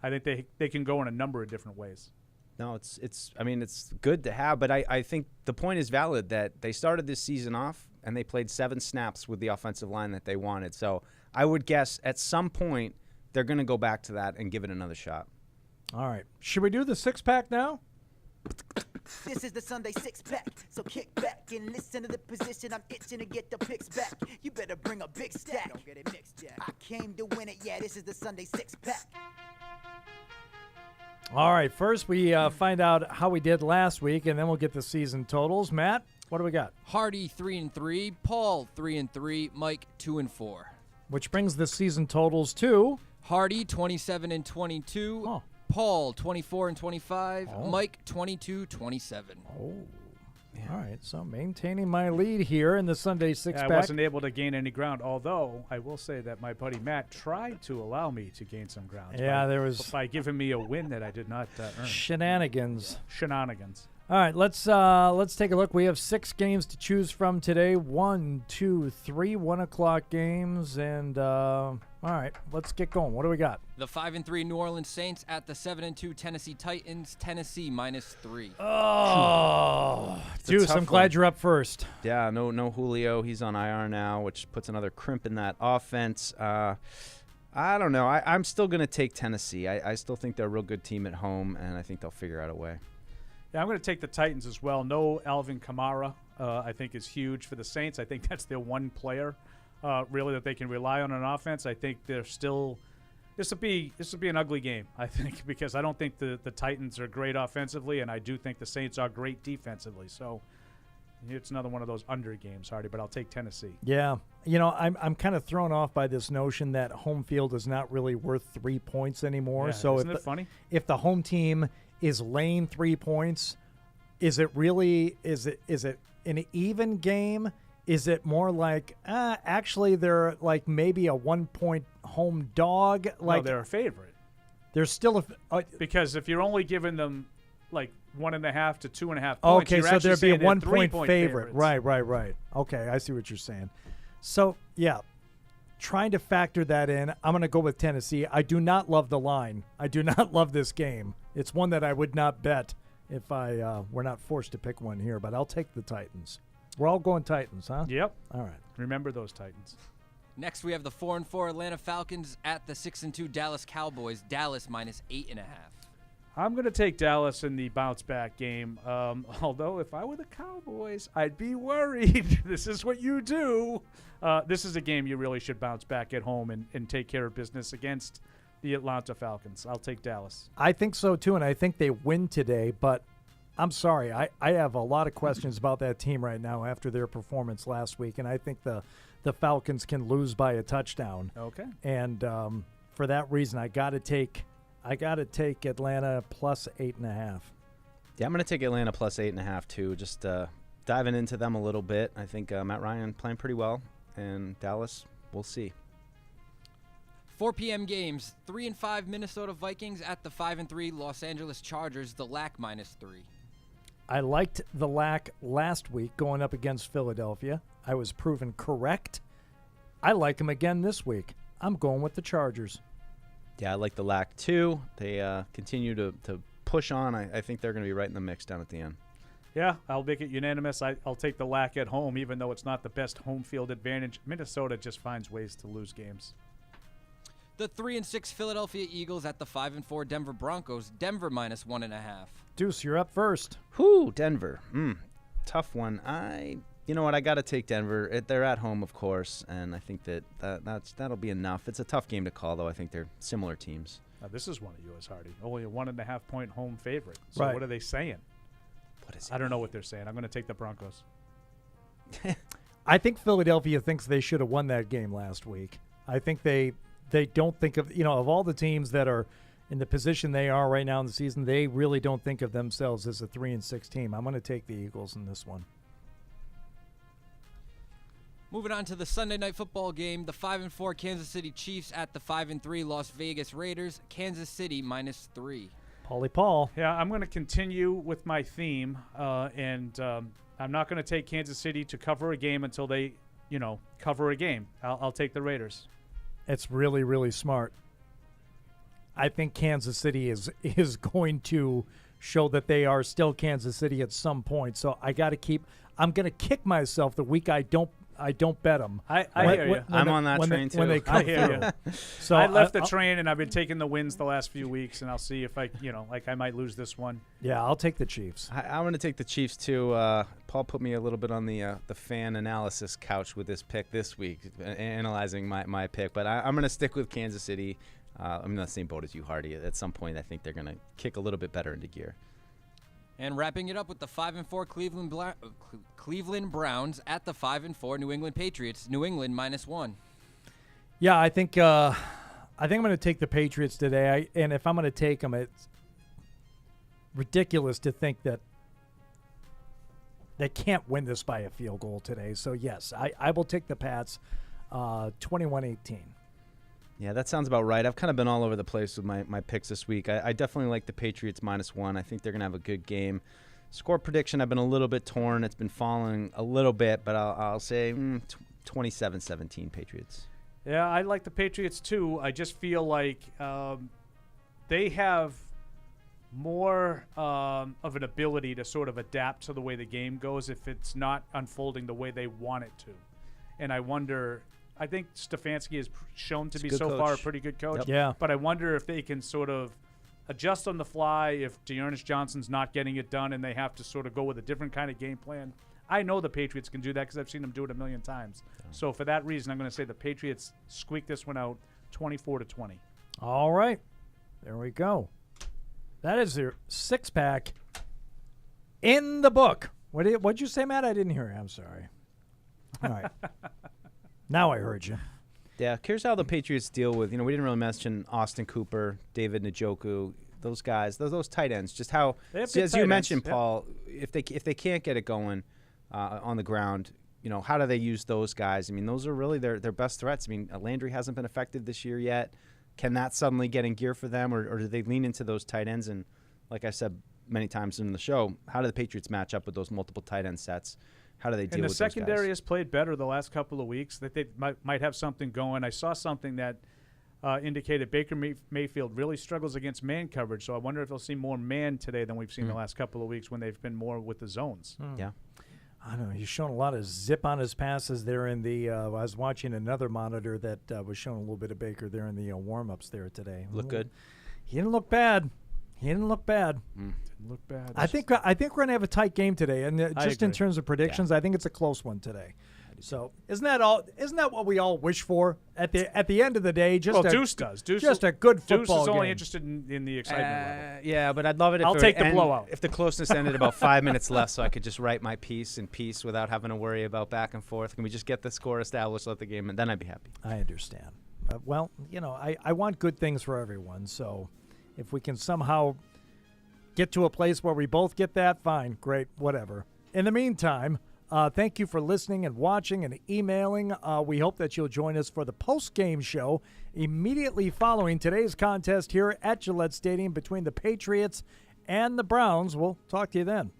F: I think they can go in a number of different ways.
G: No, it's good to have, but I think the point is valid that they started this season off and they played 7 snaps with the offensive line that they wanted. So I would guess at some point they're going to go back to that and give it another shot.
E: All right. Should we do the 6-pack now?
I: This is the Sunday 6-pack, so kick back and listen to the position. I'm itching to get the picks back. You better bring a big stack. Don't get it mixed yet. I came to win it, yeah, this is the Sunday 6-pack.
E: All right, first we find out how we did last week, and then we'll get the season totals. Matt, what do we got?
B: Hardy 3-3, Paul 3-3, Mike 2-4.
E: Which brings the season totals to
B: Hardy 27-22, Paul 24-25, Mike 22-27.
E: Oh. All right, so maintaining my lead here in the Sunday 6-pack.
F: I wasn't able to gain any ground, although I will say that my buddy Matt tried to allow me to gain some ground.
E: Yeah, there was
F: by giving me a win that I did not earn.
E: Shenanigans.
F: All
E: right, let's take a look. We have 6 games to choose from today. 1, 2, 3 1:00 games, and all right, let's get going. What do we got?
B: The 5-3 New Orleans Saints at the 7-2 Tennessee Titans. Tennessee -3.
E: Oh, Juice, I'm glad you're up first.
G: Yeah, no Julio. He's on IR now, which puts another crimp in that offense. I don't know. I'm still going to take Tennessee. I still think they're a real good team at home, and I think they'll figure out a way.
F: Yeah, I'm going to take the Titans as well. No Alvin Kamara, I think, is huge for the Saints. I think that's their one player, really, that they can rely on offense. I think they're still – this will be an ugly game, I think, because I don't think the Titans are great offensively, and I do think the Saints are great defensively. So it's another one of those under games, Hardy, but I'll take Tennessee.
E: Yeah. I'm kind of thrown off by this notion that home field is not really worth 3 points anymore.
F: Yeah,
E: so
F: isn't it funny?
E: If the home team – is laying 3 points, is it an even game? Is it more like actually they're like maybe a 1-point home dog? Like
F: no, they're a favorite.
E: They're still
F: because if you're only giving them like 1.5 to 2.5 points,
E: okay, so there'd be a 1-point
F: favorite.
E: Right. Okay, I see what you're saying. So yeah. Trying to factor that in, I'm going to go with Tennessee. I do not love the line. I do not love this game. It's one that I would not bet if we're not forced to pick one here, but I'll take the Titans. We're all going Titans, huh?
F: Yep.
E: All right.
F: Remember those Titans.
B: Next, we have the 4-4 Atlanta Falcons at the 6-2 Dallas Cowboys. Dallas -8.5.
F: I'm going to take Dallas in the bounce-back game. Although, if I were the Cowboys, I'd be worried. This is what you do. This is a game you really should bounce back at home and take care of business against the Atlanta Falcons. I'll take Dallas.
E: I think so, too, and I think they win today, but I'm sorry. I have a lot of questions about that team right now after their performance last week, and I think the Falcons can lose by a touchdown.
F: Okay.
E: And for that reason, I got to take Atlanta +8.5.
G: Yeah, I'm going to take Atlanta +8.5 too. Just diving into them a little bit. I think Matt Ryan playing pretty well, and Dallas, we'll see.
B: 4 p.m. games. 3-5 Minnesota Vikings at the 5-3 Los Angeles Chargers. The LAC -3.
E: I liked the LAC last week going up against Philadelphia. I was proven correct. I like them again this week. I'm going with the Chargers.
G: Yeah, I like the LAC too. They continue to push on. I think they're going to be right in the mix down at the end.
F: Yeah, I'll make it unanimous. I'll take the LAC at home, even though it's not the best home field advantage. Minnesota just finds ways to lose games.
B: The 3-6 Philadelphia Eagles at the 5-4 Denver Broncos. Denver -1.5.
E: Deuce, you're up first.
G: Whew, Denver. Tough one. You know what? I got to take Denver. They're at home, of course, and I think that'll be enough. It's a tough game to call, though. I think they're similar teams.
F: Now, this is one of yours, Hardy. Only a 1.5-point home favorite. So
E: Right.
F: What are they saying?
G: What is it?
F: I don't know what they're saying. I'm going to take the Broncos.
E: I think Philadelphia thinks they should have won that game last week. I think they don't think of all the teams that are in the position they are right now in the season, they really don't think of themselves as a 3-6 team. I'm going to take the Eagles in this one.
B: Moving on to the Sunday night football game, the 5-4 Kansas City Chiefs at the 5-3 Las Vegas Raiders. Kansas City -3.
E: Paulie Paul.
F: Yeah, I'm going to continue with my theme, and I'm not going to take Kansas City to cover a game until they, cover a game. I'll take the Raiders.
E: It's really, really smart. I think Kansas City is going to show that they are still Kansas City at some point. So I'm going to kick myself the week I don't bet them.
F: I hear you.
G: I'm on that train too.
E: When they come
F: I hear
E: through.
F: you.
E: So
F: I left the train and I've been taking the wins the last few weeks, and I'll see if I might lose this one.
E: Yeah, I'll take the Chiefs.
G: I'm going to take the Chiefs too. Paul put me a little bit on the fan analysis couch with this pick this week, analyzing my pick. But I'm going to stick with Kansas City. I'm in the same boat as you, Hardy. At some point, I think they're going to kick a little bit better into gear.
B: And wrapping it up with the 5-4 Cleveland Browns at the 5-4 New England Patriots. New England -1.
E: Yeah, I think I'm going to take the Patriots today. And if I'm going to take them, it's ridiculous to think that they can't win this by a field goal today. So yes, I will take the Pats, 21-18.
G: Yeah, that sounds about right. I've kind of been all over the place with my picks this week. I definitely like the Patriots -1. I think they're going to have a good game. Score prediction, I've been a little bit torn. It's been falling a little bit, but I'll say 27-17 Patriots.
F: Yeah, I like the Patriots too. I just feel like they have more of an ability to sort of adapt to the way the game goes if it's not unfolding the way they want it to. And I wonder... I think Stefanski has shown to be so far a pretty good coach.
E: Yep. Yeah.
F: But I wonder if they can sort of adjust on the fly if Dearness Johnson's not getting it done and they have to sort of go with a different kind of game plan. I know the Patriots can do that because I've seen them do it a million times. So for that reason, I'm going to say the Patriots squeak this one out 24-20.
E: All right. There we go. That is their six-pack in the book. What'd you say, Matt? I didn't hear you. I'm sorry. All right. Now I heard you.
G: Yeah, here's how the Patriots deal with, we didn't really mention Austin Cooper, David Njoku, those guys, those tight ends. Just how, as you mentioned, Paul, if they can't get it going on the ground, how do they use those guys? I mean, those are really their best threats. I mean, Landry hasn't been effective this year yet. Can that suddenly get in gear for them, or do they lean into those tight ends? And like I said many times in the show, how do the Patriots match up with those multiple tight end sets? How do they deal with those guys?
F: And the secondary has played better the last couple of weeks. That they might have something going. I saw something that indicated Baker Mayfield really struggles against man coverage. So I wonder if they'll see more man today than we've seen the last couple of weeks when they've been more with the zones.
G: Yeah.
E: I don't know. He's shown a lot of zip on his passes there in the I was watching another monitor that was showing a little bit of Baker there in the warm-ups there today.
G: Look good.
E: He didn't look bad.
F: Didn't look bad.
E: I think we're going to have a tight game today, and just in
F: agree.
E: terms of predictions, I think it's a close one today. So isn't that what we all wish for at the end of the day? Just
F: Deuce does.
E: Just a good football
F: Deuce is only
E: game.
F: interested in the excitement level.
G: Yeah, but I'd love it if
F: I'll take the blowout.
G: If the closeness ended about 5 minutes left, so I could just write my piece in peace without having to worry about back and forth. Can we just get the score established, let the game, and then I'd be happy.
E: I understand. Well, I want good things for everyone. So if we can somehow get to a place where we both get that, fine, great, whatever. In the meantime, thank you for listening and watching and emailing. We hope that you'll join us for the post-game show immediately following today's contest here at Gillette Stadium between the Patriots and the Browns. We'll talk to you then.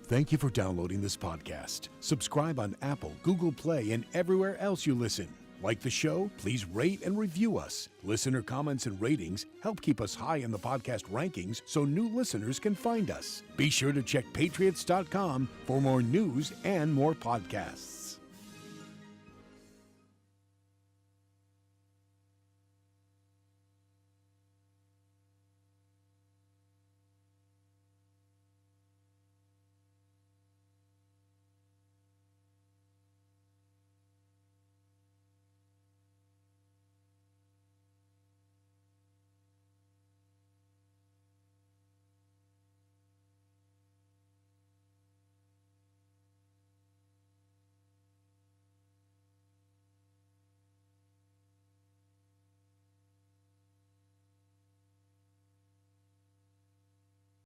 K: Thank you for downloading this podcast. Subscribe on Apple, Google Play, and everywhere else you listen. Like the show? Please rate and review us. Listener comments and ratings help keep us high in the podcast rankings so new listeners can find us. Be sure to check patriots.com for more news and more podcasts.